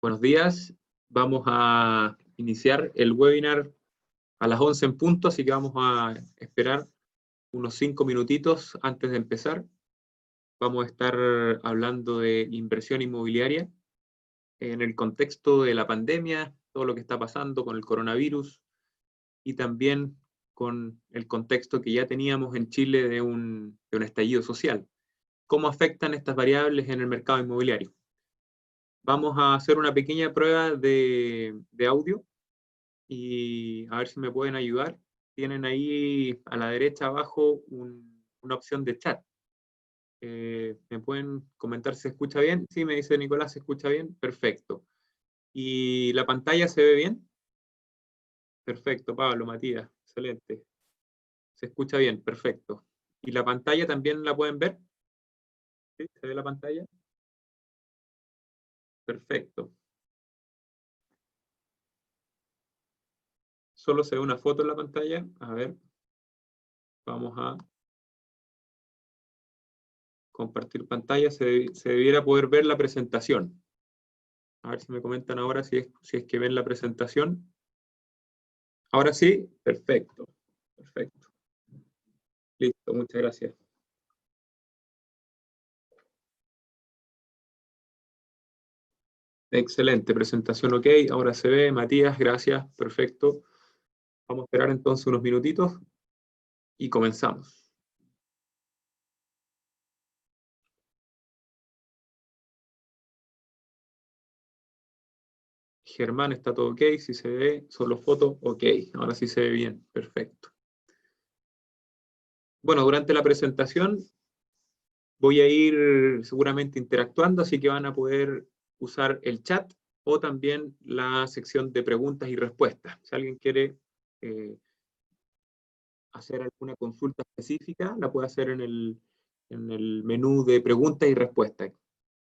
Buenos días. Vamos a iniciar el webinar a las 11 en punto, así que vamos a esperar unos 5 minutitos antes de empezar. Vamos a estar hablando de inversión inmobiliaria en el contexto de la pandemia, todo lo que está pasando con el coronavirus y también con el contexto que ya teníamos en Chile de un estallido social. ¿Cómo afectan estas variables en el mercado inmobiliario? Vamos a hacer una pequeña prueba de audio y a ver si me pueden ayudar. Tienen ahí a la derecha abajo una opción de chat. ¿Me pueden comentar si se escucha bien? Sí, me dice Nicolás, ¿se escucha bien? Perfecto. ¿Y la pantalla se ve bien? Perfecto, Pablo, Matías, excelente. Se escucha bien, perfecto. ¿Y la pantalla también la pueden ver? ¿Sí? ¿Se ve la pantalla? Perfecto. Solo se ve una foto en la pantalla. A ver, vamos a compartir pantalla. Se debiera poder ver la presentación. A ver si me comentan ahora si es que ven la presentación. Ahora sí, perfecto. Perfecto. Listo, muchas gracias. Excelente, presentación ok. Ahora se ve, Matías, gracias, perfecto. Vamos a esperar entonces unos minutitos y comenzamos. Germán, está todo ok, si se ve, solo foto, ok. Ahora sí se ve bien, perfecto. Bueno, durante la presentación voy a ir seguramente interactuando, así que van a poder usar el chat o también la sección de preguntas y respuestas. Si alguien quiere hacer alguna consulta específica, la puede hacer en el menú de preguntas y respuestas.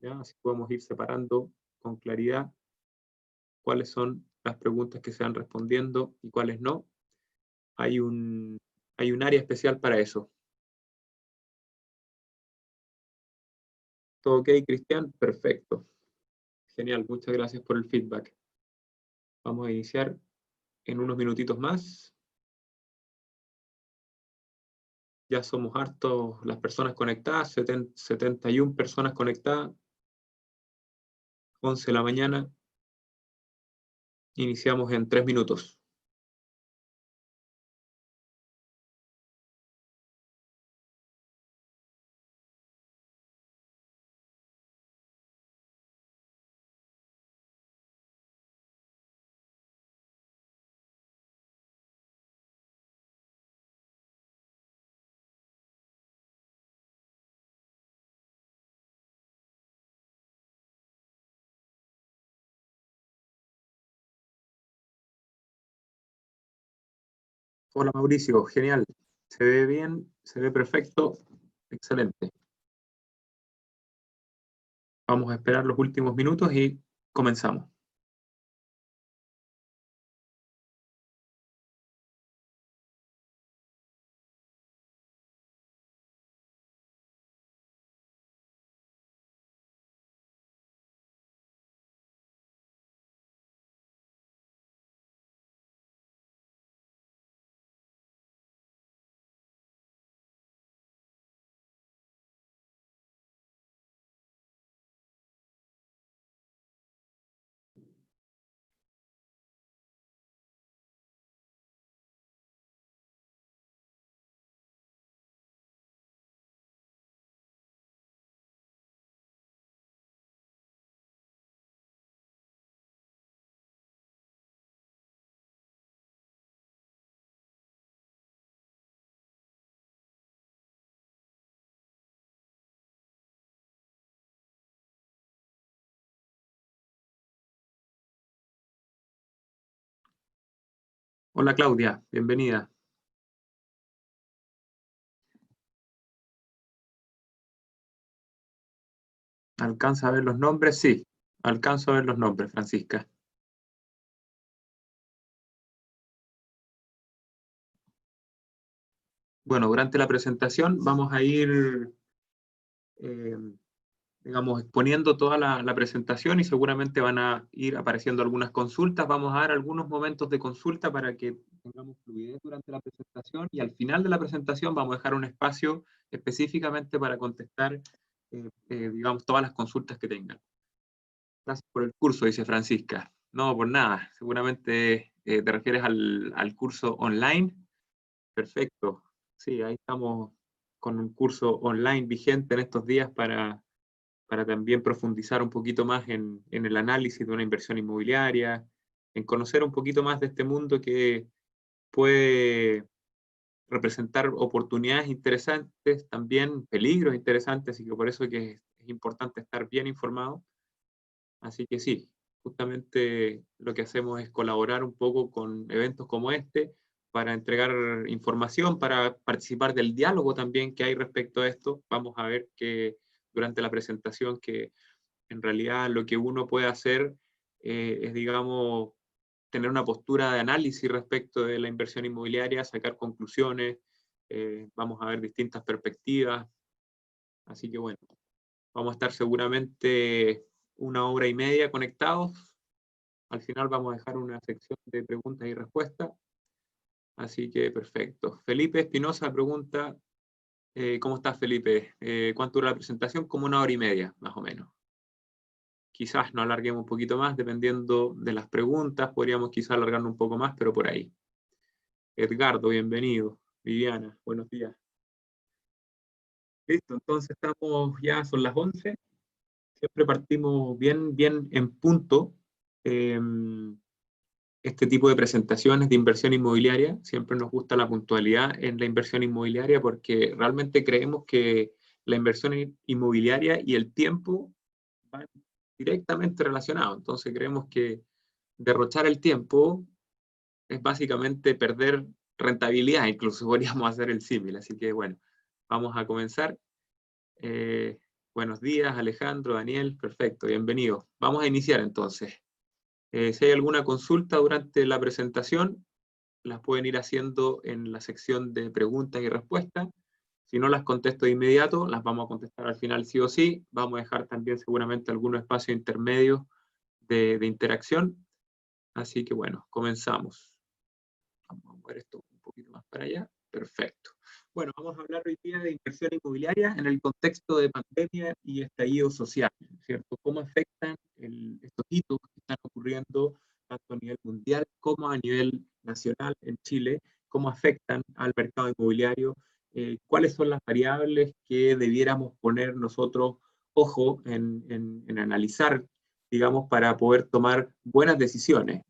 ¿Ya? Así podemos ir separando con claridad cuáles son las preguntas que se van respondiendo y cuáles no. Hay un área especial para eso. ¿Todo ok, Cristian? Perfecto. Genial, muchas gracias por el feedback. Vamos a iniciar en unos minutitos más. Ya somos hartos las personas conectadas, 71 personas conectadas. 11 de la mañana. Iniciamos en 3 minutos. Hola Mauricio, genial. Se ve bien, se ve perfecto, excelente. Vamos a esperar los últimos minutos y comenzamos. Hola Claudia, bienvenida. ¿Alcanza a ver los nombres? Sí, alcanzo a ver los nombres, Francisca. Bueno, durante la presentación vamos a ir digamos, exponiendo toda la presentación y seguramente van a ir apareciendo algunas consultas. Vamos a dar algunos momentos de consulta para que tengamos fluidez durante la presentación y al final de la presentación vamos a dejar un espacio específicamente para contestar, digamos, todas las consultas que tengan. Gracias por el curso, dice Francisca. No, por nada. Seguramente te refieres al curso online. Perfecto. Sí, ahí estamos con un curso online vigente en estos días para también profundizar un poquito más en el análisis de una inversión inmobiliaria, en conocer un poquito más de este mundo que puede representar oportunidades interesantes, también peligros interesantes, y que por eso que es importante estar bien informado. Así que sí, justamente lo que hacemos es colaborar un poco con eventos como este para entregar información, para participar del diálogo también que hay respecto a esto. Vamos a ver que durante la presentación que en realidad lo que uno puede hacer es, digamos, tener una postura de análisis respecto de la inversión inmobiliaria, sacar conclusiones, vamos a ver distintas perspectivas. Así que bueno, vamos a estar seguramente 1 hora y media conectados. Al final vamos a dejar una sección de preguntas y respuestas. Así que perfecto. Felipe Espinosa pregunta, ¿cómo estás, Felipe? ¿Cuánto dura la presentación? Como 1 hora y media, más o menos. Quizás nos alarguemos un poquito más, dependiendo de las preguntas, podríamos quizás alargarnos un poco más, pero por ahí. Edgardo, bienvenido. Viviana, buenos días. Listo, entonces estamos ya, son las 11. Siempre partimos bien en punto. Este tipo de presentaciones de inversión inmobiliaria, siempre nos gusta la puntualidad en la inversión inmobiliaria porque realmente creemos que la inversión inmobiliaria y el tiempo van directamente relacionados. Entonces creemos que derrochar el tiempo es básicamente perder rentabilidad, incluso podríamos hacer el símil. Así que bueno, vamos a comenzar. Buenos días, Alejandro, Daniel, perfecto, bienvenido. Vamos a iniciar entonces. Si hay alguna consulta durante la presentación, las pueden ir haciendo en la sección de preguntas y respuestas. Si no las contesto de inmediato, las vamos a contestar al final sí o sí. Vamos a dejar también seguramente algunos espacios intermedios de interacción. Así que bueno, comenzamos. Vamos a mover esto un poquito más para allá. Perfecto. Bueno, vamos a hablar hoy día de inversión inmobiliaria en el contexto de pandemia y estallido social, ¿cierto? ¿Cómo afectan estos hitos que están ocurriendo tanto a nivel mundial como a nivel nacional en Chile? ¿Cómo afectan al mercado inmobiliario? ¿Cuáles son las variables que debiéramos poner nosotros ojo en analizar, digamos, para poder tomar buenas decisiones?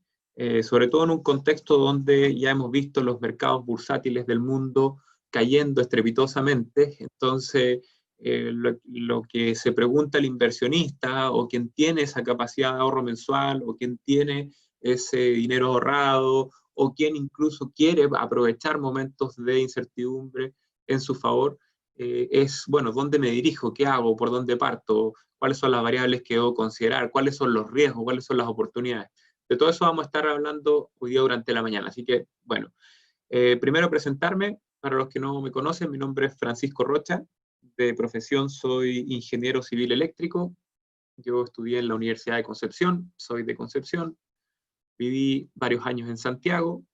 Sobre todo en un contexto donde ya hemos visto los mercados bursátiles del mundo cayendo estrepitosamente. Entonces, lo que se pregunta el inversionista o quien tiene esa capacidad de ahorro mensual o quien tiene ese dinero ahorrado o quien incluso quiere aprovechar momentos de incertidumbre en su favor, es, bueno, ¿dónde me dirijo? ¿Qué hago? ¿Por dónde parto? ¿Cuáles son las variables que debo considerar? ¿Cuáles son los riesgos? ¿Cuáles son las oportunidades? De todo eso vamos a estar hablando hoy día durante la mañana. Así que, bueno, primero presentarme. Para los que no me conocen, mi nombre es Francisco Rocha. De profesión soy ingeniero civil eléctrico. Yo estudié en la Universidad de Concepción, soy de Concepción. Viví varios años en Santiago.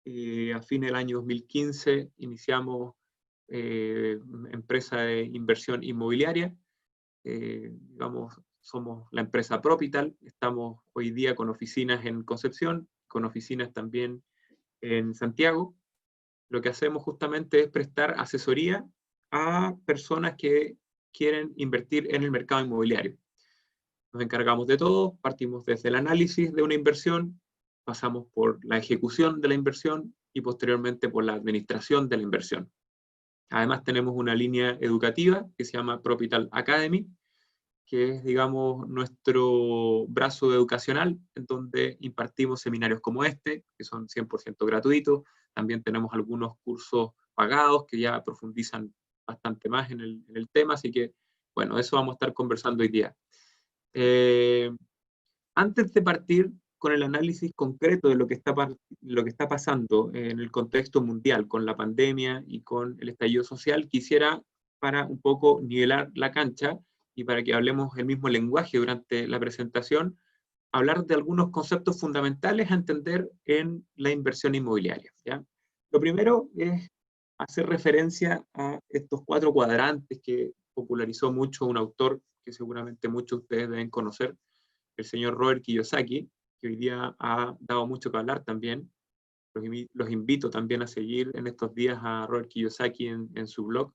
A fin del año 2015 iniciamos empresa de inversión inmobiliaria. Digamos, somos la empresa Propital, estamos hoy día con oficinas en Concepción, con oficinas también en Santiago. Lo que hacemos justamente es prestar asesoría a personas que quieren invertir en el mercado inmobiliario. Nos encargamos de todo, partimos desde el análisis de una inversión, pasamos por la ejecución de la inversión y posteriormente por la administración de la inversión. Además tenemos una línea educativa que se llama Propital Academy, que es, digamos, nuestro brazo educacional, en donde impartimos seminarios como este, que son 100% gratuitos. También tenemos algunos cursos pagados que ya profundizan bastante más en el tema, así que, bueno, eso vamos a estar conversando hoy día. Antes de partir con el análisis concreto de lo que está pasando en el contexto mundial, con la pandemia y con el estallido social, quisiera, para un poco nivelar la cancha, y para que hablemos el mismo lenguaje durante la presentación, hablar de algunos conceptos fundamentales a entender en la inversión inmobiliaria, ¿ya? Lo primero es hacer referencia a estos 4 cuadrantes que popularizó mucho un autor que seguramente muchos de ustedes deben conocer, el señor Robert Kiyosaki, que hoy día ha dado mucho que hablar también. Los invito también a seguir en estos días a Robert Kiyosaki en su blog,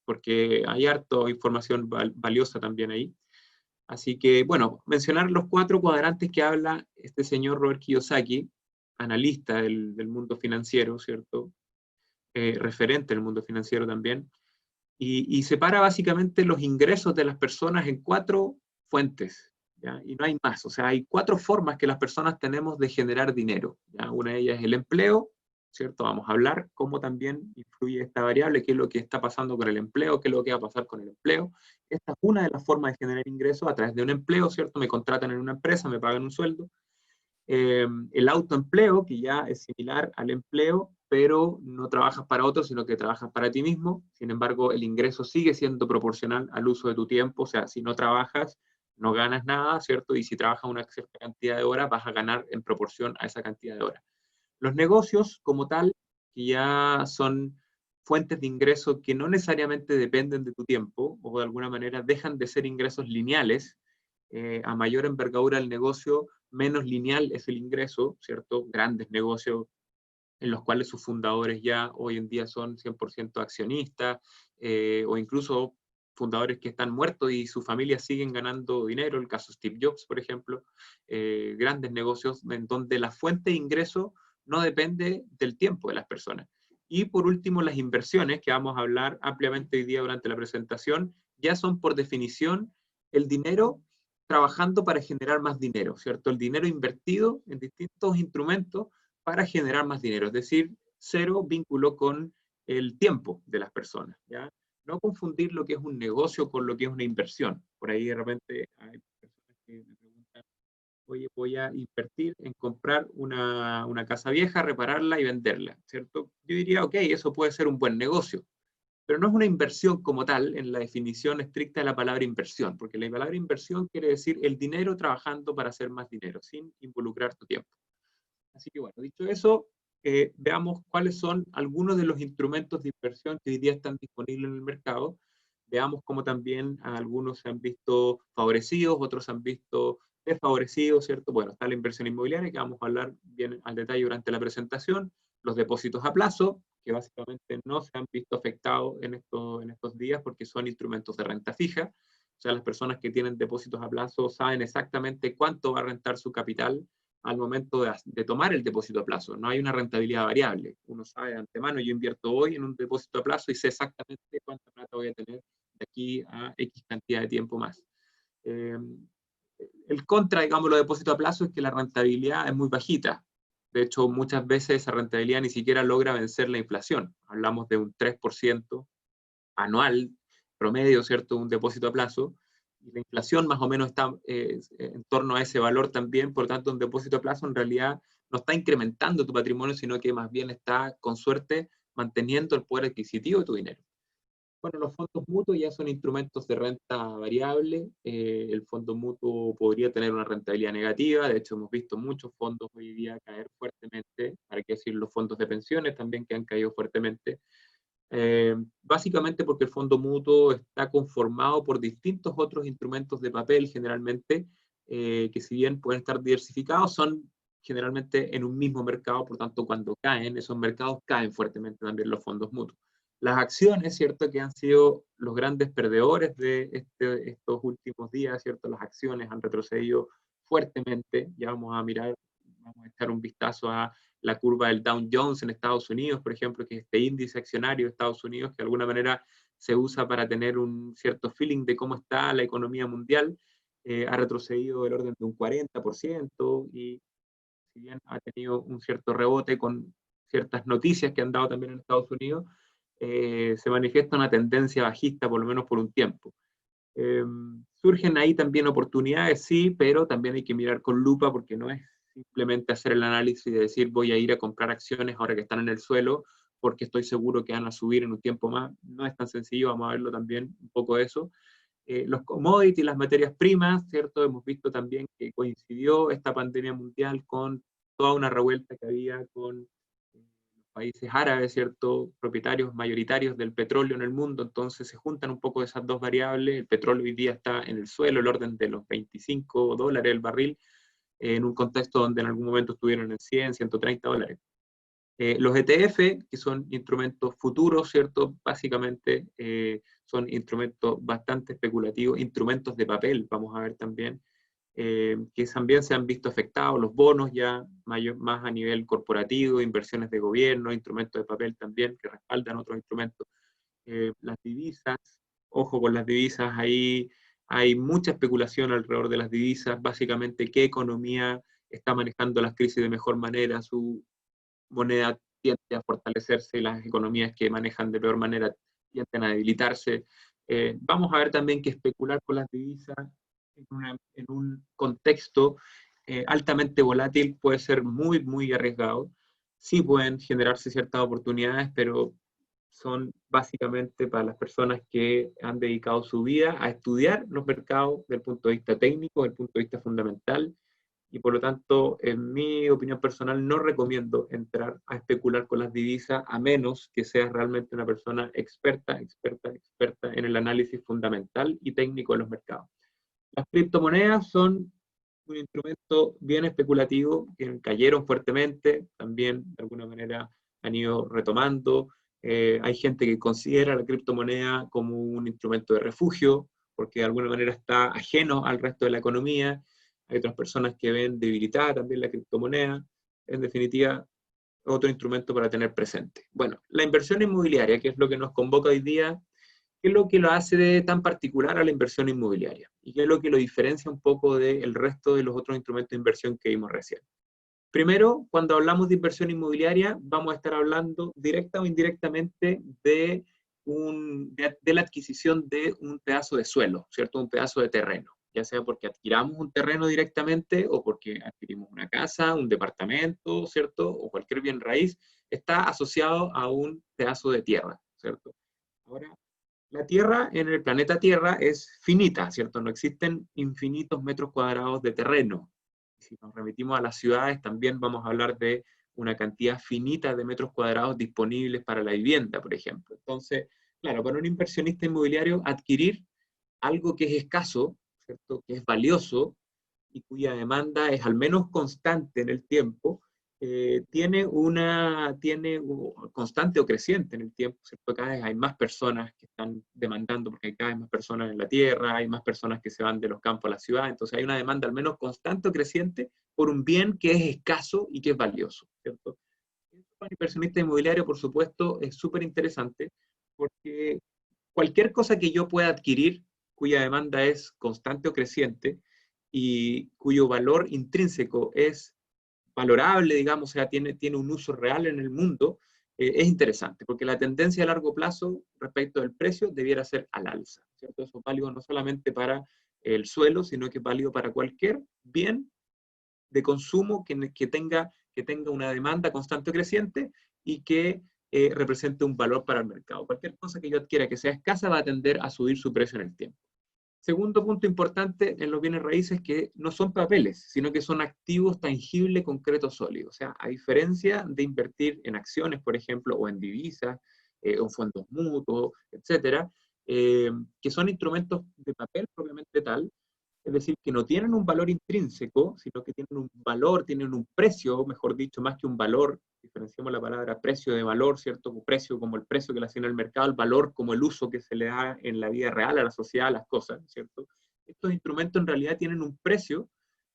porque hay harta información valiosa también ahí. Así que, bueno, mencionar los 4 cuadrantes que habla este señor Robert Kiyosaki, analista del mundo financiero, ¿cierto? Referente del mundo financiero también, y separa básicamente los ingresos de las personas en 4 fuentes, ¿ya? Y no hay más, o sea, hay 4 formas que las personas tenemos de generar dinero, ¿ya? Una de ellas es el empleo, ¿cierto? Vamos a hablar cómo también influye esta variable, qué es lo que está pasando con el empleo, qué es lo que va a pasar con el empleo. Esta es una de las formas de generar ingresos a través de un empleo, ¿cierto? Me contratan en una empresa, me pagan un sueldo. El autoempleo, que ya es similar al empleo, pero no trabajas para otro, sino que trabajas para ti mismo. Sin embargo, el ingreso sigue siendo proporcional al uso de tu tiempo, o sea, si no trabajas, no ganas nada, ¿cierto? Y si trabajas una cierta cantidad de horas, vas a ganar en proporción a esa cantidad de horas. Los negocios, como tal, que ya son fuentes de ingreso que no necesariamente dependen de tu tiempo, o de alguna manera dejan de ser ingresos lineales. A mayor envergadura del negocio, menos lineal es el ingreso, ¿cierto? Grandes negocios en los cuales sus fundadores ya hoy en día son 100% accionistas, o incluso fundadores que están muertos y sus familias siguen ganando dinero, el caso Steve Jobs, por ejemplo, grandes negocios en donde la fuente de ingreso no depende del tiempo de las personas. Y por último, las inversiones, que vamos a hablar ampliamente hoy día durante la presentación, ya son por definición el dinero trabajando para generar más dinero, ¿cierto? El dinero invertido en distintos instrumentos para generar más dinero, es decir, cero vínculo con el tiempo de las personas, ¿ya? No confundir lo que es un negocio con lo que es una inversión. Por ahí de repente hay personas que me preguntan, oye, voy a invertir en comprar una casa vieja, repararla y venderla, ¿cierto? Yo diría, ok, eso puede ser un buen negocio, pero no es una inversión como tal en la definición estricta de la palabra inversión, porque la palabra inversión quiere decir el dinero trabajando para hacer más dinero, sin involucrar tu tiempo. Así que bueno, dicho eso, veamos cuáles son algunos de los instrumentos de inversión que hoy día están disponibles en el mercado. Veamos cómo también algunos se han visto favorecidos, otros se han visto desfavorecidos, ¿cierto? Bueno, está la inversión inmobiliaria, que vamos a hablar bien al detalle durante la presentación, los depósitos a plazo, que básicamente no se han visto afectados en estos días porque son instrumentos de renta fija. O sea, las personas que tienen depósitos a plazo saben exactamente cuánto va a rentar su capital al momento de tomar el depósito a plazo. No hay una rentabilidad variable. Uno sabe de antemano, yo invierto hoy en un depósito a plazo y sé exactamente cuánta plata voy a tener de aquí a X cantidad de tiempo más. El contra, digamos, los depósitos a plazo es que la rentabilidad es muy bajita. De hecho, muchas veces esa rentabilidad ni siquiera logra vencer la inflación. Hablamos de un 3% anual promedio, ¿cierto? Un depósito a plazo. Y la inflación más o menos está en torno a ese valor también, por tanto un depósito a plazo en realidad no está incrementando tu patrimonio, sino que más bien está, con suerte, manteniendo el poder adquisitivo de tu dinero. Bueno, los fondos mutuos ya son instrumentos de renta variable. El fondo mutuo podría tener una rentabilidad negativa. De hecho, hemos visto muchos fondos hoy día caer fuertemente, para qué decir los fondos de pensiones también que han caído fuertemente. Básicamente porque el fondo mutuo está conformado por distintos otros instrumentos de papel, generalmente, que si bien pueden estar diversificados, son generalmente en un mismo mercado, por tanto, cuando caen, esos mercados caen fuertemente también los fondos mutuos. Las acciones, ¿cierto?, que han sido los grandes perdedores de estos últimos días, ¿cierto? Las acciones han retrocedido fuertemente. Ya vamos a mirar, vamos a echar un vistazo a la curva del Dow Jones en Estados Unidos, por ejemplo, que es este índice accionario de Estados Unidos, que de alguna manera se usa para tener un cierto feeling de cómo está la economía mundial. Ha retrocedido del orden de un 40%, y si bien ha tenido un cierto rebote con ciertas noticias que han dado también en Estados Unidos, se manifiesta una tendencia bajista por lo menos por un tiempo. Surgen ahí también oportunidades, sí, pero también hay que mirar con lupa porque no es simplemente hacer el análisis de decir voy a ir a comprar acciones ahora que están en el suelo porque estoy seguro que van a subir en un tiempo más. No es tan sencillo, vamos a verlo también un poco de eso. Los commodities, las materias primas, ¿cierto? Hemos visto también que coincidió esta pandemia mundial con toda una revuelta que había con los países árabes, ¿cierto? Propietarios mayoritarios del petróleo en el mundo, entonces se juntan un poco esas dos variables. El petróleo hoy día está en el suelo, el orden de los $25 el barril, en un contexto donde en algún momento estuvieron en 100, $130. Los ETF, que son instrumentos futuros, ¿cierto? Básicamente son instrumentos bastante especulativos, instrumentos de papel, vamos a ver también, que también se han visto afectados, los bonos ya más a nivel corporativo, inversiones de gobierno, instrumentos de papel también, que respaldan otros instrumentos. Las divisas, ojo con las divisas, ahí hay mucha especulación alrededor de las divisas, básicamente qué economía está manejando las crisis de mejor manera, su moneda tiende a fortalecerse y las economías que manejan de peor manera tienden a debilitarse. Vamos a ver también que especular con las divisas en un contexto altamente volátil puede ser muy, muy arriesgado. Sí pueden generarse ciertas oportunidades, pero son básicamente para las personas que han dedicado su vida a estudiar los mercados desde el punto de vista técnico, desde el punto de vista fundamental, y por lo tanto, en mi opinión personal, no recomiendo entrar a especular con las divisas a menos que seas realmente una persona experta en el análisis fundamental y técnico de los mercados. Las criptomonedas son un instrumento bien especulativo, que cayeron fuertemente, también de alguna manera han ido retomando. Hay gente que considera la criptomoneda como un instrumento de refugio, porque de alguna manera está ajeno al resto de la economía. Hay otras personas que ven debilitada también la criptomoneda. En definitiva, otro instrumento para tener presente. Bueno, la inversión inmobiliaria, que es lo que nos convoca hoy día, ¿qué es lo que lo hace tan particular a la inversión inmobiliaria? ¿Y qué es lo que lo diferencia un poco del resto de los otros instrumentos de inversión que vimos recién? Primero, cuando hablamos de inversión inmobiliaria, vamos a estar hablando directa o indirectamente de la adquisición de un pedazo de suelo, ¿cierto? Un pedazo de terreno, ya sea porque adquiramos un terreno directamente o porque adquirimos una casa, un departamento, ¿cierto? O cualquier bien raíz, está asociado a un pedazo de tierra, ¿cierto? Ahora, la Tierra en el planeta Tierra es finita, ¿cierto? No existen infinitos metros cuadrados de terreno. Si nos remitimos a las ciudades, también vamos a hablar de una cantidad finita de metros cuadrados disponibles para la vivienda, por ejemplo. Entonces, claro, para un inversionista inmobiliario, adquirir algo que es escaso, ¿cierto? Que es valioso y cuya demanda es al menos constante en el tiempo, tiene constante o creciente en el tiempo, ¿cierto? Cada vez hay más personas que están demandando, porque hay cada vez más personas en la tierra, hay más personas que se van de los campos a la ciudad, entonces hay una demanda al menos constante o creciente por un bien que es escaso y que es valioso, ¿cierto? Para el inversionista inmobiliario, por supuesto, es súper interesante, porque cualquier cosa que yo pueda adquirir cuya demanda es constante o creciente y cuyo valor intrínseco es valorable, digamos, o sea, tiene un uso real en el mundo, es interesante, porque la tendencia a largo plazo respecto del precio debiera ser al alza, ¿cierto? Eso es válido no solamente para el suelo, sino que es válido para cualquier bien de consumo que tenga una demanda constante o creciente y que represente un valor para el mercado. Cualquier cosa que yo adquiera que sea escasa va a tender a subir su precio en el tiempo. Segundo punto importante en los bienes raíces, que no son papeles, sino que son activos tangibles, concretos, sólidos. O sea, a diferencia de invertir en acciones, por ejemplo, o en divisas, o fondos mutuos, etcétera, que son instrumentos de papel propiamente tal, es decir, que no tienen un valor intrínseco, sino que tienen un valor, tienen un precio, mejor dicho, más que un valor. Diferenciamos la palabra precio de valor, ¿cierto? Un precio como el precio que le hacen el mercado, el valor como el uso que se le da en la vida real a la sociedad, a las cosas, ¿cierto? Estos instrumentos en realidad tienen un precio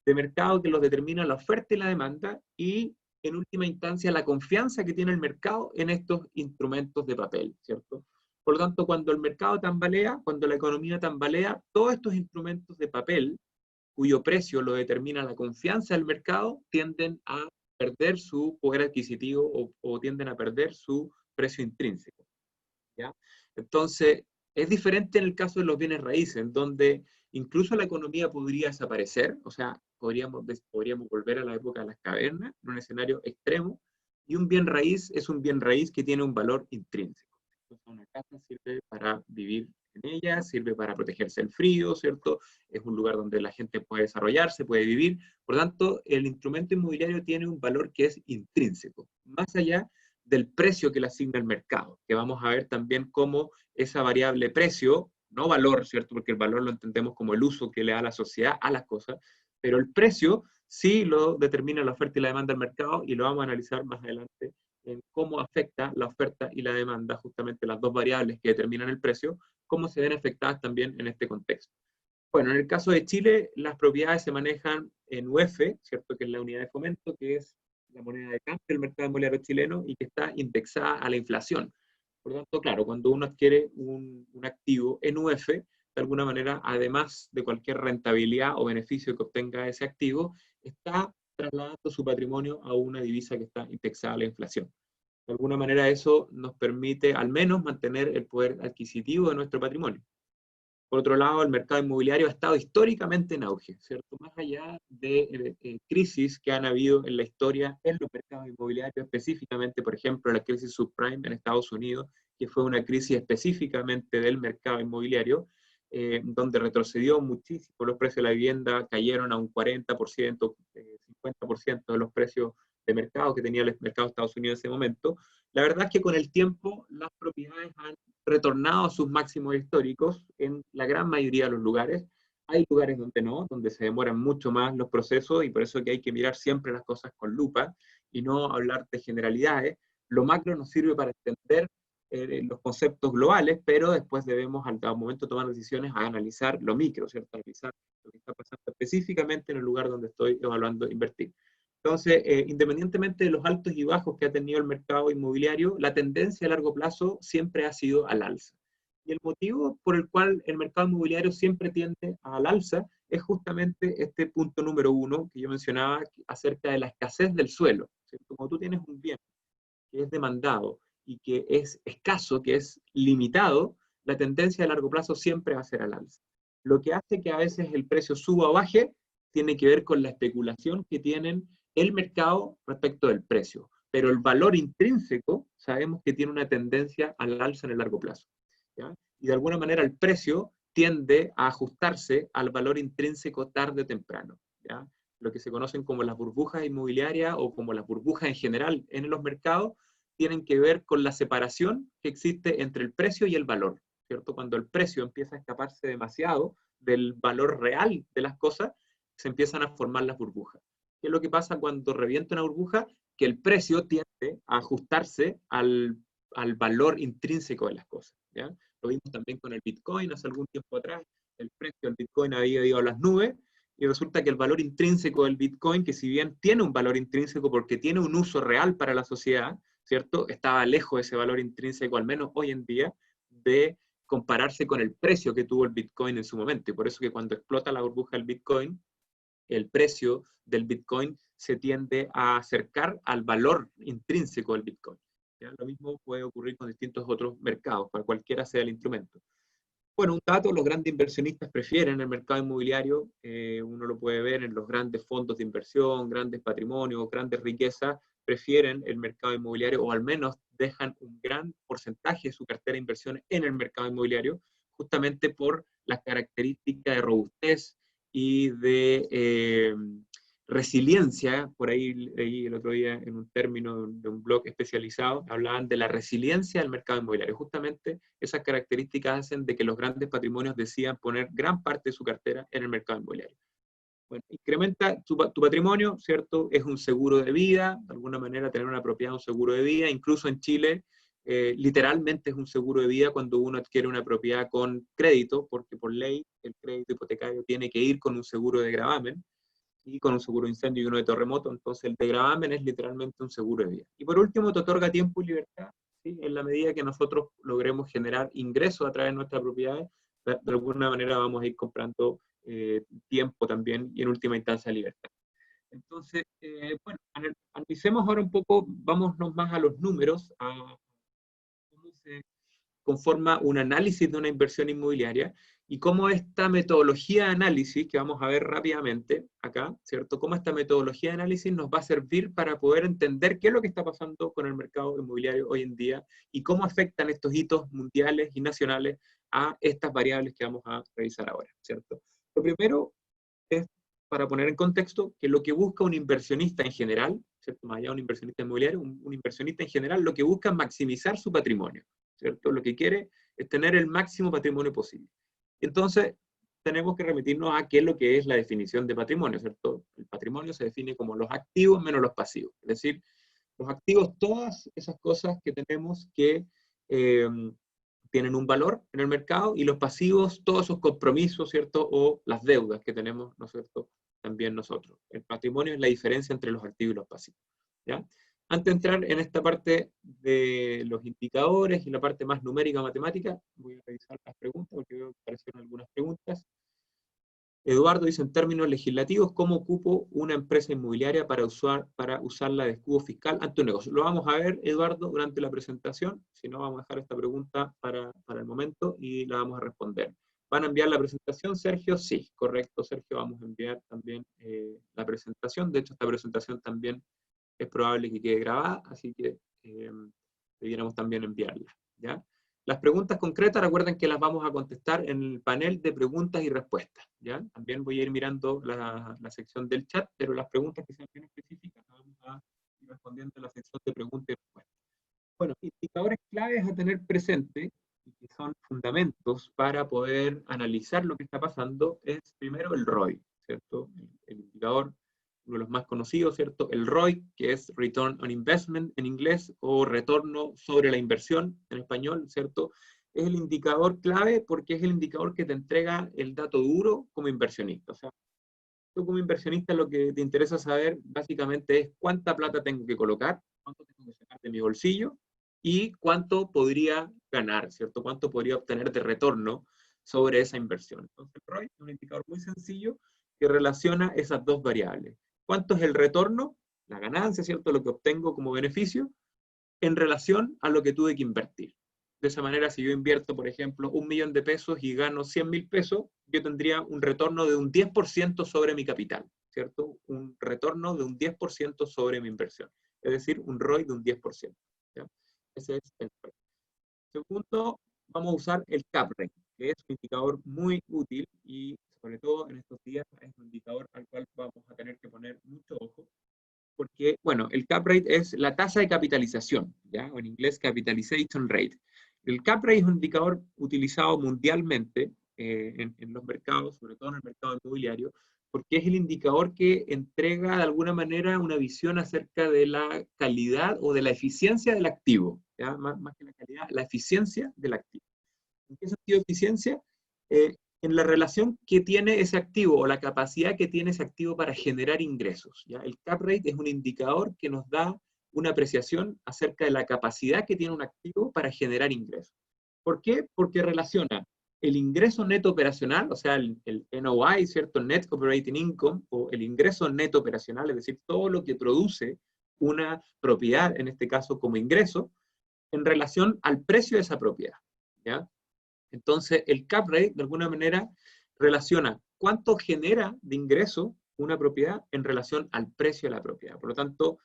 de mercado que los determina la oferta y la demanda y, en última instancia, la confianza que tiene el mercado en estos instrumentos de papel, ¿cierto? Por lo tanto, cuando el mercado tambalea, cuando la economía tambalea, todos estos instrumentos de papel, cuyo precio lo determina la confianza del mercado, tienden a perder su poder adquisitivo o tienden a perder su precio intrínseco, ¿ya? Entonces, es diferente en el caso de los bienes raíces, en donde incluso la economía podría desaparecer, o sea, podríamos volver a la época de las cavernas, en un escenario extremo, y un bien raíz es un bien raíz que tiene un valor intrínseco. Entonces, una casa sirve para vivir en ella, sirve para protegerse del frío, ¿cierto? Es un lugar donde la gente puede desarrollarse, puede vivir. Por lo tanto, el instrumento inmobiliario tiene un valor que es intrínseco, más allá del precio que le asigna el mercado, que vamos a ver también cómo esa variable precio, no valor, ¿cierto? Porque el valor lo entendemos como el uso que le da la sociedad a las cosas, pero el precio sí lo determina la oferta y la demanda del mercado, y lo vamos a analizar más adelante en cómo afecta la oferta y la demanda, justamente las dos variables que determinan el precio, cómo se ven afectadas también en este contexto. Bueno, en el caso de Chile, las propiedades se manejan en UF, ¿cierto? Que es la unidad de fomento, que es la moneda de cambio del mercado inmobiliario chileno y que está indexada a la inflación. Por lo tanto, claro, cuando uno adquiere un activo en UF, de alguna manera, además de cualquier rentabilidad o beneficio que obtenga ese activo, está trasladando su patrimonio a una divisa que está indexada a la inflación. De alguna manera eso nos permite al menos mantener el poder adquisitivo de nuestro patrimonio. Por otro lado, el mercado inmobiliario ha estado históricamente en auge, ¿cierto? Más allá de crisis que han habido en la historia en los mercados inmobiliarios, específicamente, por ejemplo, la crisis subprime en Estados Unidos, que fue una crisis específicamente del mercado inmobiliario, donde retrocedió muchísimo los precios de la vivienda, cayeron a un 40%, 50% de los precios de mercado que tenía el mercado de Estados Unidos en ese momento. La verdad es que con el tiempo las propiedades han retornado a sus máximos históricos en la gran mayoría de los lugares. Hay lugares donde no, donde se demoran mucho más los procesos, y por eso que hay que mirar siempre las cosas con lupa y no hablar de generalidades. Lo macro nos sirve para entender los conceptos globales, pero después debemos al momento de tomar decisiones a analizar lo micro, ¿cierto? Analizar lo que está pasando específicamente en el lugar donde estoy evaluando invertir. Entonces, independientemente de los altos y bajos que ha tenido el mercado inmobiliario, la tendencia a largo plazo siempre ha sido al alza. Y el motivo por el cual el mercado inmobiliario siempre tiende al alza es justamente este punto número uno que yo mencionaba acerca de la escasez del suelo, ¿cierto? Como tú tienes un bien que es demandado y que es escaso, que es limitado, la tendencia a largo plazo siempre va a ser al alza. Lo que hace que a veces el precio suba o baje tiene que ver con la especulación que tienen el mercado respecto del precio. Pero el valor intrínseco sabemos que tiene una tendencia al alza en el largo plazo, ¿ya? Y de alguna manera el precio tiende a ajustarse al valor intrínseco tarde o temprano, ¿ya? Lo que se conocen como las burbujas inmobiliarias o como las burbujas en general en los mercados, tienen que ver con la separación que existe entre el precio y el valor, ¿cierto? Cuando el precio empieza a escaparse demasiado del valor real de las cosas, se empiezan a formar las burbujas. ¿Qué es lo que pasa cuando revienta una burbuja? Que el precio tiende a ajustarse al valor intrínseco de las cosas, ¿ya? Lo vimos también con el Bitcoin hace algún tiempo atrás. El precio del Bitcoin había ido a las nubes, y resulta que el valor intrínseco del Bitcoin, que si bien tiene un valor intrínseco porque tiene un uso real para la sociedad, ¿cierto? Estaba lejos de ese valor intrínseco, al menos hoy en día, de compararse con el precio que tuvo el Bitcoin en su momento. Y por eso que cuando explota la burbuja del Bitcoin, el precio del Bitcoin se tiende a acercar al valor intrínseco del Bitcoin, ¿ya? Lo mismo puede ocurrir con distintos otros mercados, para cualquiera sea el instrumento. Bueno, un dato, los grandes inversionistas prefieren el mercado inmobiliario, uno lo puede ver en los grandes fondos de inversión, grandes patrimonios, grandes riquezas, prefieren el mercado inmobiliario, o al menos dejan un gran porcentaje de su cartera de inversión en el mercado inmobiliario, justamente por las características de robustez y de resiliencia. Por ahí leí el otro día en un término de un blog especializado, hablaban de la resiliencia del mercado inmobiliario. Justamente esas características hacen de que los grandes patrimonios decidan poner gran parte de su cartera en el mercado inmobiliario. Bueno, incrementa tu patrimonio, ¿cierto? Es un seguro de vida, de alguna manera tener una propiedad es un seguro de vida. Incluso en Chile, literalmente es un seguro de vida cuando uno adquiere una propiedad con crédito, porque por ley el crédito hipotecario tiene que ir con un seguro de gravamen y con un seguro de incendio y uno de terremoto. Entonces el de gravamen es literalmente un seguro de vida. Y por último, te otorga tiempo y libertad, ¿sí? En la medida que nosotros logremos generar ingresos a través de nuestras propiedades, de alguna manera vamos a ir comprando tiempo también, y en última instancia libertad. Entonces, bueno, analicemos ahora un poco, vámonos más a los números, a cómo se conforma un análisis de una inversión inmobiliaria, y cómo esta metodología de análisis, que vamos a ver rápidamente acá, ¿cierto? Cómo esta metodología de análisis nos va a servir para poder entender qué es lo que está pasando con el mercado inmobiliario hoy en día y cómo afectan estos hitos mundiales y nacionales a estas variables que vamos a revisar ahora, ¿cierto? Lo primero es, para poner en contexto, que lo que busca un inversionista en general, ¿cierto? Más allá de un inversionista inmobiliario, un inversionista en general lo que busca es maximizar su patrimonio, ¿cierto? Lo que quiere es tener el máximo patrimonio posible. Entonces, tenemos que remitirnos a qué es lo que es la definición de patrimonio, ¿cierto? El patrimonio se define como los activos menos los pasivos. Es decir, los activos, todas esas cosas que tenemos que tienen un valor en el mercado, y los pasivos, todos esos compromisos, ¿cierto? O las deudas que tenemos, ¿no es cierto?, también nosotros. El patrimonio es la diferencia entre los activos y los pasivos, ¿ya? Antes de entrar en esta parte de los indicadores y la parte más numérica matemática, voy a revisar las preguntas, porque veo que aparecieron algunas preguntas. Eduardo dice, en términos legislativos, ¿cómo ocupo una empresa inmobiliaria para usarla de escudo fiscal ante un negocio? Lo vamos a ver, Eduardo, durante la presentación. Si no, vamos a dejar esta pregunta para el momento y la vamos a responder. ¿Van a enviar la presentación, Sergio? Sí, correcto, Sergio, vamos a enviar también la presentación. De hecho, esta presentación también es probable que quede grabada, así que debiéramos también enviarla, ¿ya? Las preguntas concretas, recuerden que las vamos a contestar en el panel de preguntas y respuestas, ¿ya? También voy a ir mirando la sección del chat, pero las preguntas que sean bien específicas las vamos a ir respondiendo en la sección de preguntas y respuestas. Bueno, indicadores claves a tener presente, y que son fundamentos para poder analizar lo que está pasando, es primero el ROI, ¿cierto? El indicador, uno de los más conocidos, ¿cierto? El ROI, que es Return on Investment en inglés, o retorno sobre la inversión en español, ¿cierto? Es el indicador clave porque es el indicador que te entrega el dato duro como inversionista. O sea, tú como inversionista lo que te interesa saber básicamente es cuánta plata tengo que colocar, cuánto tengo que sacar de mi bolsillo y cuánto podría ganar, ¿cierto? Cuánto podría obtener de retorno sobre esa inversión. Entonces, el ROI es un indicador muy sencillo que relaciona esas dos variables. ¿Cuánto es el retorno? La ganancia, ¿cierto? Lo que obtengo como beneficio en relación a lo que tuve que invertir. De esa manera, si yo invierto, por ejemplo, 1 millón de pesos y gano 100.000 pesos, yo tendría un retorno de un 10% sobre mi capital, ¿cierto? Un retorno de un 10% sobre mi inversión. Es decir, un ROI de un 10%. ¿Ya? Ese es el ROI. Segundo, vamos a usar el cap rate, que es un indicador muy útil y sobre todo en estos días es un indicador al cual vamos a tener que poner mucho ojo, porque, bueno, el cap rate es la tasa de capitalización, ¿ya? O en inglés, capitalization rate. El cap rate es un indicador utilizado mundialmente en los mercados, sobre todo en el mercado inmobiliario, porque es el indicador que entrega de alguna manera una visión acerca de la calidad o de la eficiencia del activo, ¿ya? Más que la calidad, la eficiencia del activo. ¿En qué sentido eficiencia? En la relación que tiene ese activo o la capacidad que tiene ese activo para generar ingresos, ¿ya? El cap rate es un indicador que nos da una apreciación acerca de la capacidad que tiene un activo para generar ingresos. ¿Por qué? Porque relaciona el ingreso neto operacional, o sea, el NOI, ¿cierto? Net Operating Income, o el ingreso neto operacional, es decir, todo lo que produce una propiedad, en este caso como ingreso, en relación al precio de esa propiedad, ¿ya? Entonces, el cap rate, de alguna manera, relaciona cuánto genera de ingreso una propiedad en relación al precio de la propiedad. Por lo tanto,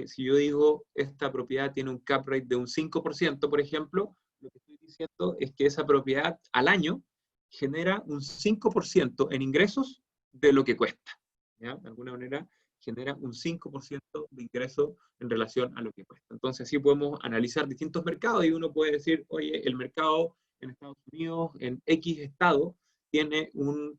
si yo digo, esta propiedad tiene un cap rate de un 5%, por ejemplo, lo que estoy diciendo es que esa propiedad al año genera un 5% en ingresos de lo que cuesta, ¿ya? De alguna manera, genera un 5% de ingreso en relación a lo que cuesta. Entonces, así podemos analizar distintos mercados y uno puede decir, oye, el mercado en Estados Unidos, en X estado, tiene un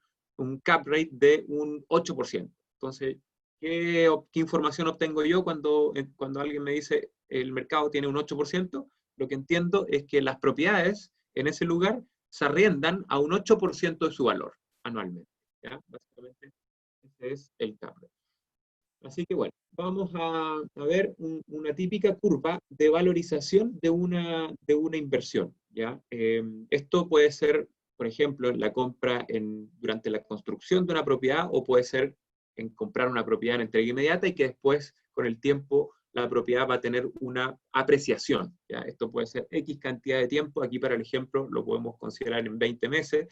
cap rate de un 8%. Entonces, ¿qué información obtengo yo cuando alguien me dice el mercado tiene un 8%? Lo que entiendo es que las propiedades en ese lugar se arriendan a un 8% de su valor anualmente, ¿ya? Básicamente, ese es el cap rate. Así que bueno, vamos a ver una típica curva de valorización de una inversión, ¿ya? Esto puede ser, por ejemplo, en la compra durante la construcción de una propiedad, o puede ser en comprar una propiedad en entrega inmediata y que después, con el tiempo, la propiedad va a tener una apreciación. ¿Ya? Esto puede ser X cantidad de tiempo, aquí para el ejemplo lo podemos considerar en 20 meses,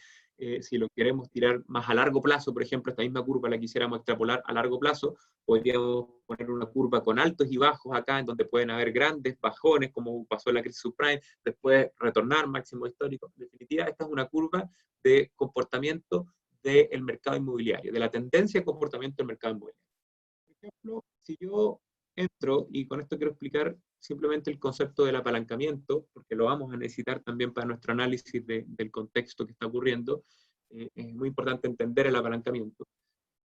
si lo queremos tirar más a largo plazo, por ejemplo, esta misma curva la quisiéramos extrapolar a largo plazo, podríamos poner una curva con altos y bajos acá, en donde pueden haber grandes bajones, como pasó en la crisis subprime, después retornar máximo histórico. En definitiva, esta es una curva de comportamiento del mercado inmobiliario, de la tendencia de comportamiento del mercado inmobiliario. Por ejemplo, si yo entro, y con esto quiero explicar simplemente el concepto del apalancamiento, porque lo vamos a necesitar también para nuestro análisis del contexto que está ocurriendo, es muy importante entender el apalancamiento.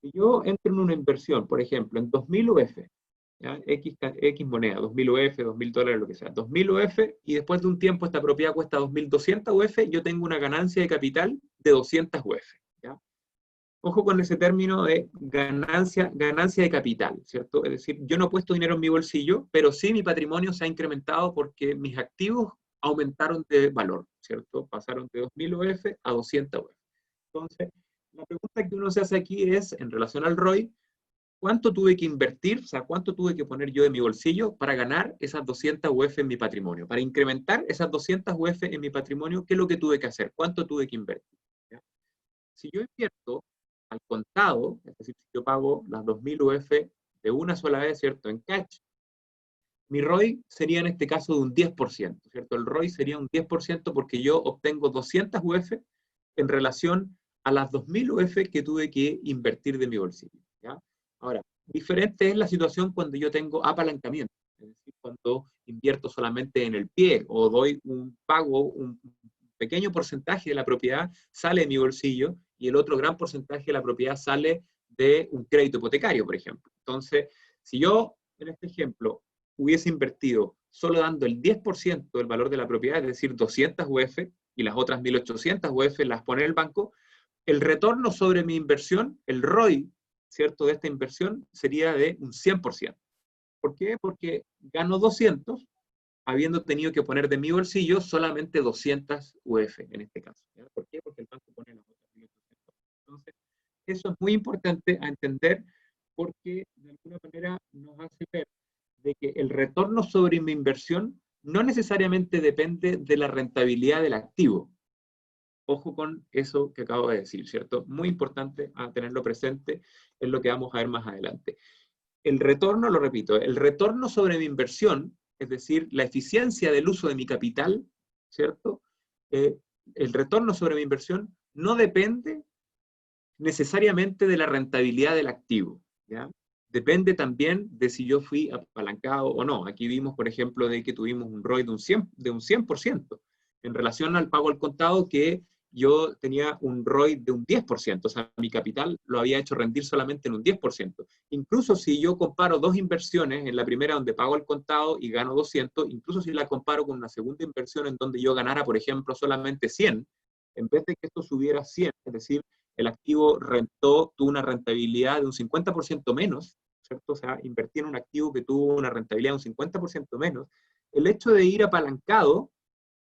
Si yo entro en una inversión, por ejemplo, en 2000 UF, ¿ya? X moneda, 2000 UF, 2000 dólares, lo que sea, 2000 UF, y después de un tiempo esta propiedad cuesta 2200 UF, yo tengo una ganancia de capital de 200 UF. ¿Ya? Ojo con ese término de ganancia de capital, ¿cierto? Es decir, yo no he puesto dinero en mi bolsillo, pero sí mi patrimonio se ha incrementado porque mis activos aumentaron de valor, ¿cierto? Pasaron de 2000 UF a 200 UF. Entonces, la pregunta que uno se hace aquí es, en relación al ROI, ¿cuánto tuve que invertir, o sea, cuánto tuve que poner yo de mi bolsillo para ganar esas 200 UF en mi patrimonio? Para incrementar esas 200 UF en mi patrimonio, ¿qué es lo que tuve que hacer? ¿Cuánto tuve que invertir? ¿Ya? Si yo invierto al contado, es decir, si yo pago las 2000 UF de una sola vez, ¿cierto? En cash, mi ROI sería en este caso de un 10%, ¿cierto? El ROI sería un 10% porque yo obtengo 200 UF en relación a las 2000 UF que tuve que invertir de mi bolsillo, ¿ya? Ahora, diferente es la situación cuando yo tengo apalancamiento, es decir, cuando invierto solamente en el pie o doy un pago, un pequeño porcentaje de la propiedad sale de mi bolsillo y el otro gran porcentaje de la propiedad sale de un crédito hipotecario, por ejemplo. Entonces, si yo, en este ejemplo, hubiese invertido solo dando el 10% del valor de la propiedad, es decir, 200 UF, y las otras 1800 UF las pone el banco, el retorno sobre mi inversión, el ROI, ¿cierto?, de esta inversión sería de un 100%. ¿Por qué? Porque gano 200, habiendo tenido que poner de mi bolsillo solamente 200 UF en este caso. ¿Ya? ¿Por qué? Porque el banco pone las otras 1800. Entonces, eso es muy importante a entender porque de alguna manera nos hace ver de que el retorno sobre mi inversión no necesariamente depende de la rentabilidad del activo. Ojo con eso que acabo de decir, ¿cierto? Muy importante a tenerlo presente, es lo que vamos a ver más adelante. El retorno, lo repito, el retorno sobre mi inversión, es decir, la eficiencia del uso de mi capital, ¿cierto? El retorno sobre mi inversión no depende necesariamente de la rentabilidad del activo, ¿ya? Depende también de si yo fui apalancado o no. Aquí vimos, por ejemplo, de que tuvimos un ROI de un 100% en relación al pago al contado, que yo tenía un ROI de un 10%, o sea, mi capital lo había hecho rendir solamente en un 10%. Incluso si yo comparo dos inversiones, en la primera donde pago al contado y gano 200, incluso si la comparo con una segunda inversión en donde yo ganara, por ejemplo, solamente 100, en vez de que esto subiera 100, es decir, el activo tuvo una rentabilidad de un 50% menos, ¿cierto? O sea, invertí en un activo que tuvo una rentabilidad de un 50% menos. El hecho de ir apalancado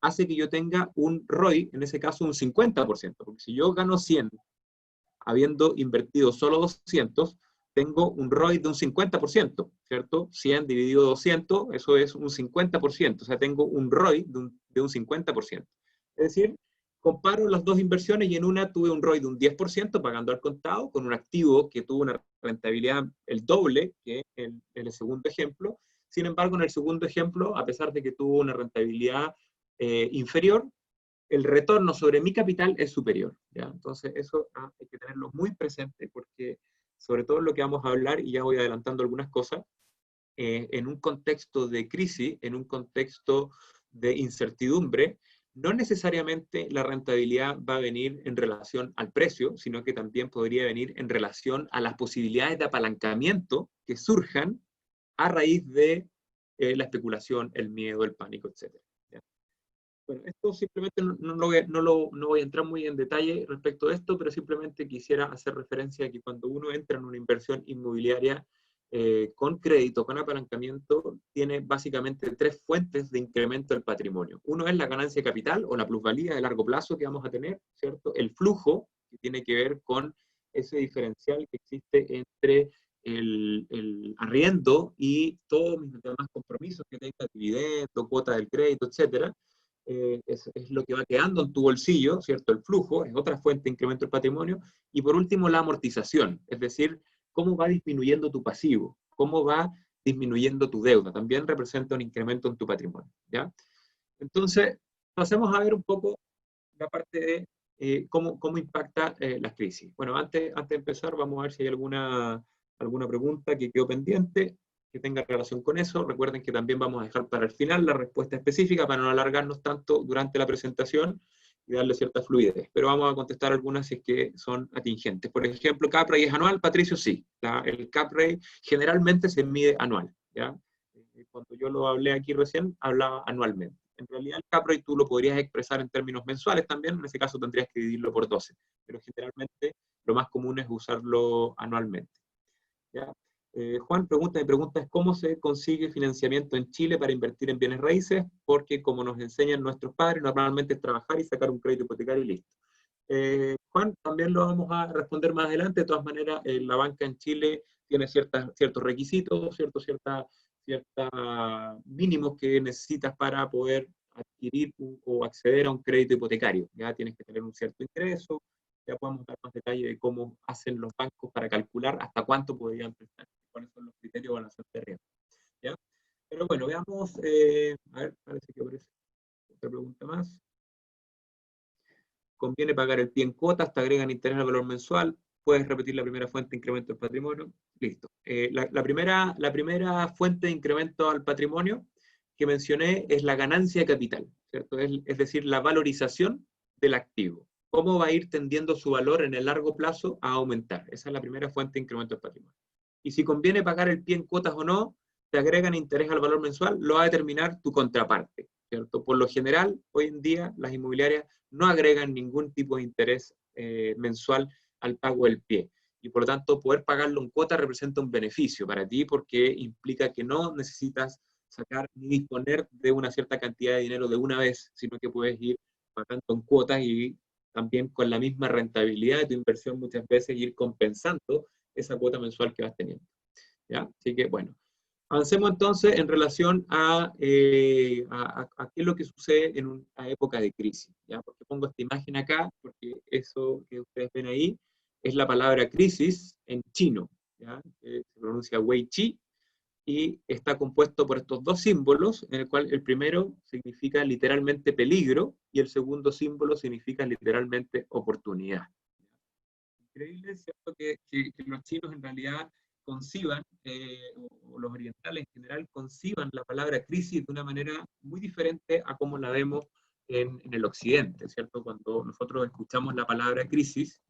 hace que yo tenga un ROI, en ese caso un 50%, porque si yo gano 100, habiendo invertido solo 200, tengo un ROI de un 50%, ¿cierto? 100 dividido 200, eso es un 50%, o sea, tengo un ROI de un 50%. Es decir, comparo las dos inversiones y en una tuve un ROI de un 10% pagando al contado, con un activo que tuvo una rentabilidad el doble que en el segundo ejemplo. Sin embargo, en el segundo ejemplo, a pesar de que tuvo una rentabilidad inferior, el retorno sobre mi capital es superior, ¿ya? Entonces eso hay que tenerlo muy presente porque sobre todo lo que vamos a hablar, y ya voy adelantando algunas cosas, en un contexto de crisis, en un contexto de incertidumbre, no necesariamente la rentabilidad va a venir en relación al precio, sino que también podría venir en relación a las posibilidades de apalancamiento que surjan a raíz de la especulación, el miedo, el pánico, etc. Bueno, esto simplemente no voy a entrar muy en detalle respecto a esto, pero simplemente quisiera hacer referencia a que cuando uno entra en una inversión inmobiliaria con crédito, con apalancamiento, tiene básicamente tres fuentes de incremento del patrimonio. Uno es la ganancia de capital o la plusvalía de largo plazo que vamos a tener, ¿cierto? El flujo, que tiene que ver con ese diferencial que existe entre el arriendo y todos mis demás compromisos que tenga, dividendo, cuota del crédito, etcétera, es lo que va quedando en tu bolsillo, ¿cierto? El flujo es otra fuente de incremento del patrimonio. Y por último, la amortización, es decir, cómo va disminuyendo tu pasivo, cómo va disminuyendo tu deuda, también representa un incremento en tu patrimonio, ¿ya? Entonces, pasemos a ver un poco la parte de cómo impacta las crisis. Bueno, antes de empezar, vamos a ver si hay alguna pregunta que quedó pendiente, que tenga relación con eso. Recuerden que también vamos a dejar para el final la respuesta específica para no alargarnos tanto durante la presentación y darle cierta fluidez. Pero vamos a contestar algunas si es que son atingentes. Por ejemplo, ¿cap rate es anual? Patricio, sí. El cap rate generalmente se mide anual, ¿ya? Cuando yo lo hablé aquí recién, hablaba anualmente. En realidad el cap rate tú lo podrías expresar en términos mensuales también, en ese caso tendrías que dividirlo por 12, pero generalmente lo más común es usarlo anualmente, ¿ya? Juan mi pregunta es ¿cómo se consigue financiamiento en Chile para invertir en bienes raíces? Porque como nos enseñan nuestros padres, normalmente es trabajar y sacar un crédito hipotecario y listo. Juan, también lo vamos a responder más adelante. De todas maneras, la banca en Chile tiene ciertos requisitos, ciertos mínimos que necesitas para poder adquirir o acceder a un crédito hipotecario. Ya tienes que tener un cierto ingreso, ya podemos dar más detalle de cómo hacen los bancos para calcular hasta cuánto podrían prestar, cuáles son los criterios de evaluación de riesgo, ¿ya? Pero bueno, veamos, a ver, parece que aparece otra pregunta más. Conviene pagar el pie en cuotas, te agregan interés al valor mensual, puedes repetir la primera fuente de incremento del patrimonio, listo. La primera fuente de incremento al patrimonio que mencioné es la ganancia de capital, ¿cierto? Es decir, la valorización del activo. ¿Cómo va a ir tendiendo su valor en el largo plazo a aumentar? Esa es la primera fuente de incremento del patrimonio. Y si conviene pagar el pie en cuotas o no, te agregan interés al valor mensual, lo va a determinar tu contraparte, ¿cierto? Por lo general, hoy en día, las inmobiliarias no agregan ningún tipo de interés mensual al pago del pie. Y por lo tanto, poder pagarlo en cuota representa un beneficio para ti porque implica que no necesitas sacar ni disponer de una cierta cantidad de dinero de una vez, sino que puedes ir pagando en cuotas y también con la misma rentabilidad de tu inversión muchas veces ir compensando esa cuota mensual que vas teniendo, ¿ya? Así que, bueno, avancemos entonces en relación a qué es lo que sucede en una época de crisis, ¿ya? Porque pongo esta imagen acá, porque eso que ustedes ven ahí es la palabra crisis en chino, ¿ya? Se pronuncia Wei Chi, y está compuesto por estos dos símbolos, en el cual el primero significa literalmente peligro, y el segundo símbolo significa literalmente oportunidad. Increíble, ¿cierto? Que los chinos en realidad conciban, o los orientales en general, conciban la palabra crisis de una manera muy diferente a como la vemos en el occidente, ¿cierto? Cuando nosotros escuchamos la palabra crisis,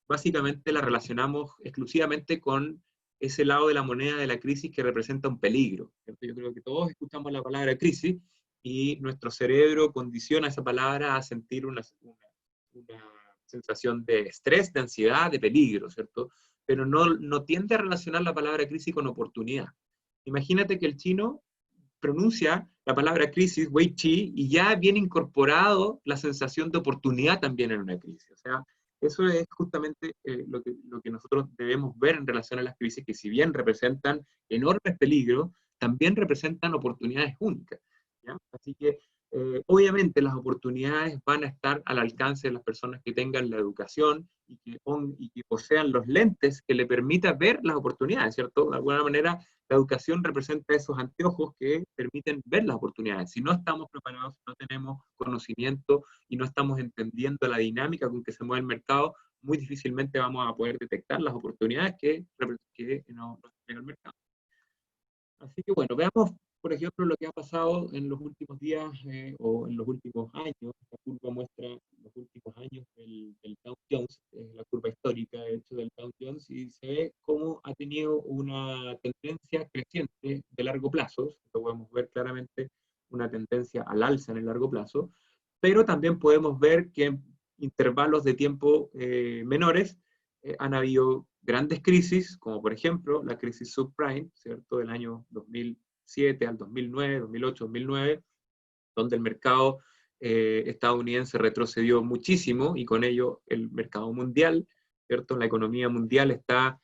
básicamente la relacionamos exclusivamente con ese lado de la moneda de la crisis que representa un peligro, ¿cierto? Yo creo que todos escuchamos la palabra crisis y nuestro cerebro condiciona esa palabra a sentir una sensación de estrés, de ansiedad, de peligro, ¿cierto? Pero no tiende a relacionar la palabra crisis con oportunidad. Imagínate que el chino pronuncia la palabra crisis, Wei Chi, y ya viene incorporado la sensación de oportunidad también en una crisis. O sea, eso es justamente lo que nosotros debemos ver en relación a las crisis, que si bien representan enormes peligros, también representan oportunidades únicas, ¿ya? Así que obviamente las oportunidades van a estar al alcance de las personas que tengan la educación y que posean los lentes que le permitan ver las oportunidades, ¿cierto? De alguna manera, la educación representa esos anteojos que permiten ver las oportunidades. Si no estamos preparados, no tenemos conocimiento y no estamos entendiendo la dinámica con que se mueve el mercado, muy difícilmente vamos a poder detectar las oportunidades que nos entrega el mercado. Así que bueno, veamos, por ejemplo, lo que ha pasado en los últimos días o en los últimos años. Esta curva muestra los últimos años del Dow Jones, la curva histórica, de hecho, del Dow Jones, y se ve cómo ha tenido una tendencia creciente de largo plazo. Lo podemos ver claramente, una tendencia al alza en el largo plazo, pero también podemos ver que en intervalos de tiempo menores han habido grandes crisis, como por ejemplo la crisis subprime, ¿cierto?, del año 2007 al 2009, 2008, 2009, donde el mercado estadounidense retrocedió muchísimo y con ello el mercado mundial, ¿cierto? La economía mundial está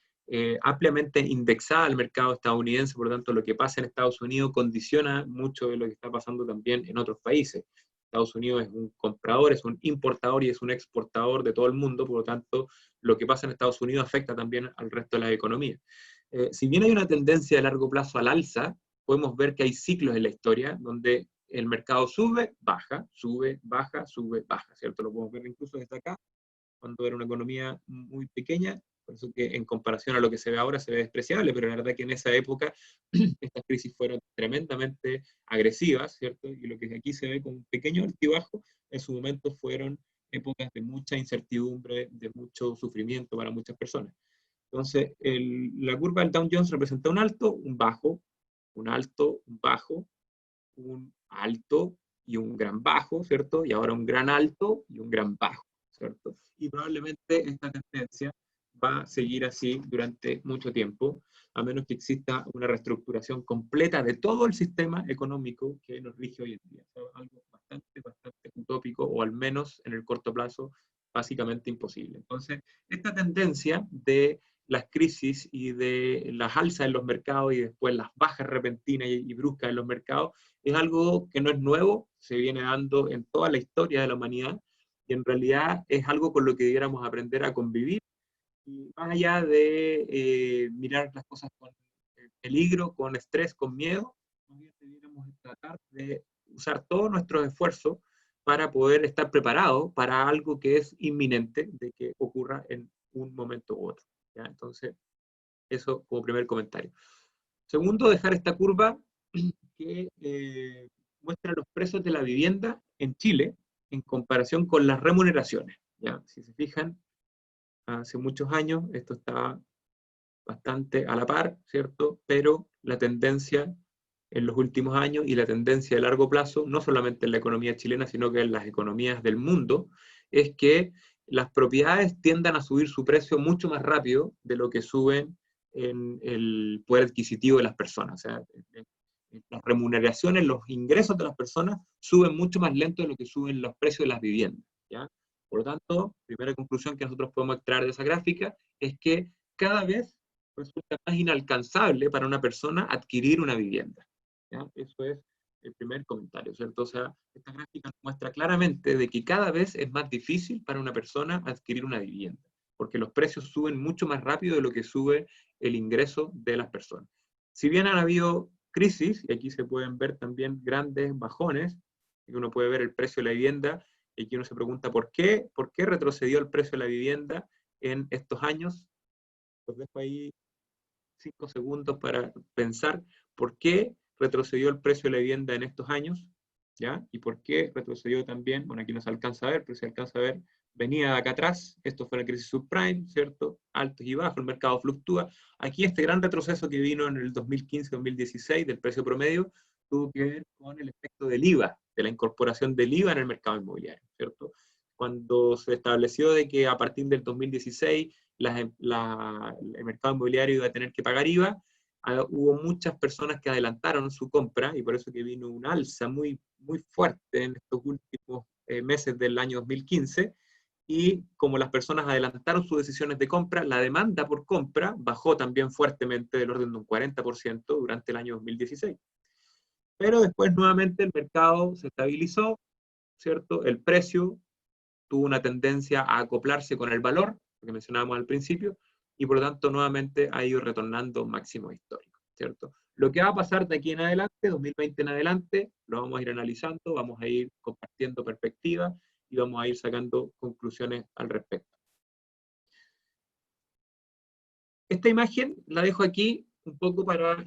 ampliamente indexada al mercado estadounidense, por lo tanto lo que pasa en Estados Unidos condiciona mucho de lo que está pasando también en otros países. Estados Unidos es un comprador, es un importador y es un exportador de todo el mundo, por lo tanto lo que pasa en Estados Unidos afecta también al resto de las economías. Si bien hay una tendencia a largo plazo al alza, podemos ver que hay ciclos en la historia donde el mercado sube, baja, ¿cierto? Lo podemos ver incluso desde acá, cuando era una economía muy pequeña, por eso que en comparación a lo que se ve ahora se ve despreciable, pero la verdad que en esa época estas crisis fueron tremendamente agresivas, ¿cierto? Y lo que aquí se ve con un pequeño altibajo, en su momento fueron épocas de mucha incertidumbre, de mucho sufrimiento para muchas personas. Entonces, la curva del Dow Jones representa un alto, un bajo, un alto, un bajo, un alto y un gran bajo, ¿cierto? Y ahora un gran alto y un gran bajo, ¿cierto? Y probablemente esta tendencia va a seguir así durante mucho tiempo, a menos que exista una reestructuración completa de todo el sistema económico que nos rige hoy en día. O sea, algo bastante utópico, o al menos en el corto plazo, básicamente imposible. Entonces, esta tendencia de las crisis y de las alzas en los mercados y después las bajas repentinas y bruscas en los mercados es algo que no es nuevo, se viene dando en toda la historia de la humanidad y en realidad es algo con lo que debiéramos aprender a convivir, y más allá de mirar las cosas con peligro, con estrés, con miedo, más bien debiéramos tratar de usar todos nuestros esfuerzos para poder estar preparados para algo que es inminente de que ocurra en un momento u otro, ¿ya? Entonces, eso como primer comentario. Segundo, dejar esta curva que muestra los precios de la vivienda en Chile en comparación con las remuneraciones, ¿ya? Si se fijan, hace muchos años esto estaba bastante a la par, ¿cierto? Pero la tendencia en los últimos años y la tendencia de largo plazo, no solamente en la economía chilena, sino que en las economías del mundo, es que las propiedades tiendan a subir su precio mucho más rápido de lo que suben en el poder adquisitivo de las personas. O sea, las remuneraciones, los ingresos de las personas suben mucho más lento de lo que suben los precios de las viviendas, ¿ya? Por lo tanto, primera conclusión que nosotros podemos extraer de esa gráfica es que cada vez resulta más inalcanzable para una persona adquirir una vivienda, ¿ya? Eso es el primer comentario, ¿cierto? O sea, esta gráfica nos muestra claramente de que cada vez es más difícil para una persona adquirir una vivienda, porque los precios suben mucho más rápido de lo que sube el ingreso de las personas. Si bien han habido crisis, y aquí se pueden ver también grandes bajones, y uno puede ver el precio de la vivienda, y aquí uno se pregunta ¿por qué retrocedió el precio de la vivienda en estos años? Los dejo ahí 5 segundos para pensar por qué retrocedió el precio de la vivienda en estos años, ¿ya? Y por qué retrocedió también, bueno, aquí no se alcanza a ver, pero se alcanza a ver, venía de acá atrás, esto fue la crisis subprime, ¿cierto? Altos y bajos, el mercado fluctúa. Aquí este gran retroceso que vino en el 2015-2016 del precio promedio tuvo que ver con el efecto del IVA, de la incorporación del IVA en el mercado inmobiliario, ¿cierto? Cuando se estableció de que a partir del 2016 el mercado inmobiliario iba a tener que pagar IVA, hubo muchas personas que adelantaron su compra y por eso que vino un alza muy fuerte en estos últimos meses del año 2015, y como las personas adelantaron sus decisiones de compra, la demanda por compra bajó también fuertemente del orden de un 40% durante el año 2016. Pero después nuevamente el mercado se estabilizó, ¿cierto? El precio tuvo una tendencia a acoplarse con el valor, que mencionábamos al principio, y por lo tanto nuevamente ha ido retornando máximos históricos, ¿cierto? Lo que va a pasar de aquí en adelante, 2020 en adelante, lo vamos a ir analizando, vamos a ir compartiendo perspectivas y vamos a ir sacando conclusiones al respecto. Esta imagen la dejo aquí un poco para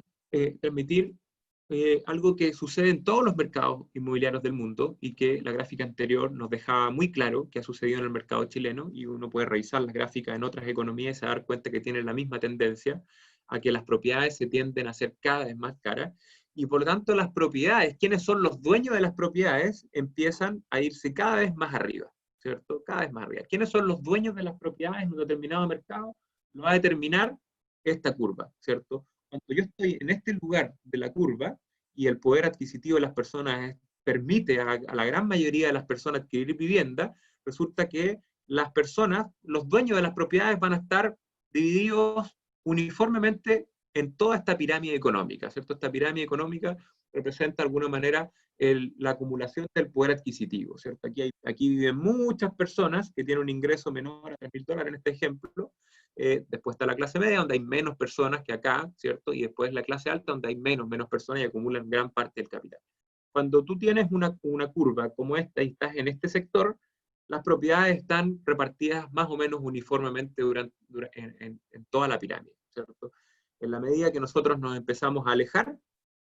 transmitir algo que sucede en todos los mercados inmobiliarios del mundo y que la gráfica anterior nos dejaba muy claro que ha sucedido en el mercado chileno, y uno puede revisar las gráficas en otras economías y se dar cuenta que tienen la misma tendencia a que las propiedades se tienden a ser cada vez más caras, y por lo tanto las propiedades, quienes son los dueños de las propiedades, empiezan a irse cada vez más arriba, ¿cierto? Cada vez más arriba. ¿Quiénes son los dueños de las propiedades en un determinado mercado? Lo va a determinar esta curva, ¿cierto? Cuando yo estoy en este lugar de la curva y el poder adquisitivo de las personas permite a la gran mayoría de las personas adquirir vivienda, resulta que las personas, los dueños de las propiedades van a estar divididos uniformemente en toda esta pirámide económica, ¿cierto? Esta pirámide económica representa de alguna manera la acumulación del poder adquisitivo, ¿cierto? Aquí viven muchas personas que tienen un ingreso menor a $3.000 en este ejemplo. Después está la clase media, donde hay menos personas que acá, ¿cierto? Y después la clase alta, donde hay menos personas y acumulan gran parte del capital. Cuando tú tienes una curva como esta y estás en este sector, las propiedades están repartidas más o menos uniformemente en toda la pirámide, ¿cierto? En la medida que nosotros nos empezamos a alejar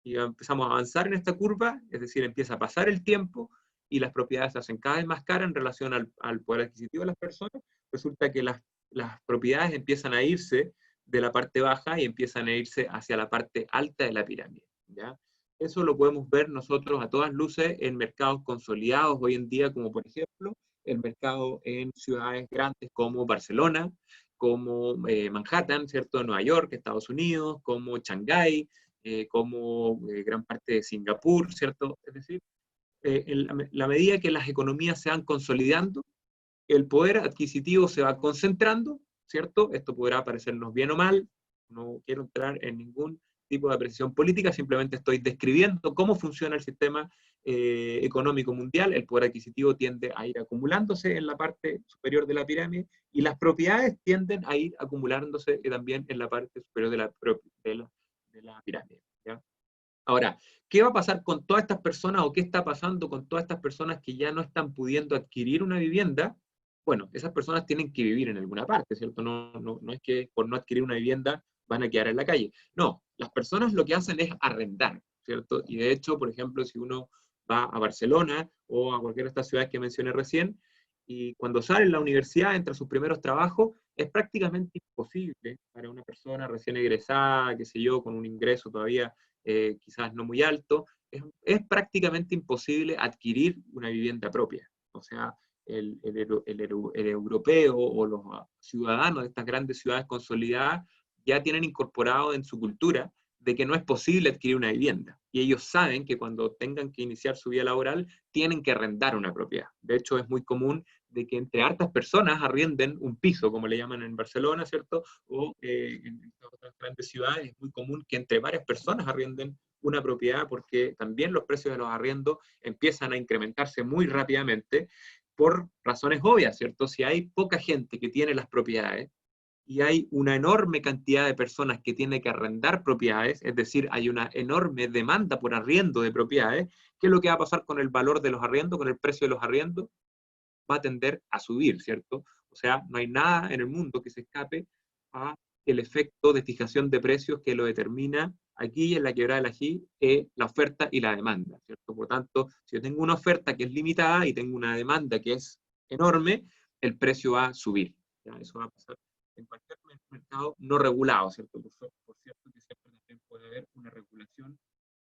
y empezamos a avanzar en esta curva, es decir, empieza a pasar el tiempo y las propiedades se hacen cada vez más caras en relación al poder adquisitivo de las personas, resulta que las propiedades empiezan a irse de la parte baja y empiezan a irse hacia la parte alta de la pirámide, ¿ya? Eso lo podemos ver nosotros a todas luces en mercados consolidados hoy en día, como por ejemplo el mercado en ciudades grandes como Barcelona, como Manhattan, ¿cierto? Nueva York, Estados Unidos, como Shanghái, como gran parte de Singapur, ¿cierto? Es decir, en la medida que las economías se van consolidando, el poder adquisitivo se va concentrando, ¿cierto? Esto podrá parecernos bien o mal, no quiero entrar en ningún tipo de apreciación política, simplemente estoy describiendo cómo funciona el sistema económico mundial. El poder adquisitivo tiende a ir acumulándose en la parte superior de la pirámide y las propiedades tienden a ir acumulándose también en la parte superior de la pirámide, ¿ya? Ahora, ¿qué va a pasar con todas estas personas o qué está pasando con todas estas personas que ya no están pudiendo adquirir una vivienda? Bueno, esas personas tienen que vivir en alguna parte, ¿cierto? No es que por no adquirir una vivienda van a quedar en la calle. No, las personas lo que hacen es arrendar, ¿cierto? Y de hecho, por ejemplo, si uno va a Barcelona o a cualquiera de estas ciudades que mencioné recién, y cuando sale de la universidad, entre sus primeros trabajos, es prácticamente imposible para una persona recién egresada, qué sé yo, con un ingreso todavía quizás no muy alto, es prácticamente imposible adquirir una vivienda propia. O sea, el europeo o los ciudadanos de estas grandes ciudades consolidadas ya tienen incorporado en su cultura de que no es posible adquirir una vivienda. Y ellos saben que cuando tengan que iniciar su vida laboral, tienen que arrendar una propiedad. De hecho, es muy común de que entre hartas personas arrienden un piso, como le llaman en Barcelona, ¿cierto? O en otras grandes ciudades es muy común que entre varias personas arrienden una propiedad porque también los precios de los arriendos empiezan a incrementarse muy rápidamente por razones obvias, ¿cierto? Si hay poca gente que tiene las propiedades y hay una enorme cantidad de personas que tienen que arrendar propiedades, es decir, hay una enorme demanda por arriendo de propiedades, ¿qué es lo que va a pasar con el valor de los arriendos, con el precio de los arriendos? Va a tender a subir, ¿cierto? O sea, no hay nada en el mundo que se escape a el efecto de fijación de precios que lo determina aquí en la quebrada del Ají, la oferta y la demanda, ¿cierto? Por tanto, si yo tengo una oferta que es limitada y tengo una demanda que es enorme, el precio va a subir, ¿ya? Eso va a pasar en cualquier mercado no regulado, ¿cierto? Por cierto, que siempre también puede haber una regulación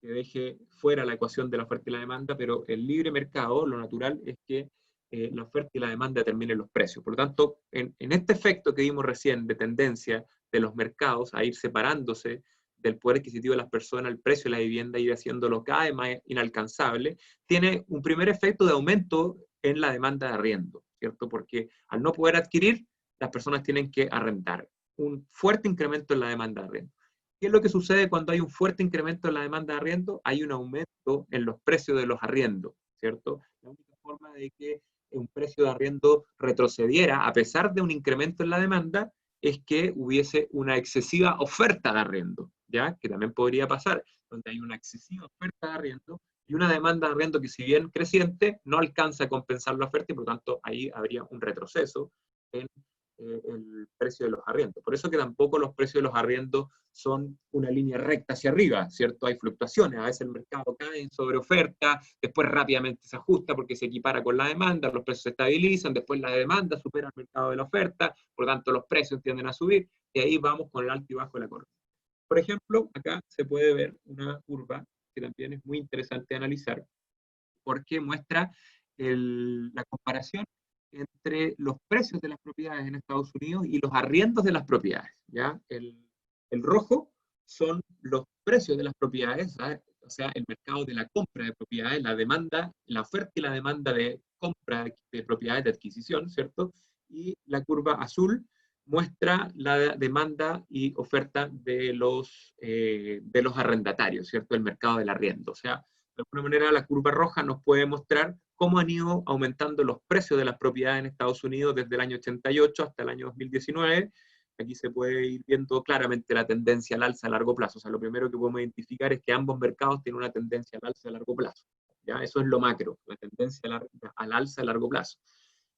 que deje fuera la ecuación de la oferta y la demanda, pero el libre mercado, lo natural es que la oferta y la demanda determinen los precios. Por lo tanto, en este efecto que vimos recién de tendencia de los mercados a ir separándose del poder adquisitivo de las personas, el precio de la vivienda, ir haciéndolo cada vez más inalcanzable, tiene un primer efecto de aumento en la demanda de arriendo, ¿cierto? Porque al no poder adquirir, las personas tienen que arrendar. Un fuerte incremento en la demanda de arriendo. ¿Qué es lo que sucede cuando hay un fuerte incremento en la demanda de arriendo? Hay un aumento en los precios de los arriendos, ¿cierto? La única forma de que un precio de arriendo retrocediera a pesar de un incremento en la demanda es que hubiese una excesiva oferta de arriendo, ¿ya? Que también podría pasar, donde hay una excesiva oferta de arriendo y una demanda de arriendo que, si bien creciente, no alcanza a compensar la oferta y por lo tanto ahí habría un retroceso en el precio de los arriendos. Por eso que tampoco los precios de los arriendos son una línea recta hacia arriba, ¿cierto? Hay fluctuaciones, a veces el mercado cae en sobreoferta, después rápidamente se ajusta porque se equipara con la demanda, los precios se estabilizan, después la demanda supera el mercado de la oferta, por lo tanto los precios tienden a subir, y ahí vamos con el alto y bajo de la curva. Por ejemplo, acá se puede ver una curva que también es muy interesante de analizar, porque muestra la comparación entre los precios de las propiedades en Estados Unidos y los arriendos de las propiedades, ¿ya? El rojo son los precios de las propiedades, ¿sabes? O sea, el mercado de la compra de propiedades, la demanda, la oferta y la demanda de compra de propiedades de adquisición, ¿cierto? Y la curva azul muestra la demanda y oferta de los arrendatarios, ¿cierto? El mercado del arriendo. O sea, de alguna manera la curva roja nos puede mostrar cómo han ido aumentando los precios de las propiedades en Estados Unidos desde el año 88 hasta el año 2019. Aquí se puede ir viendo claramente la tendencia al alza a largo plazo. O sea, lo primero que podemos identificar es que ambos mercados tienen una tendencia al alza a largo plazo. ¿Ya? Eso es lo macro, la tendencia al alza a largo plazo.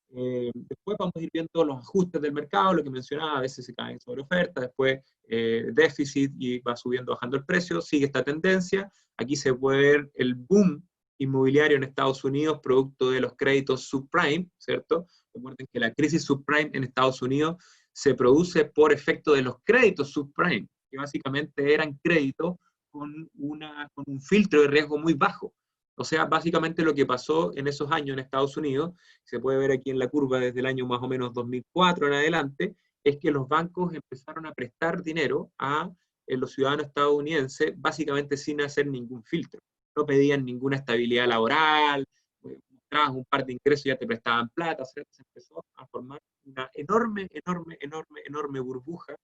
Después vamos a ir viendo los ajustes del mercado, lo que mencionaba, a veces se caen sobre oferta, después déficit y va subiendo, bajando el precio, sigue esta tendencia. Aquí se puede ver el boom inmobiliario en Estados Unidos, producto de los créditos subprime, ¿cierto? Recuerden que la crisis subprime en Estados Unidos se produce por efecto de los créditos subprime, que básicamente eran créditos con un filtro de riesgo muy bajo. O sea, básicamente lo que pasó en esos años en Estados Unidos, se puede ver aquí en la curva desde el año más o menos 2004 en adelante, es que los bancos empezaron a prestar dinero a los ciudadanos estadounidenses, básicamente sin hacer ningún filtro. No pedían ninguna estabilidad laboral, mostrabas un par de ingresos y ya te prestaban plata, o sea, se empezó a formar una enorme burbuja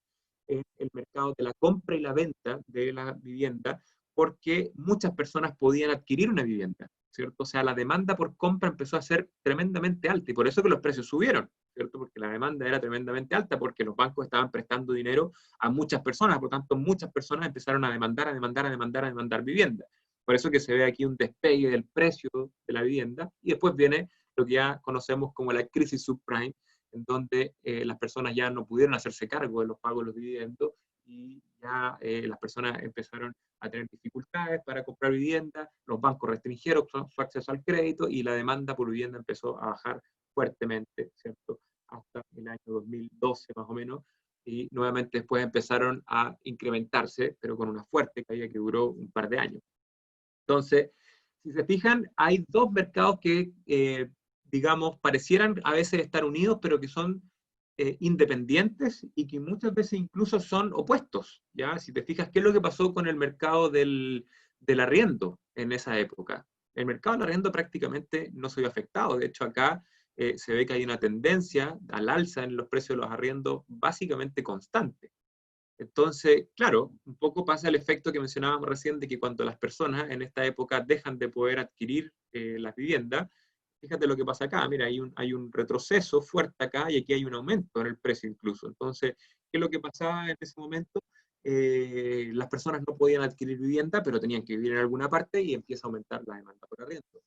en el mercado de la compra y la venta de la vivienda, porque muchas personas podían adquirir una vivienda, ¿cierto? O sea, la demanda por compra empezó a ser tremendamente alta, y por eso que los precios subieron, ¿cierto? Porque la demanda era tremendamente alta, porque los bancos estaban prestando dinero a muchas personas, por tanto, muchas personas empezaron a demandar vivienda. Por eso que se ve aquí un despegue del precio de la vivienda, y después viene lo que ya conocemos como la crisis subprime, en donde las personas ya no pudieron hacerse cargo de los pagos de los dividendos, y ya las personas empezaron a tener dificultades para comprar vivienda, los bancos restringieron su acceso al crédito y la demanda por vivienda empezó a bajar fuertemente, ¿cierto? Hasta el año 2012 más o menos, y nuevamente después empezaron a incrementarse, pero con una fuerte caída que duró un par de años. Entonces, si se fijan, hay dos mercados que, digamos, parecieran a veces estar unidos, pero que son independientes y que muchas veces incluso son opuestos, ¿ya? Si te fijas, ¿qué es lo que pasó con el mercado del arriendo en esa época? El mercado del arriendo prácticamente no se vio afectado. De hecho, acá se ve que hay una tendencia al alza en los precios de los arriendos básicamente constante. Entonces, claro, un poco pasa el efecto que mencionábamos recién de que cuando las personas en esta época dejan de poder adquirir las viviendas, fíjate lo que pasa acá, mira, hay un retroceso fuerte acá y aquí hay un aumento en el precio incluso. Entonces, ¿qué es lo que pasaba en ese momento? Las personas no podían adquirir vivienda, pero tenían que vivir en alguna parte y empieza a aumentar la demanda por arriendo.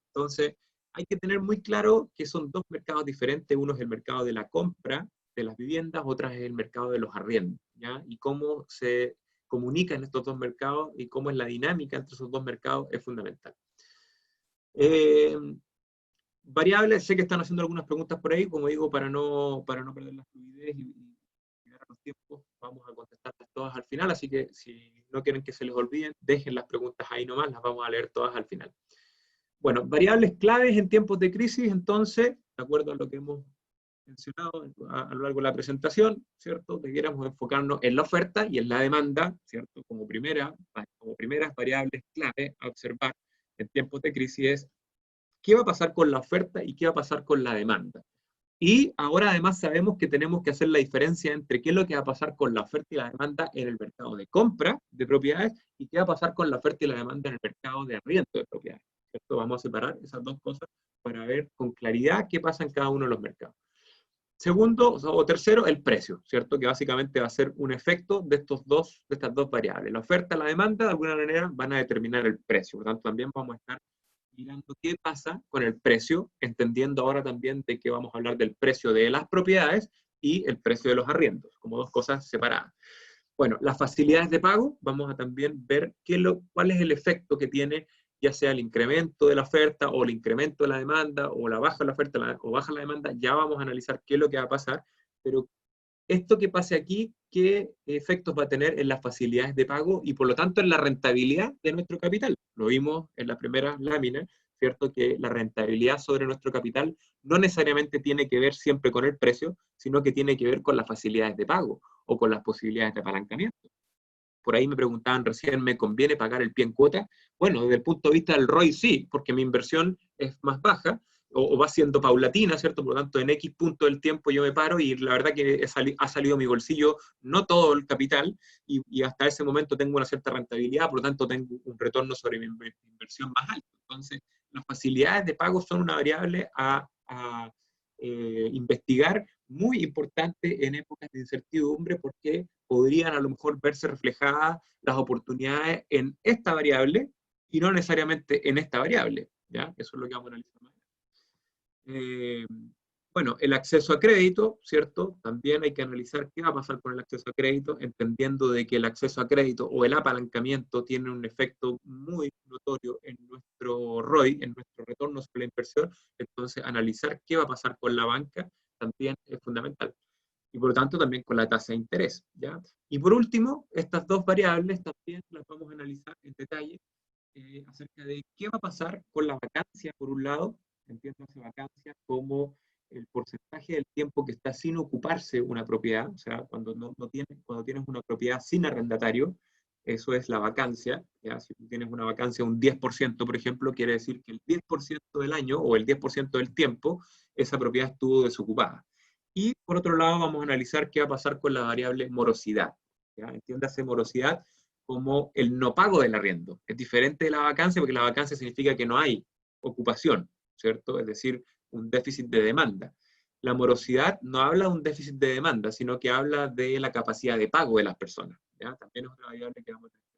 Entonces, hay que tener muy claro que son dos mercados diferentes. Uno es el mercado de la compra de las viviendas, otra es el mercado de los arriendos, ¿ya? Y cómo se comunican estos dos mercados y cómo es la dinámica entre esos dos mercados es fundamental. Variables, sé que están haciendo algunas preguntas por ahí, como digo, para no perder la fluidez y llegar a los tiempos, vamos a contestarlas todas al final, así que si no quieren que se les olviden, dejen las preguntas ahí nomás, las vamos a leer todas al final. Bueno, variables claves en tiempos de crisis, entonces, de acuerdo a lo que hemos mencionado a lo largo de la presentación, ¿cierto? Debiéramos enfocarnos en la oferta y en la demanda, ¿cierto? Como primeras variables clave a observar en tiempos de crisis es qué va a pasar con la oferta y qué va a pasar con la demanda. Y ahora además sabemos que tenemos que hacer la diferencia entre qué es lo que va a pasar con la oferta y la demanda en el mercado de compra de propiedades y qué va a pasar con la oferta y la demanda en el mercado de arriendo de propiedades, ¿cierto? Vamos a separar esas dos cosas para ver con claridad qué pasa en cada uno de los mercados. Segundo o tercero, el precio, ¿cierto? Que básicamente va a ser un efecto de estas dos variables. La oferta y la demanda, de alguna manera, van a determinar el precio. Por lo tanto, también vamos a estar mirando qué pasa con el precio, entendiendo ahora también de que vamos a hablar del precio de las propiedades y el precio de los arriendos, como dos cosas separadas. Bueno, las facilidades de pago, vamos a también ver cuál es el efecto que tiene, ya sea el incremento de la oferta o el incremento de la demanda o la baja de la oferta o baja la demanda, ya vamos a analizar qué es lo que va a pasar, pero esto que pase aquí, qué efectos va a tener en las facilidades de pago y por lo tanto en la rentabilidad de nuestro capital. Lo vimos en la primera lámina, ¿cierto? Que la rentabilidad sobre nuestro capital no necesariamente tiene que ver siempre con el precio, sino que tiene que ver con las facilidades de pago o con las posibilidades de apalancamiento. Por ahí me preguntaban recién, ¿me conviene pagar el pie en cuota? Bueno, desde el punto de vista del ROI sí, porque mi inversión es más baja, o va siendo paulatina, ¿cierto? Por lo tanto, en X punto del tiempo yo me paro y la verdad que ha salido a mi bolsillo no todo el capital y hasta ese momento tengo una cierta rentabilidad, por lo tanto tengo un retorno sobre mi inversión más alto. Entonces, las facilidades de pago son una variable a investigar muy importante en épocas de incertidumbre porque podrían a lo mejor verse reflejadas las oportunidades en esta variable y no necesariamente en esta variable. ¿Ya? Eso es lo que vamos a analizar más. Bueno, el acceso a crédito, ¿cierto? También hay que analizar qué va a pasar con el acceso a crédito, entendiendo de que el acceso a crédito o el apalancamiento tiene un efecto muy notorio en nuestro ROI, en nuestro retorno sobre la inversión. Entonces, analizar qué va a pasar con la banca también es fundamental. Y por lo tanto, también con la tasa de interés, ¿ya? Y por último, estas dos variables también las vamos a analizar en detalle acerca de qué va a pasar con la vacancia, por un lado, entiéndase vacancia como el porcentaje del tiempo que está sin ocuparse una propiedad, o sea, cuando cuando tienes una propiedad sin arrendatario, eso es la vacancia, ¿ya? Si tú tienes una vacancia de un 10%, por ejemplo, quiere decir que el 10% del año o el 10% del tiempo, esa propiedad estuvo desocupada. Y por otro lado, vamos a analizar qué va a pasar con la variable morosidad, ¿ya? Entiéndase morosidad como el no pago del arriendo. Es diferente de la vacancia porque la vacancia significa que no hay ocupación, ¿cierto? Es decir, un déficit de demanda. La morosidad no habla de un déficit de demanda, sino que habla de la capacidad de pago de las personas, ¿ya? También es otra variable que vamos a tener.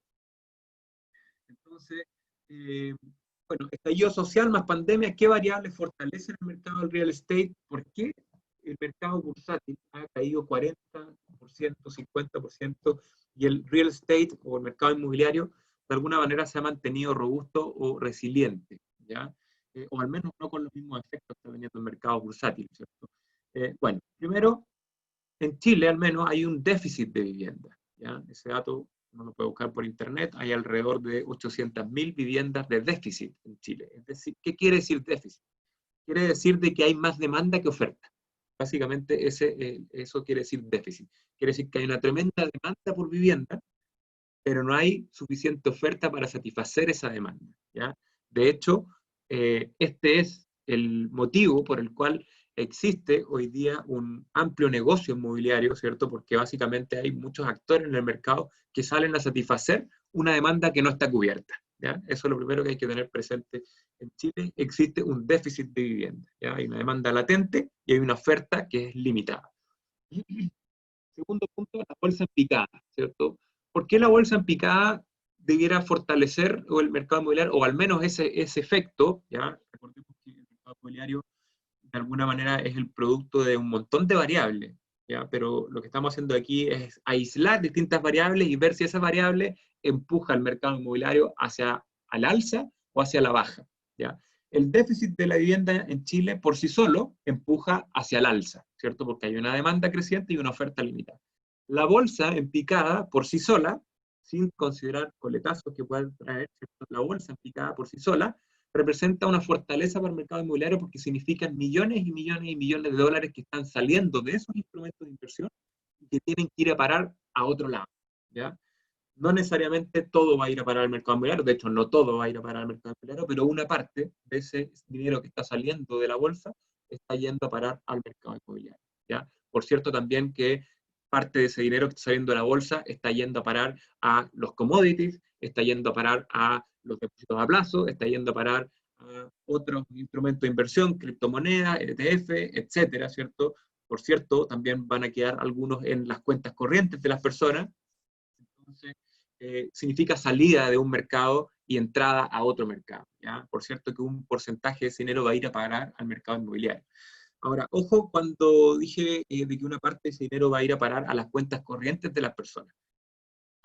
Entonces, bueno, estallido social más pandemia, ¿qué variables fortalecen el mercado del real estate? ¿Por qué el mercado bursátil ha caído 40%, 50%, y el real estate o el mercado inmobiliario de alguna manera se ha mantenido robusto o resiliente, ¿ya? O al menos no con los mismos efectos que está teniendo el mercado bursátil, ¿cierto? Bueno, primero, en Chile al menos hay un déficit de vivienda, ¿ya? Ese dato uno lo puede buscar por internet, hay alrededor de 800.000 viviendas de déficit en Chile. Es decir, ¿qué quiere decir déficit? Quiere decir de que hay más demanda que oferta. Básicamente eso quiere decir déficit. Quiere decir que hay una tremenda demanda por vivienda, pero no hay suficiente oferta para satisfacer esa demanda, ¿ya? De hecho, este es el motivo por el cual existe hoy día un amplio negocio inmobiliario, ¿cierto? Porque básicamente hay muchos actores en el mercado que salen a satisfacer una demanda que no está cubierta, ¿ya? Eso es lo primero que hay que tener presente. En Chile existe un déficit de vivienda, ¿ya? Hay una demanda latente y hay una oferta que es limitada. Segundo punto, la bolsa en picada, ¿cierto? ¿Por qué la bolsa en picada debiera fortalecer el mercado inmobiliario, o al menos ese efecto? ¿Ya? Recordemos que el mercado inmobiliario de alguna manera es el producto de un montón de variables, ¿ya? Pero lo que estamos haciendo aquí es aislar distintas variables y ver si esa variable empuja al mercado inmobiliario hacia al alza o hacia la baja, ¿ya? El déficit de la vivienda en Chile por sí solo empuja hacia el alza, ¿cierto? Porque hay una demanda creciente y una oferta limitada. La bolsa en picada por sí sola, sin considerar coletazos que puedan traer, ¿cierto? La bolsa en picada por sí sola representa una fortaleza para el mercado inmobiliario porque significan millones y millones y millones de dólares que están saliendo de esos instrumentos de inversión y que tienen que ir a parar a otro lado, ¿ya? No necesariamente todo va a ir a parar al mercado inmobiliario, de hecho no todo va a ir a parar al mercado inmobiliario, pero una parte de ese dinero que está saliendo de la bolsa está yendo a parar al mercado inmobiliario, ¿ya? Por cierto, también que parte de ese dinero que está saliendo de la bolsa está yendo a parar a los commodities, está yendo a parar a los depósitos a plazo, está yendo a parar a otros instrumentos de inversión, criptomonedas, ETF, etcétera, ¿cierto? Por cierto, también van a quedar algunos en las cuentas corrientes de las personas. Entonces, significa salida de un mercado y entrada a otro mercado, ¿ya? Por cierto que un porcentaje de ese dinero va a ir a parar al mercado inmobiliario. Ahora, ojo cuando dije de que una parte de ese dinero va a ir a parar a las cuentas corrientes de las personas.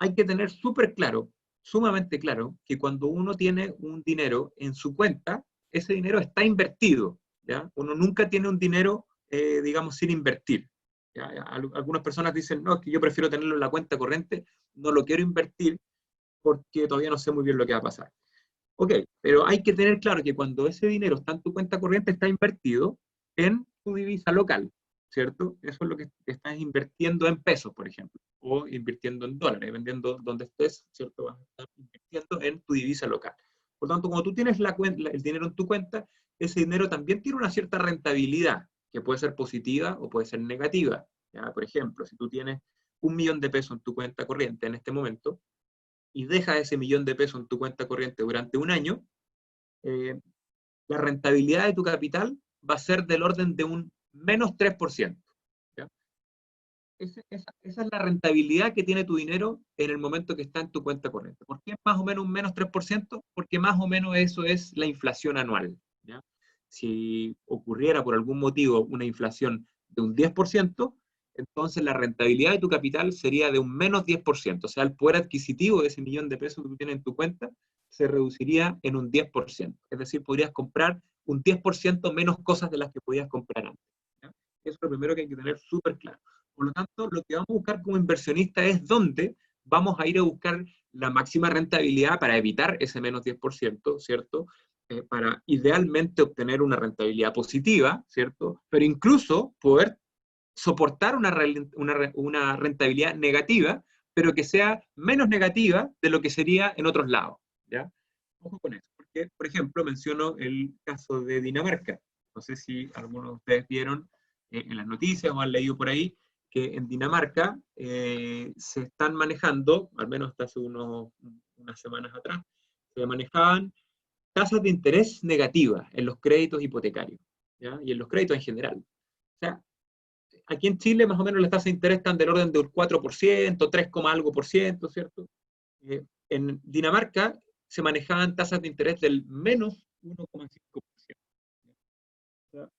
Hay que tener súper claro, sumamente claro, que cuando uno tiene un dinero en su cuenta, ese dinero está invertido, ¿ya? Uno nunca tiene un dinero, digamos, sin invertir. ¿Ya? Algunas personas dicen, no, es que yo prefiero tenerlo en la cuenta corriente, no lo quiero invertir porque todavía no sé muy bien lo que va a pasar. Ok, pero hay que tener claro que cuando ese dinero está en tu cuenta corriente, está invertido en tu divisa local, ¿cierto? Eso es lo que estás invirtiendo en pesos, por ejemplo, o invirtiendo en dólares, dependiendo dónde estés, ¿cierto? Vas a estar invirtiendo en tu divisa local. Por tanto, cuando tú tienes el dinero en tu cuenta, ese dinero también tiene una cierta rentabilidad, que puede ser positiva o puede ser negativa. ¿Ya? Por ejemplo, si tú tienes 1.000.000 de pesos en tu cuenta corriente en este momento, y dejas ese 1.000.000 de pesos en tu cuenta corriente durante un año, la rentabilidad de tu capital va a ser del orden de un menos 3%. ¿Ya? Esa es la rentabilidad que tiene tu dinero en el momento que está en tu cuenta corriente. ¿Por qué más o menos un menos 3%? Porque más o menos eso es la inflación anual. ¿Ya? Si ocurriera por algún motivo una inflación de un 10%, entonces la rentabilidad de tu capital sería de un menos 10%. O sea, el poder adquisitivo de ese 1.000.000 de pesos que tú tienes en tu cuenta se reduciría en un 10%. Es decir, podrías comprar un 10% menos cosas de las que podías comprar antes. ¿Ya? Eso es lo primero que hay que tener súper claro. Por lo tanto, lo que vamos a buscar como inversionista es dónde vamos a ir a buscar la máxima rentabilidad para evitar ese menos 10%, ¿cierto? Para idealmente obtener una rentabilidad positiva, ¿cierto? Pero incluso poder soportar una rentabilidad negativa, pero que sea menos negativa de lo que sería en otros lados, ¿ya? Ojo con eso, porque, por ejemplo, menciono el caso de Dinamarca. No sé si algunos de ustedes vieron en las noticias o han leído por ahí, que en Dinamarca se están manejando, al menos hasta hace unas semanas atrás, se manejaban tasas de interés negativas en los créditos hipotecarios, ¿ya? Y en los créditos en general. O sea, aquí en Chile más o menos las tasas de interés están del orden del 4%, 3, algo por ciento, ¿cierto? En Dinamarca se manejaban tasas de interés del menos 1,5%. O sea,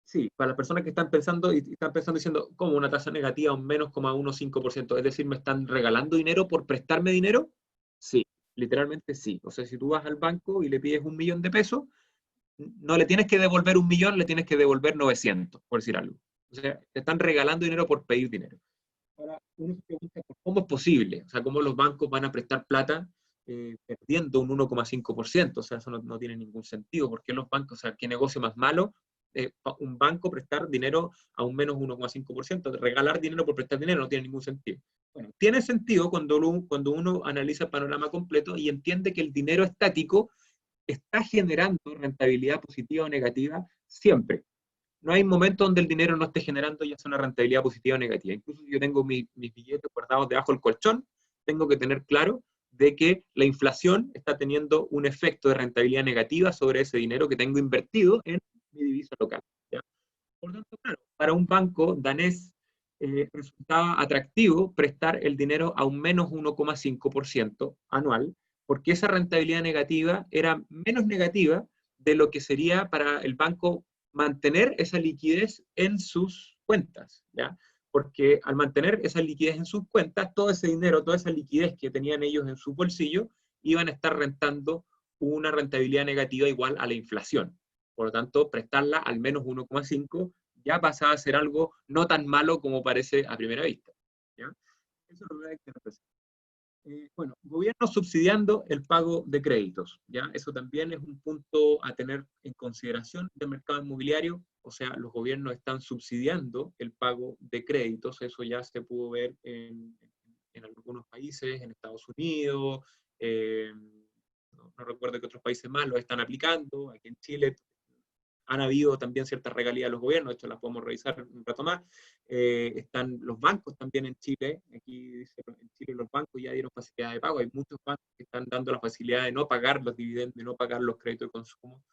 sí, para las personas que están pensando diciendo, ¿cómo una tasa negativa un menos 0,15%? Es decir, ¿me están regalando dinero por prestarme dinero? Sí, literalmente sí. O sea, si tú vas al banco y le pides 1.000.000 de pesos, no le tienes que devolver 1.000.000, le tienes que devolver 900, por decir algo. O sea, te están regalando dinero por pedir dinero. Ahora, uno se pregunta cómo es posible, o sea, cómo los bancos van a prestar plata perdiendo un 1,5%, o sea, eso no tiene ningún sentido, porque los bancos, o sea, qué negocio más malo, un banco prestar dinero a un menos 1,5%, regalar dinero por prestar dinero no tiene ningún sentido. Bueno, tiene sentido cuando uno analiza el panorama completo y entiende que el dinero estático está generando rentabilidad positiva o negativa siempre. No hay momento donde el dinero no esté generando ya sea una rentabilidad positiva o negativa. Incluso si yo tengo mis billetes guardados debajo del colchón, tengo que tener claro de que la inflación está teniendo un efecto de rentabilidad negativa sobre ese dinero que tengo invertido en mi divisa local. ¿Ya? Por lo tanto, claro, para un banco danés resultaba atractivo prestar el dinero a un menos 1,5% anual, porque esa rentabilidad negativa era menos negativa de lo que sería para el banco mantener esa liquidez en sus cuentas, ¿ya? Porque al mantener esa liquidez en sus cuentas, todo ese dinero, toda esa liquidez que tenían ellos en su bolsillo, iban a estar rentando una rentabilidad negativa igual a la inflación. Por lo tanto, prestarla al menos 1,5 ya pasa a ser algo no tan malo como parece a primera vista. ¿Ya? Eso es lo que hay que representar. Bueno, gobierno subsidiando el pago de créditos, ¿ya? Eso también es un punto a tener en consideración del mercado inmobiliario, o sea, los gobiernos están subsidiando el pago de créditos, eso ya se pudo ver en algunos países, en Estados Unidos, no recuerdo qué otros países más lo están aplicando, aquí en Chile han habido también ciertas regalías de los gobiernos, esto las podemos revisar un rato más. Están los bancos también en Chile, aquí dice, en Chile los bancos ya dieron facilidad de pago, hay muchos bancos que están dando la facilidad de no pagar los dividendos, de no pagar los créditos de consumo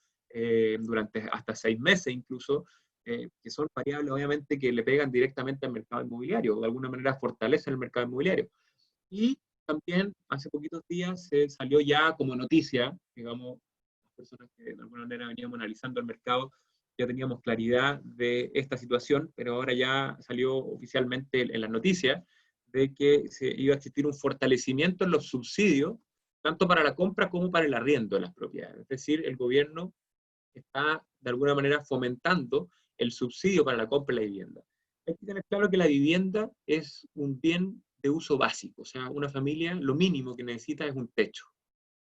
durante hasta 6 meses incluso, que son variables obviamente que le pegan directamente al mercado inmobiliario, de alguna manera fortalecen el mercado inmobiliario. Y también hace poquitos días se salió ya como noticia, digamos, personas que de alguna manera veníamos analizando el mercado, ya teníamos claridad de esta situación, pero ahora ya salió oficialmente en las noticias de que se iba a existir un fortalecimiento en los subsidios, tanto para la compra como para el arriendo de las propiedades. Es decir, el gobierno está de alguna manera fomentando el subsidio para la compra de la vivienda. Hay que tener claro que la vivienda es un bien de uso básico, o sea, una familia lo mínimo que necesita es un techo.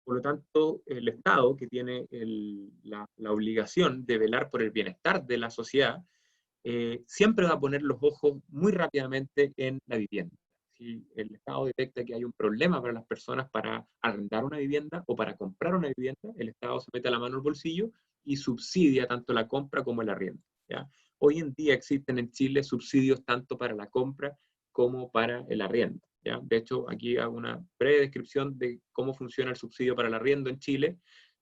Por lo tanto, el Estado, que tiene la obligación de velar por el bienestar de la sociedad, siempre va a poner los ojos muy rápidamente en la vivienda. Si el Estado detecta que hay un problema para las personas para arrendar una vivienda o para comprar una vivienda, el Estado se mete la mano al bolsillo y subsidia tanto la compra como el arriendo, ¿ya? Hoy en día existen en Chile subsidios tanto para la compra como para el arriendo, ¿ya? De hecho, aquí hago una breve descripción de cómo funciona el subsidio para el arriendo en Chile.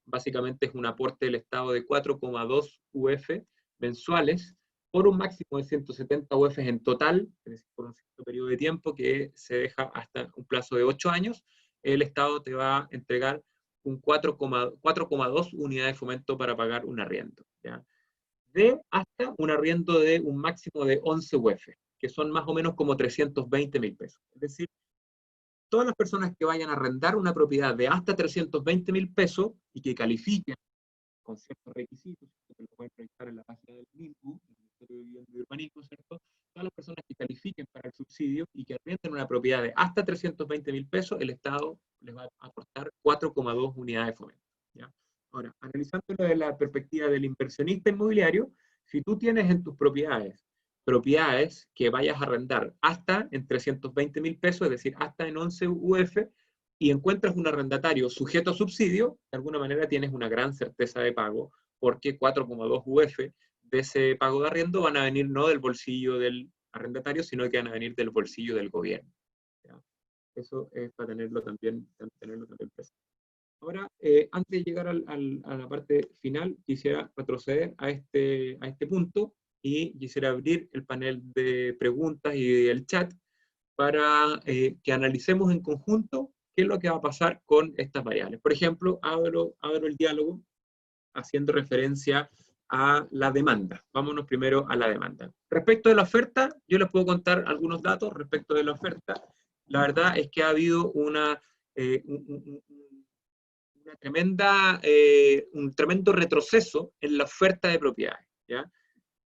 Básicamente es un aporte del Estado de 4,2 UF mensuales por un máximo de 170 UF en total, es decir, por un cierto periodo de tiempo que se deja hasta un plazo de 8 años, el Estado te va a entregar un 4,2 unidades de fomento para pagar un arriendo, ¿ya? De hasta un arriendo de un máximo de 11 UF, que son más o menos como 320.000 pesos. Es decir, todas las personas que vayan a arrendar una propiedad de hasta 320.000 pesos y que califiquen con ciertos requisitos, que lo pueden proyectar en la página del MINU, el Ministerio de Vivienda y Urbanismo, ¿cierto? Todas las personas que califiquen para el subsidio y que arrienden una propiedad de hasta 320.000 pesos, el Estado les va a aportar 4,2 unidades de fomento, ¿ya? Ahora, analizándolo desde la perspectiva del inversionista inmobiliario, si tú tienes en tus propiedades que vayas a arrendar hasta en 320.000 pesos, es decir, hasta en 11 UF, y encuentras un arrendatario sujeto a subsidio, de alguna manera tienes una gran certeza de pago, porque 4,2 UF de ese pago de arriendo van a venir no del bolsillo del arrendatario, sino que van a venir del bolsillo del gobierno, ¿ya? Eso es para tenerlo también presente. Ahora, antes de llegar a la parte final, quisiera retroceder a este punto y quisiera abrir el panel de preguntas y el chat para que analicemos en conjunto qué es lo que va a pasar con estas variables. Por ejemplo, abro el diálogo haciendo referencia a la demanda. Vámonos primero a la demanda. Respecto de la oferta, yo les puedo contar algunos datos respecto de la oferta. La verdad es que ha habido un tremendo retroceso en la oferta de propiedades, ¿ya?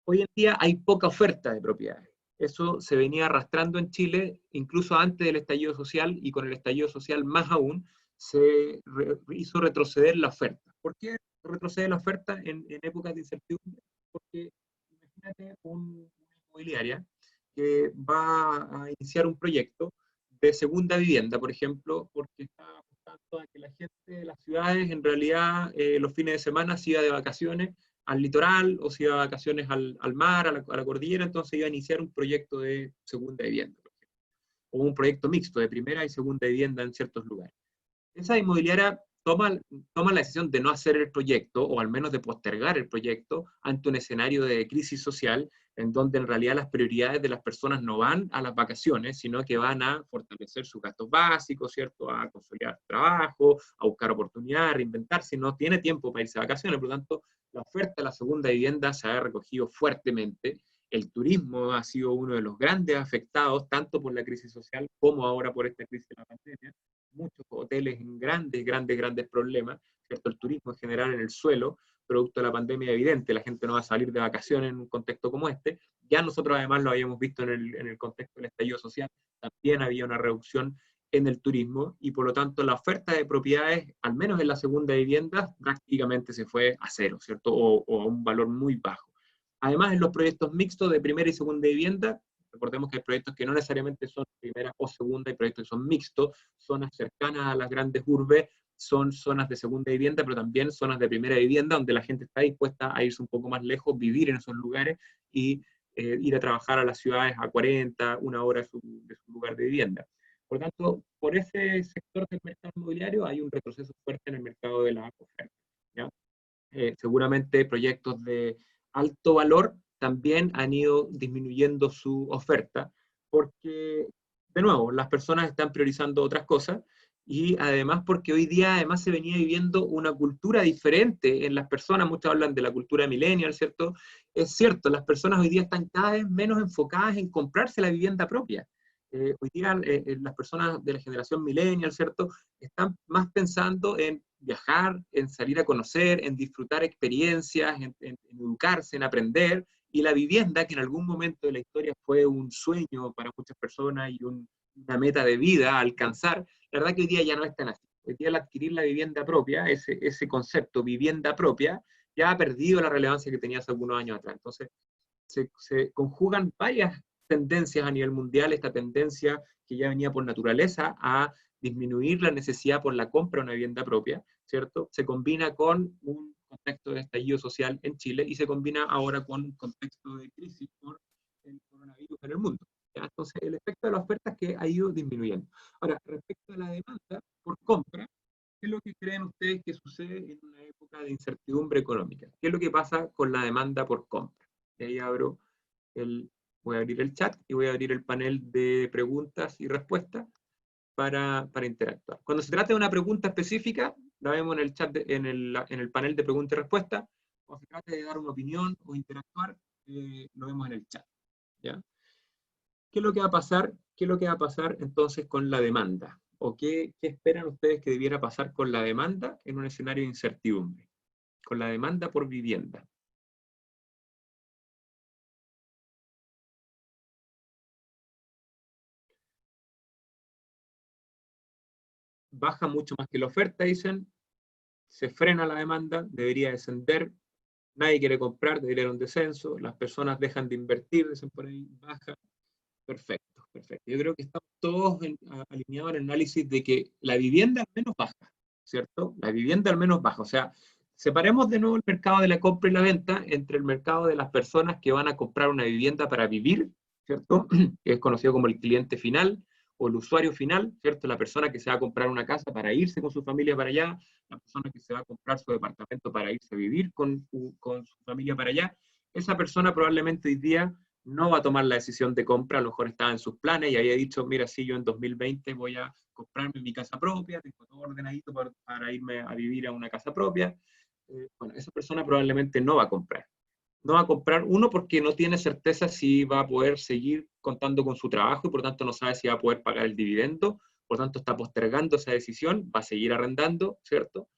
Hoy en día hay poca oferta de propiedades. Eso se venía arrastrando en Chile, incluso antes del estallido social, y con el estallido social más aún, se hizo retroceder la oferta. ¿Por qué retrocede la oferta en épocas de incertidumbre? Porque imagínate una inmobiliaria que va a iniciar un proyecto de segunda vivienda, por ejemplo, porque está apostando a que la gente de las ciudades, en realidad, los fines de semana se iba de vacaciones al litoral, o se iba de vacaciones al mar, a la cordillera, entonces iba a iniciar un proyecto de segunda vivienda, por ejemplo, o un proyecto mixto de primera y segunda vivienda en ciertos lugares. Esa inmobiliaria toma la decisión de no hacer el proyecto, o al menos de postergar el proyecto, ante un escenario de crisis social, en donde en realidad las prioridades de las personas no van a las vacaciones, sino que van a fortalecer sus gastos básicos, ¿cierto? A consolidar trabajo, a buscar oportunidades, a reinventarse, no tiene tiempo para irse a vacaciones. Por lo tanto, la oferta de la segunda vivienda se ha recogido fuertemente. El turismo ha sido uno de los grandes afectados, tanto por la crisis social como ahora por esta crisis de la pandemia. Muchos hoteles en grandes problemas, ¿cierto? El turismo en general en el suelo, producto de la pandemia evidente, la gente no va a salir de vacaciones en un contexto como este. Ya nosotros además lo habíamos visto en el contexto del estallido social, también había una reducción en el turismo, y por lo tanto la oferta de propiedades, al menos en la segunda vivienda, prácticamente se fue a cero, ¿cierto? O a un valor muy bajo. Además, en los proyectos mixtos de primera y segunda vivienda, recordemos que hay proyectos que no necesariamente son primera o segunda, hay proyectos que son mixtos, zonas cercanas a las grandes urbes, son zonas de segunda vivienda, pero también zonas de primera vivienda, donde la gente está dispuesta a irse un poco más lejos, vivir en esos lugares y ir a trabajar a las ciudades a 40, una hora de su lugar de vivienda. Por lo tanto, por ese sector del mercado inmobiliario hay un retroceso fuerte en el mercado de la oferta, ¿ya? Seguramente proyectos de alto valor también han ido disminuyendo su oferta, porque, de nuevo, las personas están priorizando otras cosas, y además porque hoy día además se venía viviendo una cultura diferente en las personas. Muchos hablan de la cultura millennial, ¿cierto? Es cierto, las personas hoy día están cada vez menos enfocadas en comprarse la vivienda propia. Hoy día las personas de la generación millennial, ¿cierto?, están más pensando en viajar, en salir a conocer, en disfrutar experiencias, en educarse, en aprender, y la vivienda, que en algún momento de la historia fue un sueño para muchas personas y una meta de vida a alcanzar, la verdad que hoy día ya no es tan así. Hoy día al adquirir la vivienda propia, ese concepto vivienda propia, ya ha perdido la relevancia que tenía hace algunos años atrás. Entonces, se conjugan varias tendencias a nivel mundial, esta tendencia que ya venía por naturaleza a disminuir la necesidad por la compra de una vivienda propia, ¿cierto? Se combina con un contexto de estallido social en Chile y se combina ahora con un contexto de crisis por el coronavirus en el mundo. ¿Ya? Entonces, el efecto de la oferta es que ha ido disminuyendo. Ahora, respecto a la demanda por compra, ¿qué es lo que creen ustedes que sucede en una época de incertidumbre económica? ¿Qué es lo que pasa con la demanda por compra? Y ahí voy a abrir el chat y voy a abrir el panel de preguntas y respuestas para interactuar. Cuando se trata de una pregunta específica, la vemos en el chat, en el panel de preguntas y respuestas. Cuando se trata de dar una opinión o interactuar, lo vemos en el chat. ¿Ya? ¿Qué es lo que va a pasar? ¿Qué es lo que va a pasar entonces con la demanda? ¿O qué esperan ustedes que debiera pasar con la demanda en un escenario de incertidumbre? Con la demanda por vivienda. Baja mucho más que la oferta, dicen. Se frena la demanda, debería descender. Nadie quiere comprar, debería haber un descenso. Las personas dejan de invertir, dicen por ahí, baja. Perfecto, perfecto. Yo creo que estamos todos alineados en el análisis de que la vivienda al menos baja, ¿cierto? La vivienda al menos baja. O sea, separemos de nuevo el mercado de la compra y la venta entre el mercado de las personas que van a comprar una vivienda para vivir, ¿cierto? Que es conocido como el cliente final o el usuario final, ¿cierto? La persona que se va a comprar una casa para irse con su familia para allá, la persona que se va a comprar su departamento para irse a vivir con su familia para allá. Esa persona probablemente hoy día no va a tomar la decisión de compra, a lo mejor estaba en sus planes y había dicho, mira, sí, yo en 2020 voy a comprarme mi casa propia, tengo todo ordenadito para irme a vivir a una casa propia. Bueno, esa persona probablemente no va a comprar. No va a comprar, uno, porque no tiene certeza si va a poder seguir contando con su trabajo y por tanto no sabe si va a poder pagar el dividendo, por tanto está postergando esa decisión, va a seguir arrendando, ¿cierto?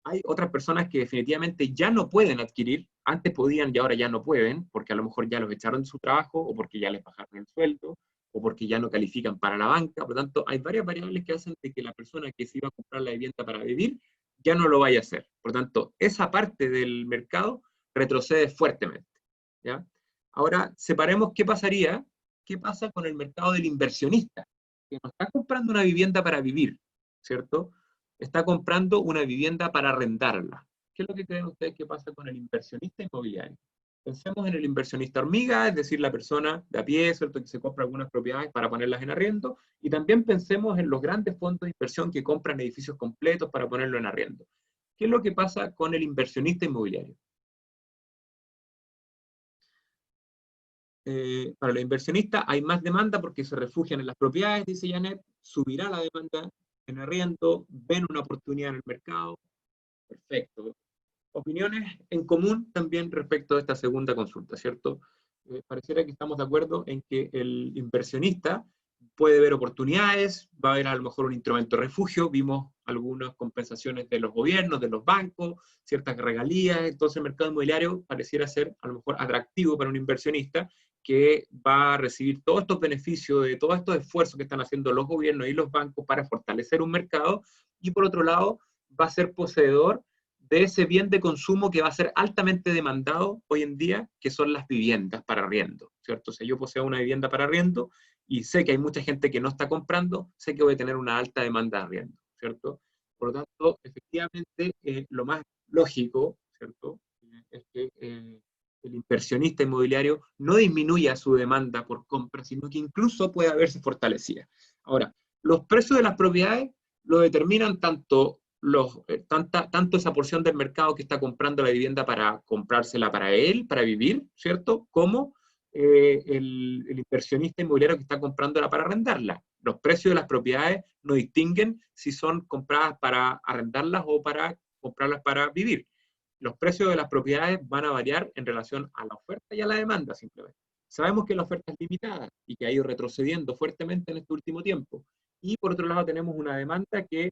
Hay otras personas que definitivamente ya no pueden adquirir, antes podían y ahora ya no pueden, porque a lo mejor ya los echaron de su trabajo, o porque ya les bajaron el sueldo, o porque ya no califican para la banca. Por lo tanto, hay varias variables que hacen de que la persona que se iba a comprar la vivienda para vivir ya no lo vaya a hacer. Por lo tanto, esa parte del mercado retrocede fuertemente. ¿Ya? Ahora, separemos qué pasaría, qué pasa con el mercado del inversionista, que no está comprando una vivienda para vivir, ¿cierto? Está comprando una vivienda para arrendarla. ¿Qué es lo que creen ustedes que pasa con el inversionista inmobiliario? Pensemos en el inversionista hormiga, es decir, la persona de a pie, ¿cierto?, que se compra algunas propiedades para ponerlas en arriendo, y también pensemos en los grandes fondos de inversión que compran edificios completos para ponerlo en arriendo. ¿Qué es lo que pasa con el inversionista inmobiliario? Para los inversionistas hay más demanda porque se refugian en las propiedades, dice Janet, subirá la demanda en arriendo, ven una oportunidad en el mercado. Perfecto. Opiniones en común también respecto a esta segunda consulta, ¿cierto? Pareciera que estamos de acuerdo en que el inversionista puede ver oportunidades, va a haber a lo mejor un instrumento de refugio, vimos algunas compensaciones de los gobiernos, de los bancos, ciertas regalías, entonces el mercado inmobiliario pareciera ser a lo mejor atractivo para un inversionista que va a recibir todos estos beneficios de todos estos esfuerzos que están haciendo los gobiernos y los bancos para fortalecer un mercado, y por otro lado va a ser poseedor de ese bien de consumo que va a ser altamente demandado hoy en día, que son las viviendas para arriendo, ¿cierto? Si yo poseo una vivienda para arriendo y sé que hay mucha gente que no está comprando, sé que voy a tener una alta demanda de arriendo, ¿cierto? Por lo tanto, efectivamente, lo más lógico, ¿cierto?, es que el inversionista inmobiliario no disminuya su demanda por compra, sino que incluso pueda verse fortalecida. Ahora, los precios de las propiedades lo determinan tanto esa porción del mercado que está comprando la vivienda para comprársela para él, para vivir, ¿cierto? Como el inversionista inmobiliario que está comprándola para arrendarla. Los precios de las propiedades no distinguen si son compradas para arrendarlas o para comprarlas para vivir. Los precios de las propiedades van a variar en relación a la oferta y a la demanda, simplemente. Sabemos que la oferta es limitada y que ha ido retrocediendo fuertemente en este último tiempo. Y por otro lado tenemos una demanda que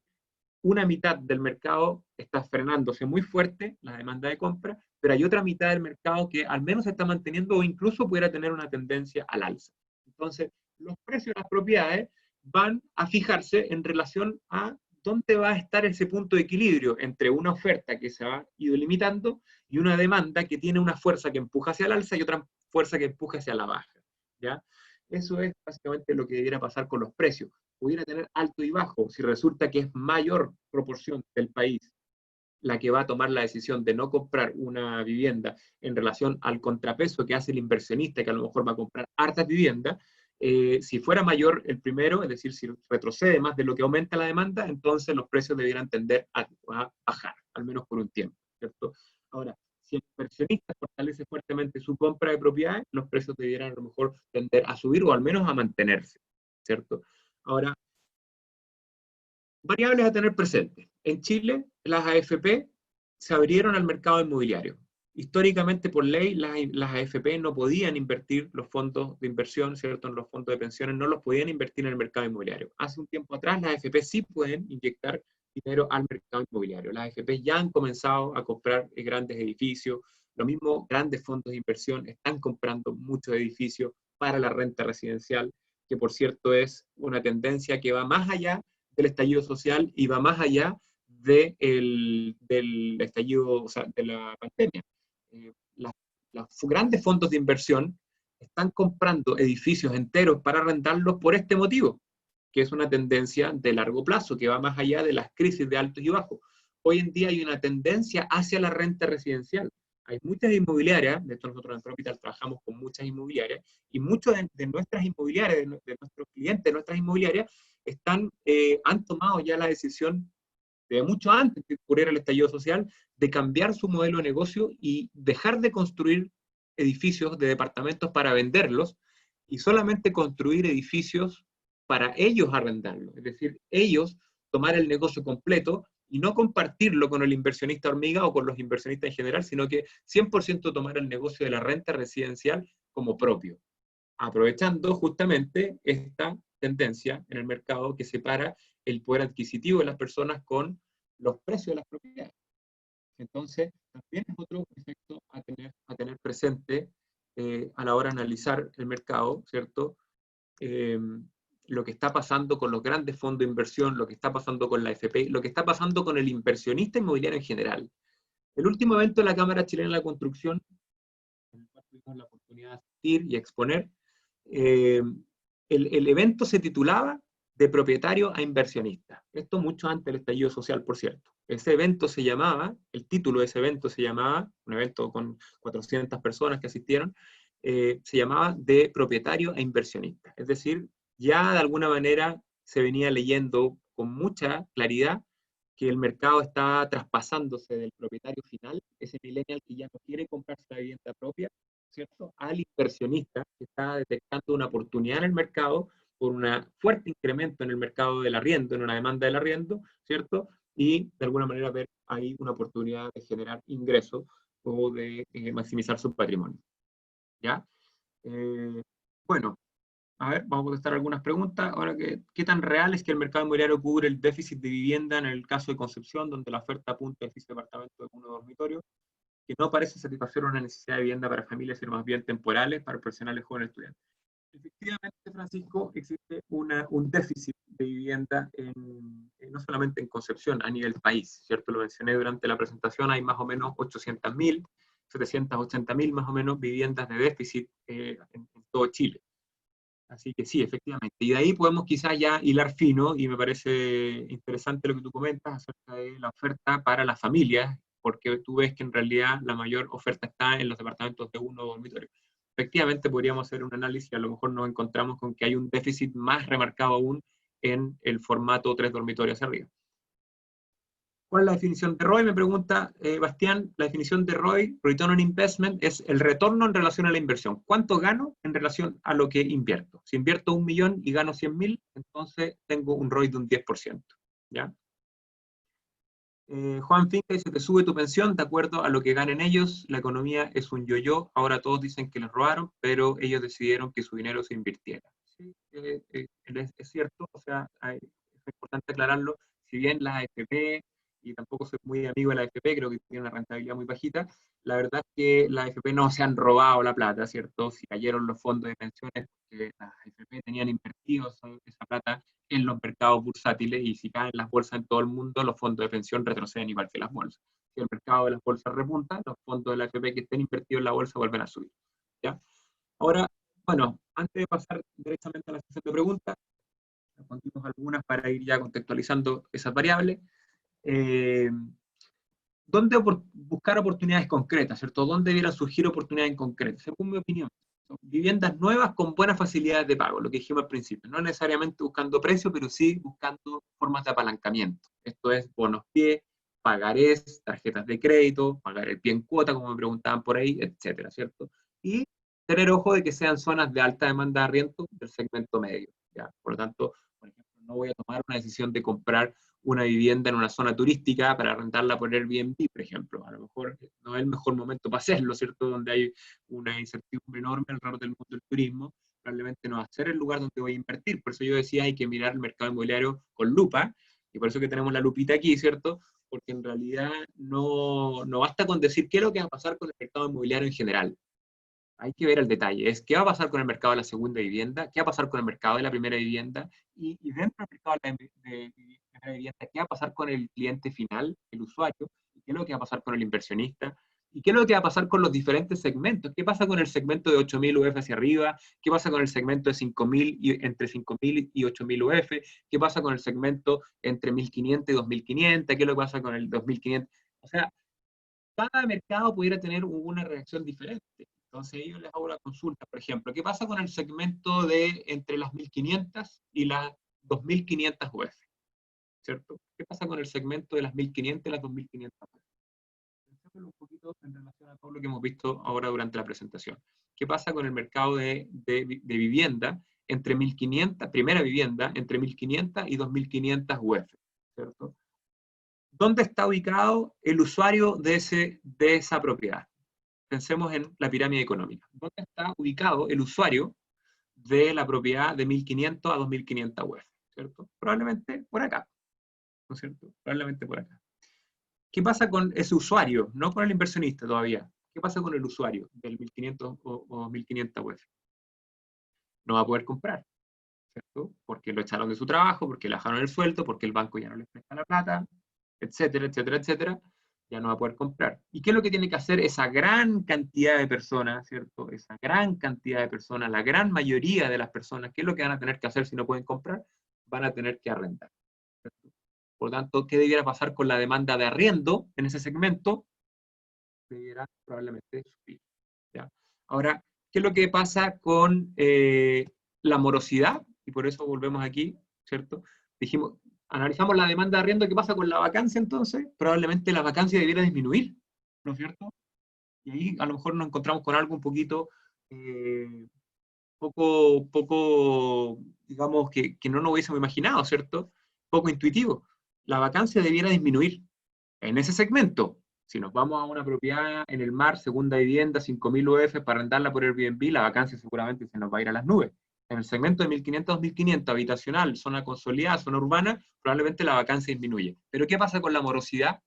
una mitad del mercado está frenándose muy fuerte, la demanda de compra, pero hay otra mitad del mercado que al menos se está manteniendo o incluso pudiera tener una tendencia al alza. Entonces, los precios de las propiedades van a fijarse en relación a dónde va a estar ese punto de equilibrio entre una oferta que se ha ido limitando y una demanda que tiene una fuerza que empuja hacia el alza y otra fuerza que empuja hacia la baja. ¿Ya? Eso es básicamente lo que debiera pasar con los precios. Pudiera tener alto y bajo si resulta que es mayor proporción del país la que va a tomar la decisión de no comprar una vivienda en relación al contrapeso que hace el inversionista, que a lo mejor va a comprar hartas viviendas, si fuera mayor el primero, es decir, si retrocede más de lo que aumenta la demanda, entonces los precios debieran tender a bajar, al menos por un tiempo, ¿cierto? Ahora, si el inversionista fortalece fuertemente su compra de propiedades, los precios debieran a lo mejor tender a subir o al menos a mantenerse, ¿cierto? Ahora, variables a tener presentes. En Chile, las AFP se abrieron al mercado inmobiliario. Históricamente, por ley, las AFP no podían invertir los fondos de inversión, ¿cierto? En los fondos de pensiones no los podían invertir en el mercado inmobiliario. Hace un tiempo atrás, las AFP sí pueden inyectar dinero al mercado inmobiliario. Las AFP ya han comenzado a comprar grandes edificios. Lo mismo, grandes fondos de inversión están comprando muchos edificios para la renta residencial, que por cierto es una tendencia que va más allá del estallido social y va más allá del estallido, o sea, de la pandemia. Los grandes fondos de inversión están comprando edificios enteros para arrendarlos por este motivo, que es una tendencia de largo plazo, que va más allá de las crisis de altos y bajos. Hoy en día hay una tendencia hacia la renta residencial. Hay muchas inmobiliarias, de hecho nosotros en Propital trabajamos con muchas inmobiliarias, y muchos de nuestras inmobiliarias, de nuestros clientes, de nuestras inmobiliarias, han tomado ya la decisión de mucho antes de ocurriera el estallido social, de cambiar su modelo de negocio y dejar de construir edificios de departamentos para venderlos y solamente construir edificios para ellos arrendarlos. Es decir, ellos tomar el negocio completo y no compartirlo con el inversionista hormiga o con los inversionistas en general, sino que 100% tomar el negocio de la renta residencial como propio, aprovechando justamente esta tendencia en el mercado que separa el poder adquisitivo de las personas con los precios de las propiedades. Entonces, también es otro efecto a tener presente a la hora de analizar el mercado, ¿cierto? Lo que está pasando con los grandes fondos de inversión, lo que está pasando con la AFP, lo que está pasando con el inversionista inmobiliario en general. El último evento de la Cámara Chilena de la Construcción, en el cual tuvimos la oportunidad de asistir y exponer, el evento se titulaba De propietario a inversionista. Esto mucho antes del estallido social, por cierto. Ese evento se llamaba, el título de ese evento se llamaba, un evento con 400 personas que asistieron, se llamaba De propietario a inversionista. Es decir, ya de alguna manera se venía leyendo con mucha claridad que el mercado está traspasándose del propietario final, ese millennial que ya no quiere comprarse la vivienda propia, ¿cierto?, al inversionista que está detectando una oportunidad en el mercado por un fuerte incremento en el mercado del arriendo, en una demanda del arriendo, ¿cierto? Y de alguna manera ver ahí una oportunidad de generar ingresos o de maximizar su patrimonio. ¿Ya? Bueno, a ver, vamos a contestar algunas preguntas. Ahora, ¿qué tan real es que el mercado inmobiliario cubre el déficit de vivienda en el caso de Concepción, donde la oferta apunta a edificio de departamento de 1 dormitorio, que no parece satisfacer una necesidad de vivienda para familias, sino más bien temporales para profesionales jóvenes estudiantes? Efectivamente, Francisco, existe un déficit de vivienda no solamente en Concepción, a nivel país, ¿cierto? Lo mencioné durante la presentación, hay más o menos 800.000, 780.000 más o menos viviendas de déficit en todo Chile. Así que sí, efectivamente. Y de ahí podemos quizás ya hilar fino, y me parece interesante lo que tú comentas acerca de la oferta para las familias, porque tú ves que en realidad la mayor oferta está en los departamentos de 1 dormitorio. Efectivamente podríamos hacer un análisis y a lo mejor nos encontramos con que hay un déficit más remarcado aún en el formato 3 dormitorios hacia arriba. ¿Cuál es la definición de ROI? Me pregunta Bastián. La definición de ROI, Return on Investment, es el retorno en relación a la inversión. ¿Cuánto gano en relación a lo que invierto? Si invierto 1 millón y gano 100.000, entonces tengo un ROI de un 10%. ¿Ya? Juan Finca dice que sube tu pensión de acuerdo a lo que ganen ellos. La economía es un yo-yo. Ahora todos dicen que les robaron, pero ellos decidieron que su dinero se invirtiera. Sí, es cierto. O sea, es importante aclararlo. Si bien las AFP, y tampoco soy muy amigo de la AFP, creo que tiene una rentabilidad muy bajita, la verdad es que las AFP no se han robado la plata, ¿cierto? Si cayeron los fondos de pensiones, porque las AFP tenían invertido esa plata en los mercados bursátiles, y si caen las bolsas en todo el mundo, los fondos de pensión retroceden igual que las bolsas. Si el mercado de las bolsas repunta, los fondos de la AFP que estén invertidos en la bolsa vuelven a subir. ¿Ya? Ahora, bueno, antes de pasar directamente a la sesión de preguntas, respondimos algunas para ir ya contextualizando esas variables. buscar oportunidades concretas, ¿cierto? ¿Dónde debieran surgir oportunidades concretas? Según mi opinión, son viviendas nuevas con buenas facilidades de pago, lo que dijimos al principio. No necesariamente buscando precios, pero sí buscando formas de apalancamiento. Esto es bonos pie, pagarés, tarjetas de crédito, pagar el pie en cuota, como me preguntaban por ahí, etcétera, ¿cierto? Y tener ojo de que sean zonas de alta demanda de arriendo del segmento medio, ¿ya? Por lo tanto, por ejemplo, no voy a tomar una decisión de comprar una vivienda en una zona turística para rentarla por Airbnb, por ejemplo. A lo mejor no es el mejor momento para hacerlo, ¿cierto? Donde hay una incertidumbre enorme alrededor del mundo del turismo, probablemente no va a ser el lugar donde voy a invertir. Por eso yo decía, hay que mirar el mercado inmobiliario con lupa, y por eso que tenemos la lupita aquí, ¿cierto? Porque en realidad no basta con decir qué es lo que va a pasar con el mercado inmobiliario en general. Hay que ver el detalle. Es qué va a pasar con el mercado de la segunda vivienda, qué va a pasar con el mercado de la primera vivienda, y dentro del mercado de la primera vivienda, qué va a pasar con el cliente final, el usuario, y qué es lo que va a pasar con el inversionista, y qué es lo que va a pasar con los diferentes segmentos. ¿Qué pasa con el segmento de 8.000 UF hacia arriba? ¿Qué pasa con el segmento de 5.000 entre 5.000 y 8.000 UF? ¿Qué pasa con el segmento entre 1.500 y 2.500? ¿Qué es lo que pasa con el 2.500? O sea, cada mercado pudiera tener una reacción diferente. Entonces yo les hago la consulta, por ejemplo, ¿qué pasa con el segmento de entre las 1.500 y las 2.500 UF? ¿Cierto? ¿Qué pasa con el segmento de las 1.500 y las 2.500 UF? Pensémoslo un poquito en relación a todo lo que hemos visto ahora durante la presentación. ¿Qué pasa con el mercado de vivienda entre 1.500, primera vivienda, entre 1.500 y 2.500 UF? ¿Cierto? ¿Dónde está ubicado el usuario de esa propiedad? Pensemos en la pirámide económica. ¿Dónde está ubicado el usuario de la propiedad de 1.500 a 2.500 UF? ¿Cierto? Probablemente por acá, ¿no es cierto? Probablemente por acá. ¿Qué pasa con ese usuario? No con el inversionista todavía. ¿Qué pasa con el usuario del 1.500 o 2.500 UF? No va a poder comprar, ¿cierto? Porque lo echaron de su trabajo, porque le bajaron el sueldo, porque el banco ya no les presta la plata, etcétera, etcétera, etcétera, ya no va a poder comprar. ¿Y qué es lo que tiene que hacer esa gran cantidad de personas, ¿cierto? Esa gran cantidad de personas, la gran mayoría de las personas, ¿qué es lo que van a tener que hacer si no pueden comprar? Van a tener que arrendar, ¿cierto? Por lo tanto, ¿qué debiera pasar con la demanda de arriendo en ese segmento? Debiera probablemente subir, ¿ya? Ahora, ¿qué es lo que pasa con la morosidad? Y por eso volvemos aquí, ¿cierto? Dijimos, analizamos la demanda de arriendo, ¿qué pasa con la vacancia entonces? Probablemente la vacancia debiera disminuir, ¿no es cierto? Y ahí a lo mejor nos encontramos con algo un poquito, poco, digamos, que no nos hubiésemos imaginado, ¿cierto? Poco intuitivo. La vacancia debiera disminuir en ese segmento. Si nos vamos a una propiedad en el mar, segunda vivienda, 5.000 UF para rentarla por Airbnb, la vacancia seguramente se nos va a ir a las nubes. En el segmento de 1.500 a 2.500, habitacional, zona consolidada, zona urbana, probablemente la vacancia disminuye. Pero ¿qué pasa con la morosidad?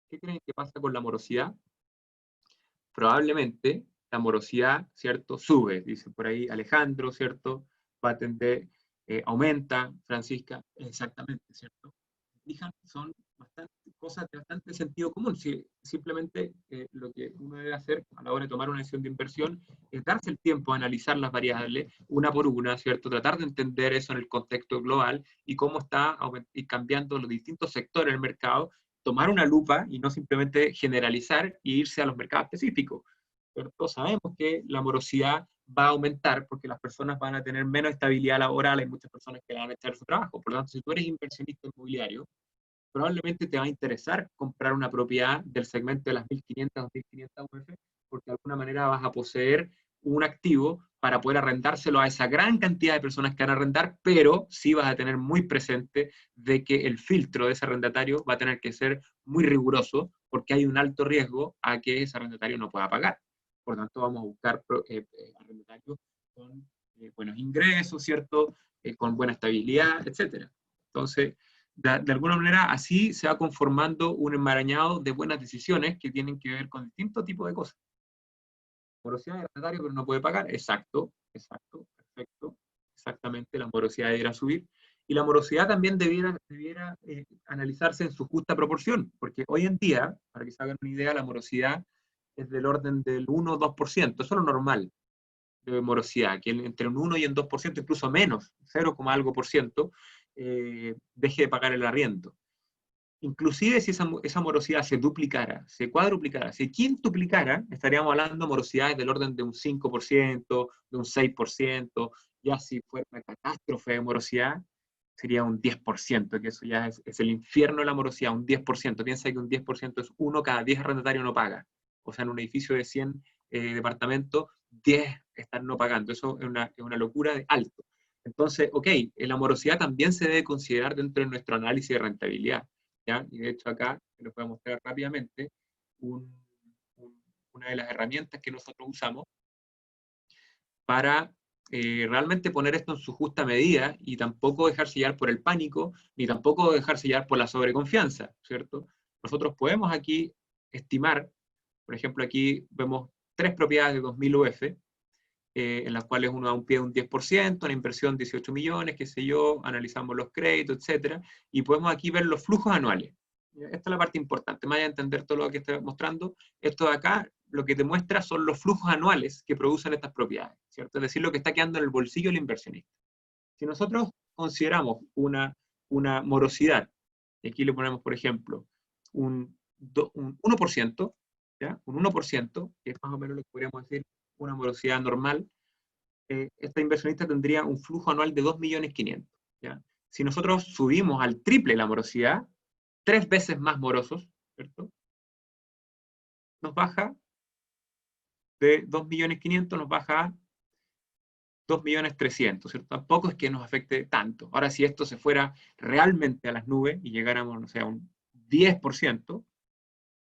¿Qué creen que pasa con la morosidad? Probablemente la morosidad, ¿cierto? Sube, dice por ahí Alejandro, ¿cierto? Va a tender, aumenta, Francisca, exactamente, ¿cierto? Fijan, son cosas de bastante sentido común. Si, simplemente lo que uno debe hacer a la hora de tomar una decisión de inversión es darse el tiempo a analizar las variables una por una, ¿cierto? Tratar de entender eso en el contexto global y cómo está cambiando los distintos sectores del mercado, tomar una lupa y no simplemente generalizar e irse a los mercados específicos, ¿cierto? Sabemos que la morosidad va a aumentar porque las personas van a tener menos estabilidad laboral, hay muchas personas que van a echar su trabajo. Por lo tanto, si tú eres inversionista inmobiliario, probablemente te va a interesar comprar una propiedad del segmento de las 1.500 o 1.500 UF, porque de alguna manera vas a poseer un activo para poder arrendárselo a esa gran cantidad de personas que van a arrendar, pero sí vas a tener muy presente de que el filtro de ese arrendatario va a tener que ser muy riguroso, porque hay un alto riesgo a que ese arrendatario no pueda pagar. Por lo tanto, vamos a buscar arrendatarios con buenos ingresos, ¿cierto? Con buena estabilidad, etc. Entonces, de alguna manera, así se va conformando un enmarañado de buenas decisiones que tienen que ver con distintos tipos de cosas. Morosidad de arrendatario, pero no puede pagar. Exacto, exacto, perfecto. Exactamente, la morosidad debiera subir. Y la morosidad también debiera analizarse en su justa proporción, porque hoy en día, para que se hagan una idea, la morosidad es del orden del 1 o 2%. Eso es lo normal de morosidad, que entre un 1 y un 2%, incluso menos, 0, algo por ciento, deje de pagar el arriendo. inclusive si esa morosidad se duplicara, se cuadruplicara, se quintuplicara, estaríamos hablando de morosidades del orden de un 5%, de un 6%, ya si fuera una catástrofe de morosidad, sería un 10%, que eso ya es el infierno de la morosidad, un 10%. Piensa que un 10% es 1 cada 10 arrendatarios no paga. O sea, en un edificio de 100 departamentos, 10 están no pagando. Eso es una locura de alto. Entonces, ok, la morosidad también se debe considerar dentro de nuestro análisis de rentabilidad, ¿ya? Y de hecho acá, les voy a mostrar rápidamente, una de las herramientas que nosotros usamos para realmente poner esto en su justa medida y tampoco dejarse llevar por el pánico, ni tampoco dejarse llevar por la sobreconfianza, ¿cierto? Nosotros podemos aquí estimar, por ejemplo, aquí vemos 3 propiedades de 2.000 UF, en las cuales uno da un pie de un 10%, una inversión 18 millones, qué sé yo, analizamos los créditos, etcétera, y podemos aquí ver los flujos anuales. Esta es la parte importante, más allá de entender todo lo que estoy mostrando, esto de acá lo que te muestra son los flujos anuales que producen estas propiedades, ¿cierto? Es decir, lo que está quedando en el bolsillo del inversionista. Si nosotros consideramos una morosidad, y aquí le ponemos, por ejemplo, un 1%, ¿ya? Un 1%, que es más o menos lo que podríamos decir una morosidad normal, esta inversionista tendría un flujo anual de 2.500.000, ¿ya? Si nosotros subimos al triple la morosidad, 3 veces más morosos, ¿cierto? Nos baja de 2.500.000, nos baja a 2.300.000, ¿cierto? Tampoco es que nos afecte tanto. Ahora, si esto se fuera realmente a las nubes y llegáramos, no sé, a un 10%,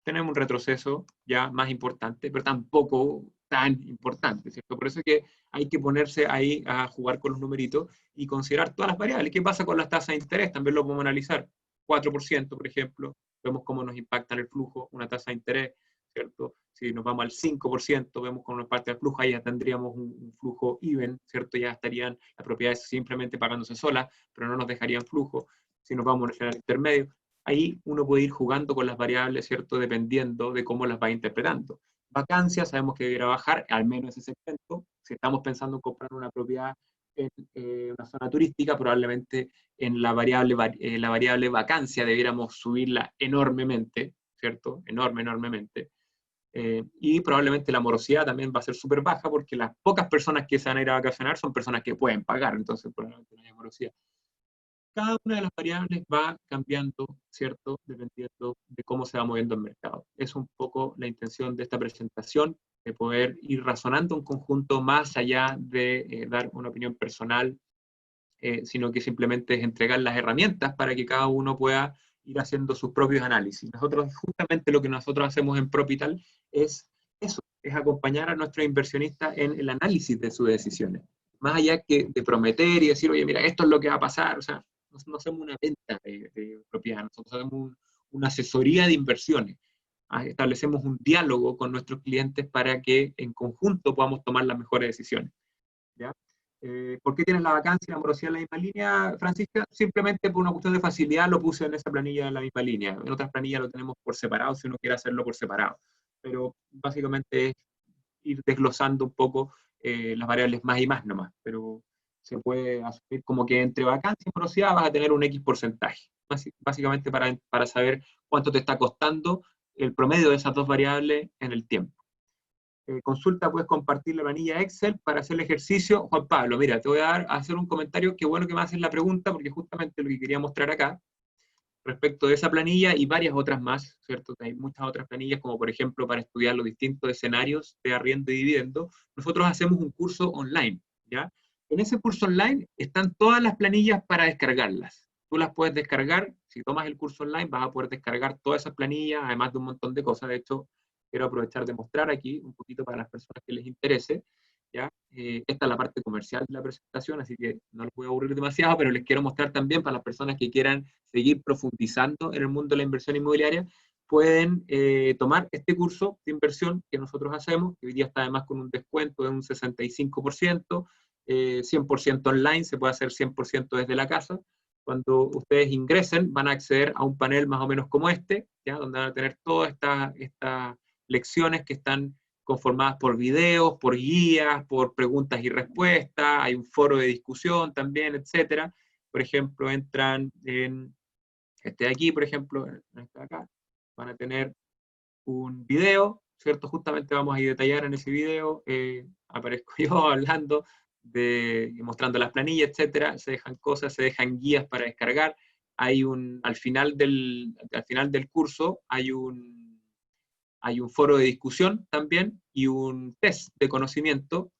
tenemos un retroceso ya más importante, pero tampoco tan importante, ¿cierto? Por eso es que hay que ponerse ahí a jugar con los numeritos y considerar todas las variables. ¿Qué pasa con las tasas de interés? También lo podemos analizar. 4%, por ejemplo, vemos cómo nos impacta en el flujo una tasa de interés, ¿cierto? Si nos vamos al 5%, vemos cómo nos impacta el flujo, ahí ya tendríamos un flujo even, ¿cierto? Ya estarían las propiedades simplemente pagándose solas, pero no nos dejarían flujo. Si nos vamos al intermedio, ahí uno puede ir jugando con las variables, ¿cierto? Dependiendo de cómo las va interpretando. Vacancia, sabemos que debería bajar, al menos ese segmento. Si estamos pensando en comprar una propiedad en una zona turística, probablemente en la variable vacancia debiéramos subirla enormemente, ¿cierto? Enormemente. Y probablemente la morosidad también va a ser súper baja porque las pocas personas que se van a ir a vacacionar son personas que pueden pagar, entonces probablemente no haya morosidad. Cada una de las variables va cambiando, ¿cierto? Dependiendo de cómo se va moviendo el mercado. Es un poco la intención de esta presentación, de poder ir razonando un conjunto más allá de dar una opinión personal, sino que simplemente es entregar las herramientas para que cada uno pueda ir haciendo sus propios análisis. Nosotros, justamente lo que nosotros hacemos en Propital es eso, es acompañar a nuestros inversionistas en el análisis de sus decisiones. Más allá que de prometer y decir, oye, mira, esto es lo que va a pasar, o sea, no hacemos una venta de propiedad, nosotros hacemos una asesoría de inversiones. Establecemos un diálogo con nuestros clientes para que en conjunto podamos tomar las mejores decisiones, ¿ya? ¿Por qué tienes la vacancia y la morosidad en la misma línea, Francisca? Simplemente por una cuestión de facilidad lo puse en esa planilla en la misma línea. En otras planillas lo tenemos por separado, si uno quiere hacerlo por separado. Pero básicamente es ir desglosando un poco las variables más y más nomás. Pero se puede asumir como que entre vacancia y morosidad vas a tener un X porcentaje. Básicamente para saber cuánto te está costando el promedio de esas dos variables en el tiempo. Consulta, puedes compartir la planilla Excel para hacer el ejercicio. Juan Pablo, mira, te voy a hacer un comentario, qué bueno que me haces la pregunta, porque justamente lo que quería mostrar acá, respecto de esa planilla y varias otras más, ¿cierto? Hay muchas otras planillas, como por ejemplo para estudiar los distintos escenarios de arriendo y dividendo, nosotros hacemos un curso online, ¿ya? En ese curso online están todas las planillas para descargarlas. Tú las puedes descargar, si tomas el curso online vas a poder descargar todas esas planillas, además de un montón de cosas. De hecho, quiero aprovechar de mostrar aquí un poquito para las personas que les interese, ¿ya? Esta es la parte comercial de la presentación, así que no los voy a aburrir demasiado, pero les quiero mostrar también para las personas que quieran seguir profundizando en el mundo de la inversión inmobiliaria, pueden tomar este curso de inversión que nosotros hacemos, que hoy día está además con un descuento de un 65%, 100% online, se puede hacer 100% desde la casa. Cuando ustedes ingresen van a acceder a un panel más o menos como este, ¿ya? Donde van a tener todas estas lecciones que están conformadas por videos, por guías, por preguntas y respuestas, hay un foro de discusión también, etcétera. Por ejemplo, entran en Este de aquí, por ejemplo, este de acá, van a tener un video, ¿cierto? Justamente vamos a detallar en ese video, aparezco yo hablando, mostrando las planillas, etcétera, se dejan cosas, se dejan guías para descargar, al final del curso hay un foro de discusión también y un test de conocimiento,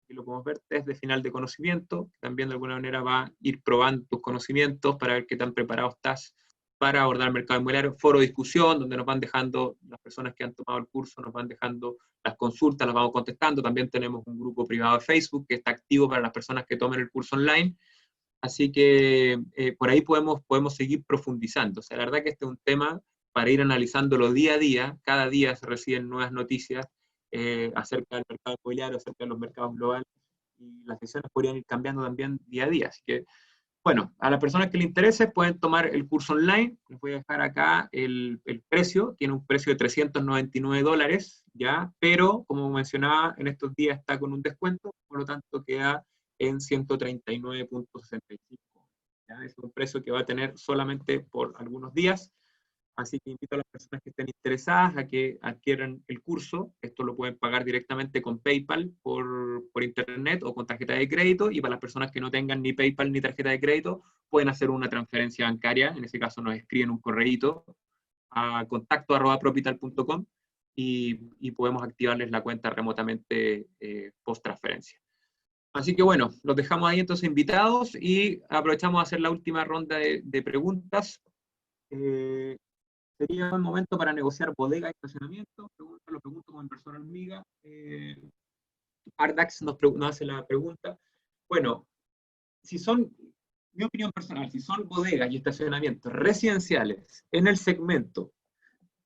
que lo podemos ver, test de final de conocimiento, que también de alguna manera va a ir probando tus conocimientos para ver qué tan preparado estás para abordar el mercado inmobiliario, foro de discusión, donde nos van dejando, las personas que han tomado el curso, nos van dejando las consultas, las vamos contestando, también tenemos un grupo privado de Facebook que está activo para las personas que tomen el curso online, así que por ahí podemos seguir profundizando. O sea, la verdad que este es un tema para ir analizándolo día a día, cada día se reciben nuevas noticias acerca del mercado inmobiliario, acerca de los mercados globales, y las decisiones podrían ir cambiando también día a día. Así que, bueno, a las personas que les interese pueden tomar el curso online. Les voy a dejar acá el precio. Tiene un precio de $399, ¿ya? Pero, como mencionaba, en estos días está con un descuento, por lo tanto queda en 139.65. ¿Ya? Es un precio que va a tener solamente por algunos días. Así que invito a las personas que estén interesadas a que adquieran el curso. Esto lo pueden pagar directamente con PayPal por internet o con tarjeta de crédito. Y para las personas que no tengan ni PayPal ni tarjeta de crédito, pueden hacer una transferencia bancaria. En ese caso nos escriben un correíto a contacto@propital.com y podemos activarles la cuenta remotamente post transferencia. Así que bueno, los dejamos ahí entonces invitados y aprovechamos a hacer la última ronda de preguntas. Sería un momento para negociar bodega y estacionamiento. Lo pregunto como persona amiga. Ardax nos hace la pregunta. Bueno, si son, mi opinión personal, si son bodegas y estacionamientos residenciales en el segmento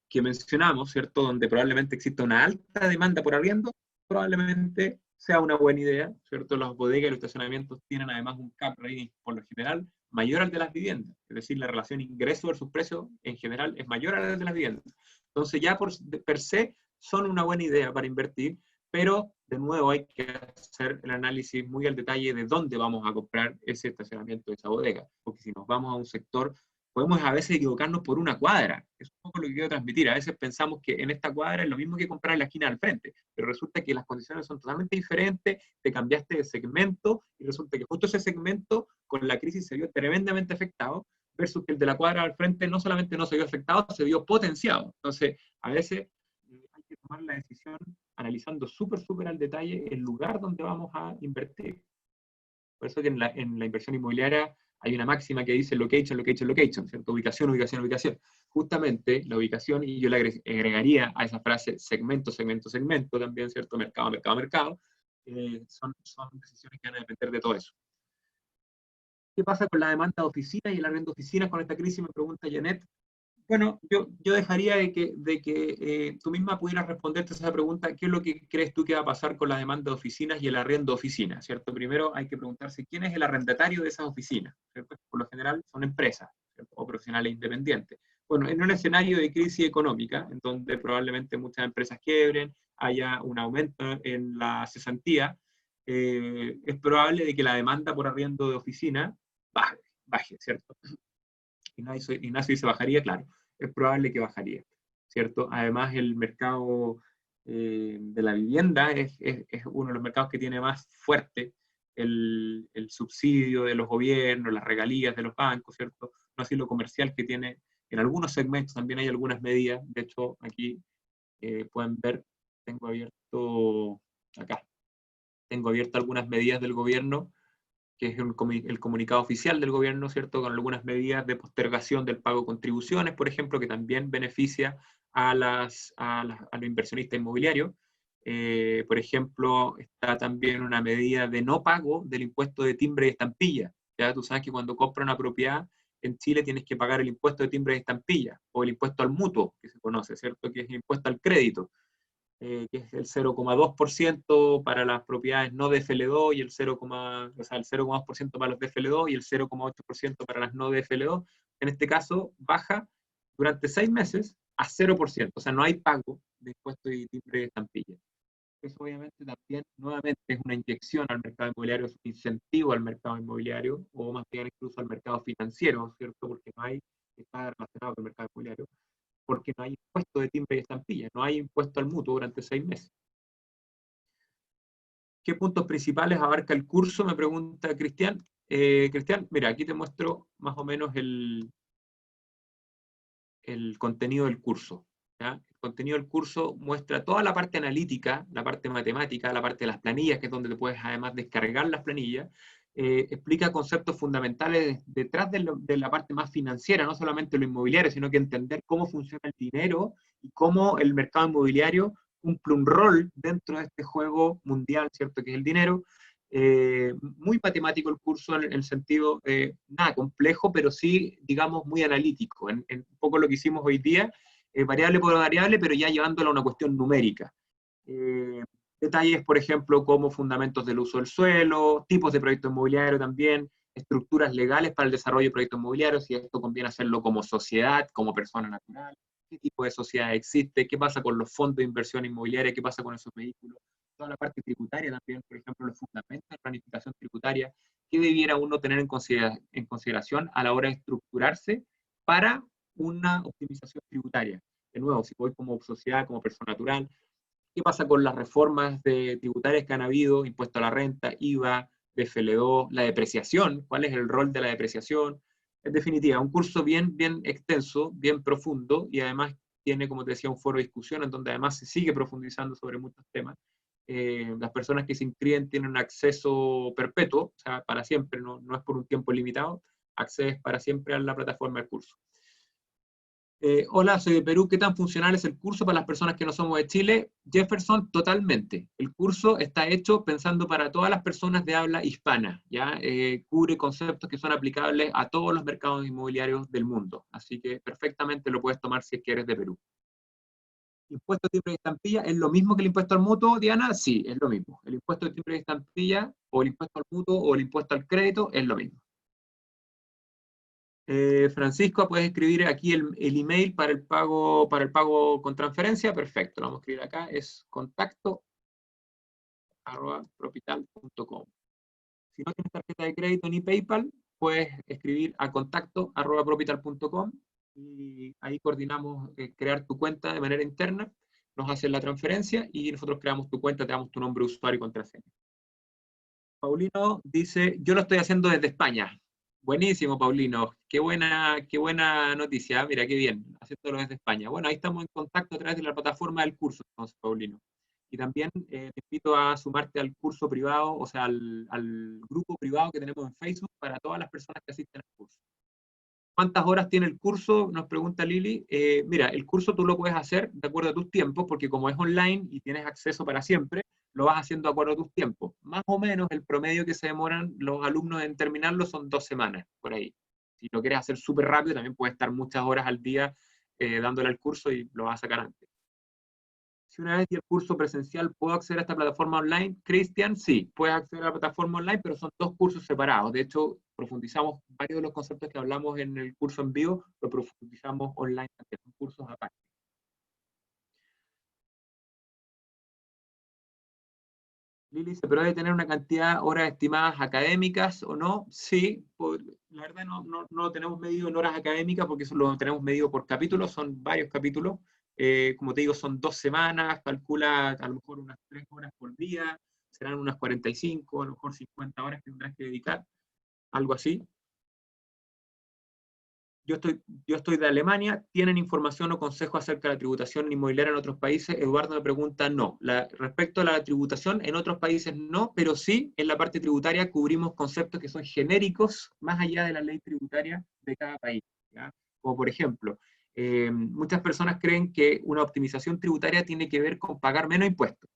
que mencionamos, ¿cierto? Donde probablemente exista una alta demanda por arriendo, probablemente sea una buena idea, ¿cierto? Las bodegas y los estacionamientos tienen además un cap rate, por lo general, mayor al de las viviendas. Es decir, la relación ingreso versus precio en general es mayor a la de las viviendas. Entonces ya per se son una buena idea para invertir, pero de nuevo hay que hacer el análisis muy al detalle de dónde vamos a comprar ese estacionamiento, esa bodega. Porque si nos vamos a un sector, podemos a veces equivocarnos por una cuadra. Es un poco lo que quiero transmitir. A veces pensamos que en esta cuadra es lo mismo que comprar en la esquina al frente, pero resulta que las condiciones son totalmente diferentes, te cambiaste de segmento y resulta que justo ese segmento con la crisis se vio tremendamente afectado, versus que el de la cuadra al frente no solamente no se vio afectado, se vio potenciado. Entonces, a veces hay que tomar la decisión analizando súper al detalle el lugar donde vamos a invertir. Por eso que en la inversión inmobiliaria hay una máxima que dice location, ¿cierto? Ubicación. Justamente la ubicación, y yo le agregaría a esa frase segmento también, ¿cierto? Mercado. Son decisiones que van a depender de todo eso. ¿Qué pasa con la demanda de oficinas y el arriendo de oficinas con esta crisis? Me pregunta Janet. Bueno, yo dejaría de que tú misma pudieras responderte a esa pregunta. ¿Qué es lo que crees tú que va a pasar con la demanda de oficinas y el arriendo de oficinas? ¿Cierto? Primero hay que preguntarse quién es el arrendatario de esas oficinas, ¿cierto? Por lo general son empresas, ¿cierto? O profesionales independientes. Bueno, en un escenario de crisis económica, en donde probablemente muchas empresas quiebren, haya un aumento en la cesantía, es probable de que la demanda por arriendo de oficina baje, ¿cierto? Ignacio dice bajaría, claro, es probable que bajaría, ¿cierto? Además, el mercado de la vivienda es uno de los mercados que tiene más fuerte el subsidio de los gobiernos, las regalías de los bancos, ¿cierto? No así lo comercial, que tiene en algunos segmentos también hay algunas medidas. De hecho, aquí pueden ver, tengo abierto acá, tengo abierto algunas medidas del gobierno, que es el comunicado oficial del gobierno, ¿cierto? Con algunas medidas de postergación del pago de contribuciones, por ejemplo, que también beneficia a los inversionistas inmobiliarios. Por ejemplo, está también una medida de no pago del impuesto de timbre y estampilla. Ya tú sabes que cuando compras una propiedad en Chile tienes que pagar el impuesto de timbre y estampilla, o el impuesto al mutuo, que se conoce, ¿cierto? Que es el impuesto al crédito. Que es el 0,2% para las propiedades no DFL2 y el 0,2% para los DFL2 y el 0,8% para las no DFL2. En este caso, baja durante 6 meses a 0%, o sea, no hay pago de impuestos y timbre de estampilla. Eso obviamente también, nuevamente, es una inyección al mercado inmobiliario, es un incentivo al mercado inmobiliario, o más bien incluso al mercado financiero, ¿cierto? Porque no hay está relacionado con el mercado inmobiliario, porque no hay impuesto de timbre y estampilla, no hay impuesto al mutuo durante 6 meses. ¿Qué puntos principales abarca el curso? Me pregunta Cristian. Cristian, mira, aquí te muestro más o menos el contenido del curso. ¿Ya? El contenido del curso muestra toda la parte analítica, la parte matemática, la parte de las planillas, que es donde te puedes además descargar las planillas. Explica conceptos fundamentales detrás de la parte más financiera, no solamente lo inmobiliario, sino que entender cómo funciona el dinero y cómo el mercado inmobiliario cumple un rol dentro de este juego mundial, ¿cierto? Que es el dinero. Muy matemático el curso en el sentido, nada complejo, pero sí, digamos, muy analítico. En un poco lo que hicimos hoy día, variable por variable, pero ya llevándolo a una cuestión numérica. Detalles, por ejemplo, como fundamentos del uso del suelo, tipos de proyecto inmobiliario también, estructuras legales para el desarrollo de proyectos inmobiliarios, si esto conviene hacerlo como sociedad, como persona natural, qué tipo de sociedad existe, qué pasa con los fondos de inversión inmobiliaria, qué pasa con esos vehículos, toda la parte tributaria también, por ejemplo, los fundamentos de planificación tributaria, qué debiera uno tener en consideración a la hora de estructurarse para una optimización tributaria. De nuevo, si voy como sociedad, como persona natural, qué pasa con las reformas tributarias que han habido, impuesto a la renta, IVA, BFLO, la depreciación, cuál es el rol de la depreciación. En definitiva, un curso bien, bien extenso, bien profundo, y además tiene, como te decía, un foro de discusión en donde además se sigue profundizando sobre muchos temas. Las personas que se inscriben tienen acceso perpetuo, o sea, para siempre, no, no es por un tiempo limitado, accedes para siempre a la plataforma del curso. Hola, soy de Perú. ¿Qué tan funcional es el curso para las personas que no somos de Chile? Jefferson, totalmente. El curso está hecho pensando para todas las personas de habla hispana, ¿ya? Cubre conceptos que son aplicables a todos los mercados inmobiliarios del mundo. Así que perfectamente lo puedes tomar si es que eres de Perú. ¿Impuesto de timbre y estampilla es lo mismo que el impuesto al mutuo, Diana? Sí, es lo mismo. El impuesto de timbre y estampilla, o el impuesto al mutuo, o el impuesto al crédito, es lo mismo. Francisco, puedes escribir aquí el email para el pago con transferencia. Perfecto, lo vamos a escribir acá. Es contacto@propital.com. Si no tienes tarjeta de crédito ni PayPal, puedes escribir a contacto@propital.com y ahí coordinamos crear tu cuenta de manera interna. Nos hacen la transferencia y nosotros creamos tu cuenta, te damos tu nombre, usuario y contraseña. Paulino dice, yo lo estoy haciendo desde España. Buenísimo, Paulino. Qué buena noticia. Mira, qué bien, haciéndolo desde España. Bueno, ahí estamos en contacto a través de la plataforma del curso, entonces, Paulino. Y también te invito a sumarte al curso privado, o sea, al grupo privado que tenemos en Facebook para todas las personas que asisten al curso. ¿Cuántas horas tiene el curso? Nos pregunta Lili. Mira, el curso tú lo puedes hacer de acuerdo a tus tiempos, porque como es online y tienes acceso para siempre, lo vas haciendo de acuerdo a tus tiempos. Más o menos el promedio que se demoran los alumnos en terminarlo son 2 semanas, por ahí. Si lo quieres hacer súper rápido, también puedes estar muchas horas al día dándole al curso y lo vas a sacar antes. Si una vez di el curso presencial, ¿puedo acceder a esta plataforma online? Cristian, sí, puedes acceder a la plataforma online, pero son 2 cursos separados. De hecho, profundizamos varios de los conceptos que hablamos en el curso en vivo, lo profundizamos online también, son cursos aparte. Lili dice, ¿pero debe tener una cantidad de horas estimadas académicas o no? Sí, la verdad no lo tenemos medido en horas académicas porque eso lo tenemos medido por capítulos, son varios capítulos. Como te digo, son 2 semanas, calcula a lo mejor unas 3 horas por día, serán unas 45, a lo mejor 50 horas que tendrás que dedicar, algo así. Yo estoy de Alemania. ¿Tienen información o consejo acerca de la tributación inmobiliaria en otros países? Eduardo me pregunta, no. Respecto a la tributación, en otros países no, pero sí, en la parte tributaria cubrimos conceptos que son genéricos más allá de la ley tributaria de cada país, ¿ya? Como por ejemplo, muchas personas creen que una optimización tributaria tiene que ver con pagar menos impuestos.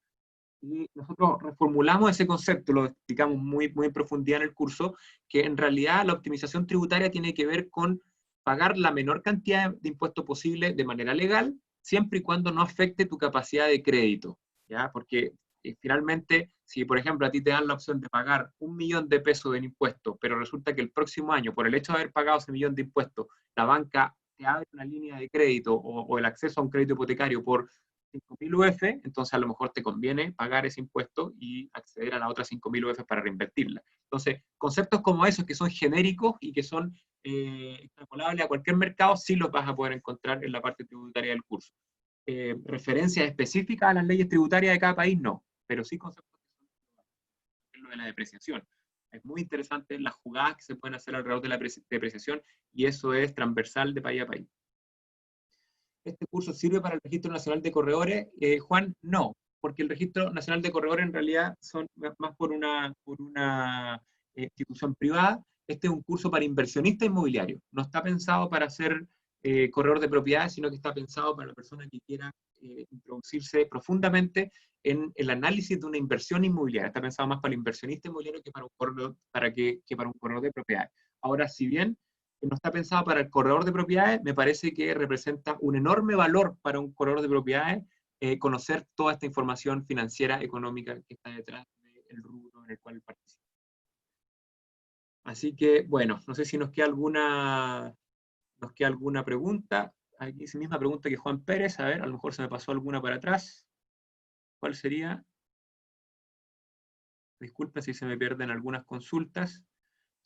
Y nosotros reformulamos ese concepto, lo explicamos muy, muy en profundidad en el curso, que en realidad la optimización tributaria tiene que ver con pagar la menor cantidad de impuestos posible de manera legal, siempre y cuando no afecte tu capacidad de crédito, ¿ya? Porque finalmente, si por ejemplo a ti te dan la opción de pagar 1.000.000 de pesos en impuestos, pero resulta que el próximo año, por el hecho de haber pagado ese 1.000.000 de impuestos, la banca te abre una línea de crédito o el acceso a un crédito hipotecario por 5.000 UF, entonces a lo mejor te conviene pagar ese impuesto y acceder a las otras 5.000 UF para reinvertirla. Entonces, conceptos como esos que son genéricos y que son extrapolables a cualquier mercado, sí los vas a poder encontrar en la parte tributaria del curso. Referencias específicas a las leyes tributarias de cada país, no, pero sí conceptos que son lo de la depreciación. Es muy interesante las jugadas que se pueden hacer alrededor de la depreciación, y eso es transversal de país a país. ¿Este curso sirve para el Registro Nacional de Corredores? Juan, no, porque el Registro Nacional de Corredores en realidad son más por una institución privada. Este es un curso para inversionista inmobiliario. No está pensado para ser corredor de propiedades, sino que está pensado para la persona que quiera introducirse profundamente en el análisis de una inversión inmobiliaria. Está pensado más para el inversionista inmobiliario que para un corredor, que para un corredor de propiedades. Ahora, si bien no está pensado para el corredor de propiedades, me parece que representa un enorme valor para un corredor de propiedades conocer toda esta información financiera, económica que está detrás del rubro en el cual participa. Así que, bueno, no sé si nos queda alguna pregunta. Aquí esa misma pregunta que Juan Pérez, a ver, a lo mejor se me pasó alguna para atrás. ¿Cuál sería? Disculpen si se me pierden algunas consultas.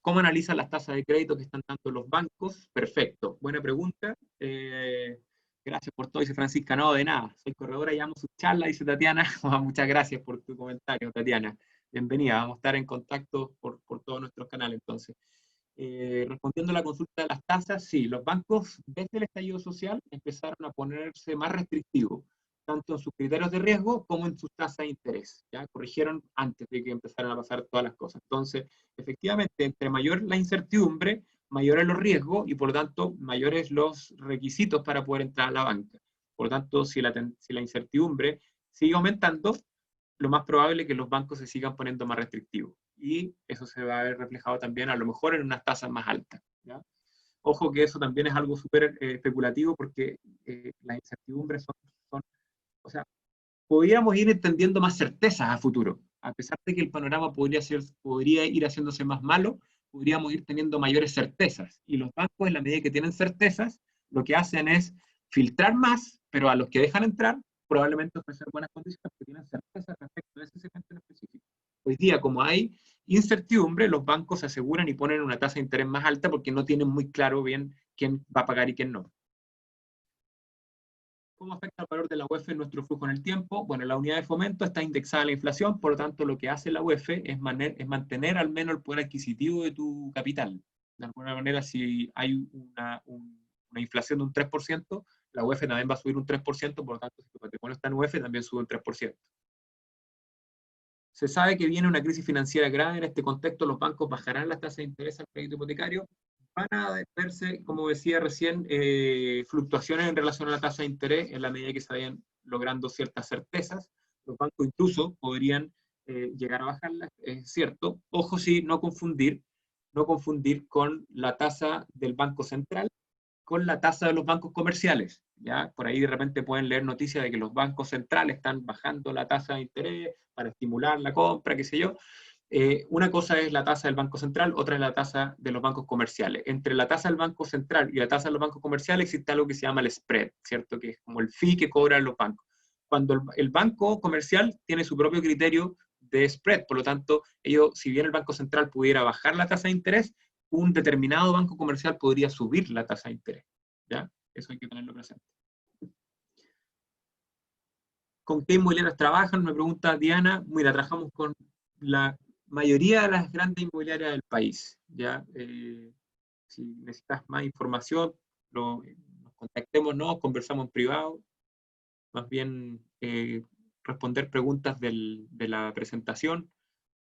¿Cómo analizan las tasas de crédito que están dando los bancos? Perfecto, buena pregunta. Gracias por todo, dice Francisca. No, de nada. Soy corredora y amo su charla, dice Tatiana. Muchas gracias por tu comentario, Tatiana. Bienvenida, vamos a estar en contacto por todos nuestros canales entonces. Respondiendo a la consulta de las tasas, sí, los bancos desde el estallido social empezaron a ponerse más restrictivos, tanto en sus criterios de riesgo como en sus tasas de interés. ¿Ya? Corrigieron antes de que empezaran a pasar todas las cosas. Entonces, efectivamente, entre mayor la incertidumbre, mayores los riesgos y por lo tanto mayores los requisitos para poder entrar a la banca. Por lo tanto, si la incertidumbre sigue aumentando, lo más probable es que los bancos se sigan poniendo más restrictivos. Y eso se va a ver reflejado también a lo mejor en unas tasas más altas. ¿Ya? Ojo que eso también es algo súper especulativo porque las incertidumbres son, o sea, podríamos ir entendiendo más certezas a futuro. A pesar de que el panorama podría ir haciéndose más malo, podríamos ir teniendo mayores certezas. Y los bancos, en la medida que tienen certezas, lo que hacen es filtrar más, pero a los que dejan entrar, probablemente ofrecer buenas condiciones porque tienen certeza respecto a ese segmento en específico. Hoy día, como hay incertidumbre, los bancos se aseguran y ponen una tasa de interés más alta porque no tienen muy claro bien quién va a pagar y quién no. ¿Cómo afecta el valor de la UEF en nuestro flujo en el tiempo? Bueno, la unidad de fomento está indexada a la inflación, por lo tanto, lo que hace la UEF es mantener al menos el poder adquisitivo de tu capital. De alguna manera, si hay una inflación de un 3%, la UEF también va a subir un 3%, por lo tanto, si tu patrimonio está en UEF, también sube un 3%. Se sabe que viene una crisis financiera grave. En este contexto, los bancos bajarán las tasas de interés al crédito hipotecario. Van a verse, como decía recién, fluctuaciones en relación a la tasa de interés en la medida que se vayan logrando ciertas certezas. Los bancos incluso podrían llegar a bajarlas, es cierto. Ojo, sí, no confundir con la tasa del Banco Central con la tasa de los bancos comerciales. ¿Ya? Por ahí de repente pueden leer noticias de que los bancos centrales están bajando la tasa de interés para estimular la compra, qué sé yo. Una cosa es la tasa del Banco Central, otra es la tasa de los bancos comerciales. Entre la tasa del Banco Central y la tasa de los bancos comerciales existe algo que se llama el spread, ¿cierto? Que es como el fee que cobran los bancos. Cuando el banco comercial tiene su propio criterio de spread, por lo tanto, si bien el Banco Central pudiera bajar la tasa de interés, un determinado banco comercial podría subir la tasa de interés. ¿Ya? Eso hay que tenerlo presente. ¿Con qué inmobiliarias trabajan? Me pregunta Diana. Mira, trabajamos con la mayoría de las grandes inmobiliarias del país. ¿Ya? Si necesitas más información, nos contactemos, conversamos en privado. Más bien responder preguntas de la presentación,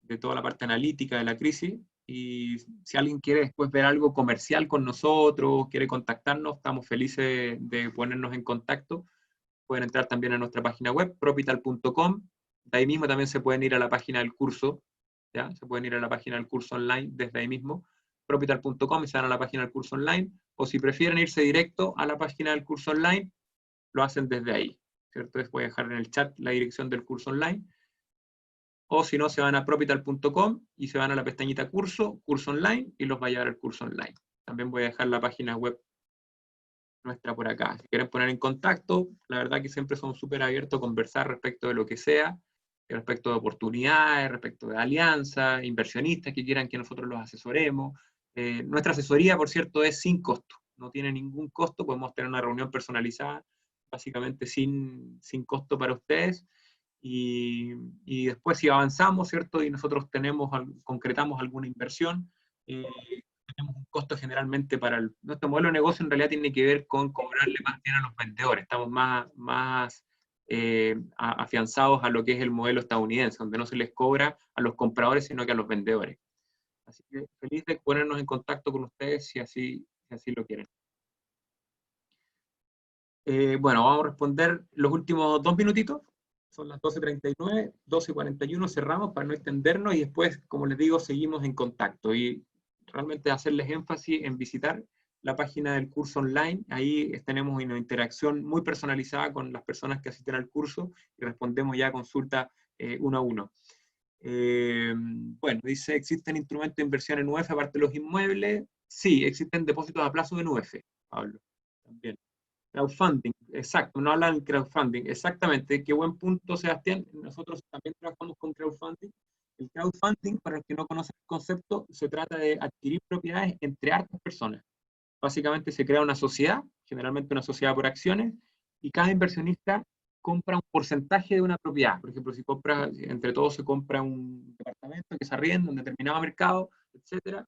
de toda la parte analítica de la crisis. Y si alguien quiere después ver algo comercial con nosotros, quiere contactarnos, estamos felices de ponernos en contacto. Pueden entrar también a nuestra página web, propital.com. De ahí mismo también se pueden ir a la página del curso, ¿ya? Se pueden ir a la página del curso online desde ahí mismo, propital.com, y se van a la página del curso online. O si prefieren irse directo a la página del curso online, lo hacen desde ahí, ¿cierto? Les voy a dejar en el chat la dirección del curso online. O si no, se van a propital.com y se van a la pestañita curso online, y los va a llevar al curso online. También voy a dejar la página web nuestra por acá. Si quieren poner en contacto, la verdad que siempre somos súper abiertos a conversar respecto de lo que sea, respecto de oportunidades, respecto de alianzas, inversionistas que quieran que nosotros los asesoremos. Nuestra asesoría, por cierto, es sin costo, no tiene ningún costo, podemos tener una reunión personalizada, básicamente sin costo para ustedes, y después si avanzamos, ¿cierto? Y nosotros concretamos alguna inversión, tenemos un costo generalmente nuestro modelo de negocio en realidad tiene que ver con cobrarle más bien a los vendedores, estamos más afianzados a lo que es el modelo estadounidense, donde no se les cobra a los compradores, sino que a los vendedores. Así que feliz de ponernos en contacto con ustedes si así lo quieren. Bueno, vamos a responder los últimos 2 minutitos. Son las 12:39, 12:41, cerramos para no extendernos y después, como les digo, seguimos en contacto. Y realmente hacerles énfasis en visitar la página del curso online. Ahí tenemos una interacción muy personalizada con las personas que asisten al curso y respondemos ya a consulta uno a uno. Bueno, dice, ¿existen instrumentos de inversión en UF aparte de los inmuebles? Sí, existen depósitos a plazo en UF, Pablo, también. Crowdfunding, exacto, no hablan del crowdfunding, exactamente, qué buen punto, Sebastián, nosotros también trabajamos con crowdfunding. El crowdfunding, para los que no conocen el concepto, se trata de adquirir propiedades entre hartas personas. Básicamente se crea una sociedad, generalmente una sociedad por acciones, y cada inversionista compra un porcentaje de una propiedad. Por ejemplo, si entre todos se compra un departamento que se arrienda en un determinado mercado, etc.,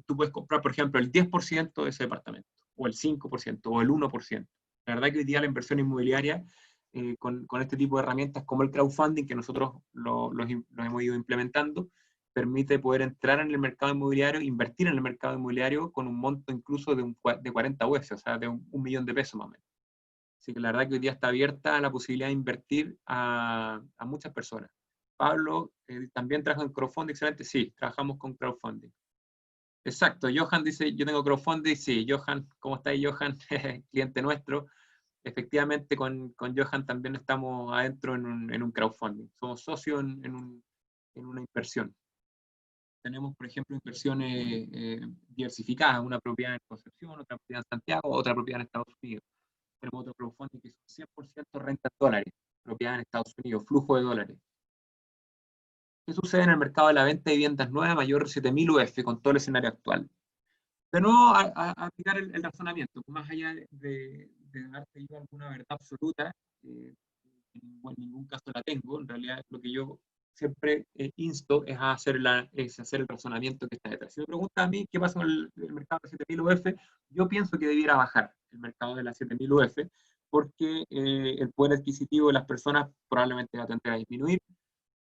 tú puedes comprar, por ejemplo, el 10% de ese departamento, o el 5%, o el 1%. La verdad que hoy día la inversión inmobiliaria, con este tipo de herramientas como el crowdfunding, que nosotros los hemos ido implementando, permite poder entrar en el mercado inmobiliario, invertir en el mercado inmobiliario con un monto incluso de 40 UF, o sea, de un millón de pesos más o menos. Así que la verdad que hoy día está abierta la posibilidad de invertir a muchas personas. Pablo, ¿también trabaja en crowdfunding? Excelente, sí, trabajamos con crowdfunding. Exacto, Johan dice, yo tengo crowdfunding, sí, Johan, ¿cómo está ahí, Johan? Cliente nuestro. Efectivamente, con Johan también estamos adentro en un crowdfunding. Somos socios en una inversión. Tenemos, por ejemplo, inversiones diversificadas, una propiedad en Concepción, otra propiedad en Santiago, otra propiedad en Estados Unidos. Tenemos otro crowdfunding que es 100% renta en dólares, propiedad en Estados Unidos, flujo de dólares. ¿Qué sucede en el mercado de la venta de viviendas nuevas mayor de 7.000 UF con todo el escenario actual? De nuevo, a aplicar el razonamiento, más allá de darte yo alguna verdad absoluta, en ningún caso la tengo, en realidad lo que yo siempre insto es a hacer el razonamiento que está detrás. Si me pregunta a mí qué pasa con el mercado de 7.000 UF, yo pienso que debiera bajar el mercado de las 7.000 UF, porque el poder adquisitivo de las personas probablemente va a tender a disminuir,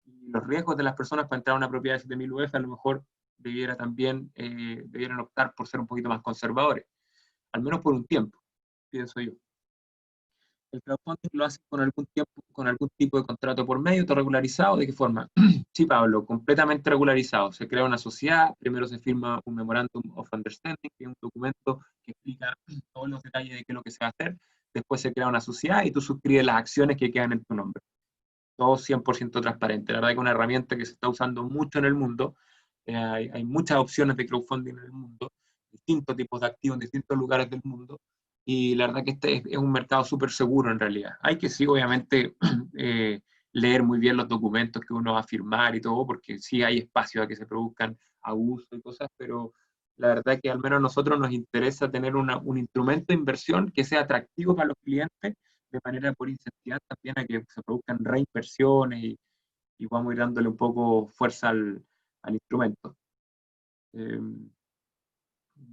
y los riesgos de las personas para entrar a una propiedad de 7.000 UF a lo mejor debieran optar por ser un poquito más conservadores, al menos por un tiempo, pienso yo. El crowdfunding lo hace con algún tipo de contrato por medio, todo regularizado. ¿De qué forma? Sí, Pablo, completamente regularizado. Se crea una sociedad, primero se firma un Memorandum of Understanding, que es un documento que explica todos los detalles de qué es lo que se va a hacer. Después se crea una sociedad y tú suscribes las acciones que quedan en tu nombre. Todo 100% transparente. La verdad que es una herramienta que se está usando mucho en el mundo. Hay muchas opciones de crowdfunding en el mundo, distintos tipos de activos en distintos lugares del mundo, y la verdad que este es un mercado súper seguro en realidad. Hay que sí, obviamente, leer muy bien los documentos que uno va a firmar y todo, porque sí hay espacio a que se produzcan abusos y cosas, pero la verdad que al menos a nosotros nos interesa tener un instrumento de inversión que sea atractivo para los clientes, de manera por incentivar también a que se produzcan reinversiones y vamos a ir dándole un poco fuerza al instrumento.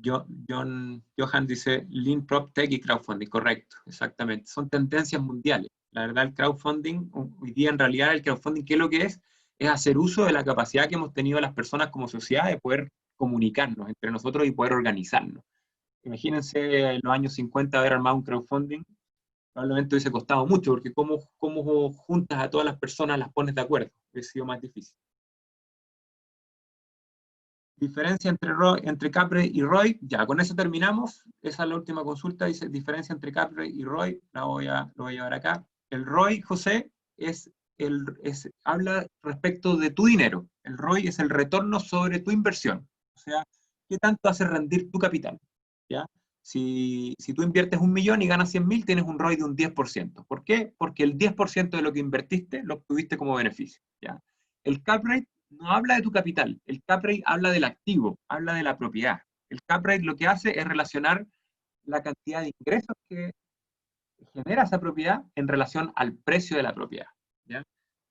Johan dice Lean PropTech y crowdfunding, correcto, exactamente. Son tendencias mundiales. La verdad, el crowdfunding, hoy día en realidad el crowdfunding, ¿qué es lo que es? Es hacer uso de la capacidad que hemos tenido las personas como sociedad de poder comunicarnos entre nosotros y poder organizarnos. Imagínense en los años 50 haber armado un crowdfunding, probablemente hubiese costado mucho, porque cómo juntas a todas las personas, las pones de acuerdo, hubiese sido más difícil. Diferencia entre Capre y ROI, ya, con eso terminamos. Esa es la última consulta, dice diferencia entre Capre y ROI, lo voy a llevar acá. El ROI, José, habla respecto de tu dinero. El ROI es el retorno sobre tu inversión. O sea, ¿qué tanto hace rendir tu capital? ¿Ya? Si tú inviertes 1.000.000 y ganas 100.000, tienes un ROI de un 10%. ¿Por qué? Porque el 10% de lo que invertiste lo obtuviste como beneficio, ¿ya? El cap rate no habla de tu capital, el cap rate habla del activo, habla de la propiedad. El cap rate lo que hace es relacionar la cantidad de ingresos que genera esa propiedad en relación al precio de la propiedad, ¿ya?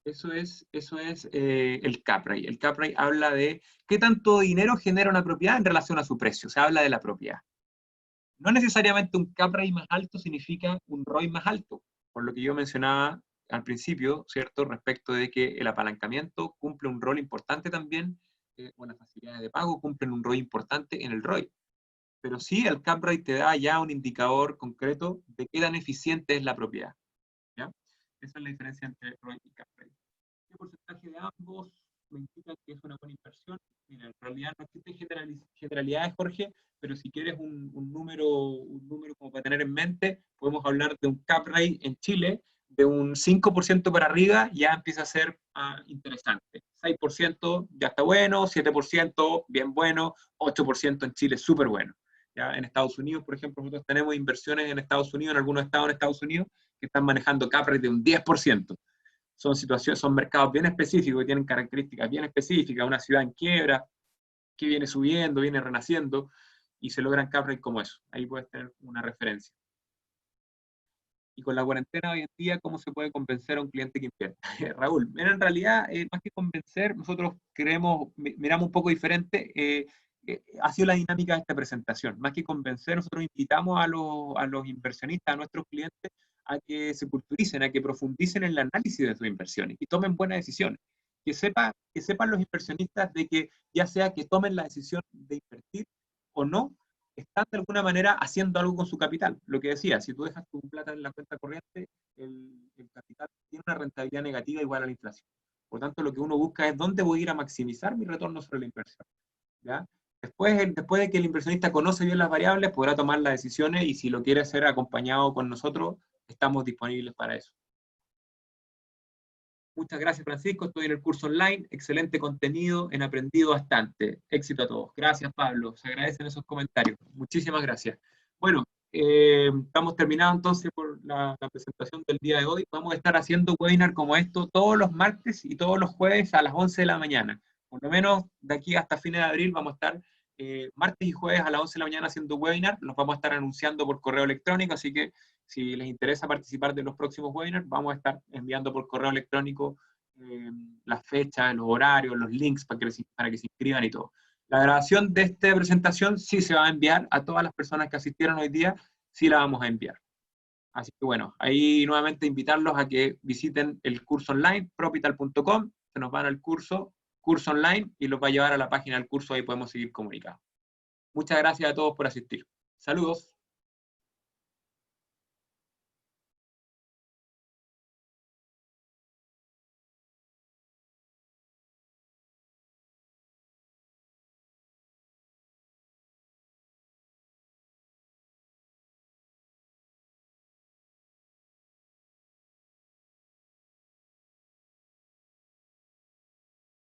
Eso es el cap rate. El cap rate habla de qué tanto dinero genera una propiedad en relación a su precio. Se habla de la propiedad. No necesariamente un cap rate más alto significa un ROI más alto, por lo que yo mencionaba al principio, ¿cierto? Respecto de que el apalancamiento cumple un rol importante también, o las facilidades de pago cumplen un rol importante en el ROI. Pero sí, el cap rate te da ya un indicador concreto de qué tan eficiente es la propiedad, ¿ya? Esa es la diferencia entre ROI y cap rate. ¿Qué porcentaje de ambos me indica que es una buena inversión? Mira, en realidad no existen generalidades, Jorge, pero si quieres un número como para tener en mente, podemos hablar de un cap rate en Chile de un 5% para arriba, ya empieza a ser interesante. 6% ya está bueno, 7% bien bueno, 8% en Chile súper bueno. ¿Ya? En Estados Unidos, por ejemplo, nosotros tenemos inversiones en Estados Unidos, en algunos estados en Estados Unidos, que están manejando cap rate de un 10%. Son situaciones, son mercados bien específicos, que tienen características bien específicas, una ciudad en quiebra, que viene subiendo, viene renaciendo, y se logran cap rate como eso. Ahí puedes tener una referencia. Y con la cuarentena hoy en día, ¿cómo se puede convencer a un cliente que invierta? Raúl, en realidad, más que convencer, nosotros miramos un poco diferente, ha sido la dinámica de esta presentación. Más que convencer, nosotros invitamos a los inversionistas, a nuestros clientes, a que se culturicen, a que profundicen en el análisis de sus inversiones y tomen buenas decisiones. Que sepan los inversionistas de que ya sea que tomen la decisión de invertir o no, están de alguna manera haciendo algo con su capital. Lo que decía, si tú dejas tu plata en la cuenta corriente, el capital tiene una rentabilidad negativa igual a la inflación. Por tanto, lo que uno busca es dónde voy a ir a maximizar mi retorno sobre la inversión, ¿ya? Después de que el inversionista conoce bien las variables, podrá tomar las decisiones y si lo quiere hacer acompañado con nosotros, estamos disponibles para eso. Muchas gracias, Francisco. Estoy en el curso online. Excelente contenido, he aprendido bastante. Éxito a todos. Gracias, Pablo. Se agradecen esos comentarios. Muchísimas gracias. Bueno, estamos terminados entonces por la presentación del día de hoy. Vamos a estar haciendo webinar como esto todos los martes y todos los jueves a las 11 de la mañana. Por lo menos de aquí hasta fines de abril vamos a estar martes y jueves a las 11 de la mañana haciendo webinar. Los vamos a estar anunciando por correo electrónico, así que si les interesa participar de los próximos webinars, vamos a estar enviando por correo electrónico las fechas, los horarios, los links para que se inscriban y todo. La grabación de esta presentación sí se va a enviar a todas las personas que asistieron hoy día, sí la vamos a enviar. Así que bueno, ahí nuevamente invitarlos a que visiten el curso online, propital.com, se nos van al curso online, y los va a llevar a la página del curso, ahí podemos seguir comunicados. Muchas gracias a todos por asistir. Saludos.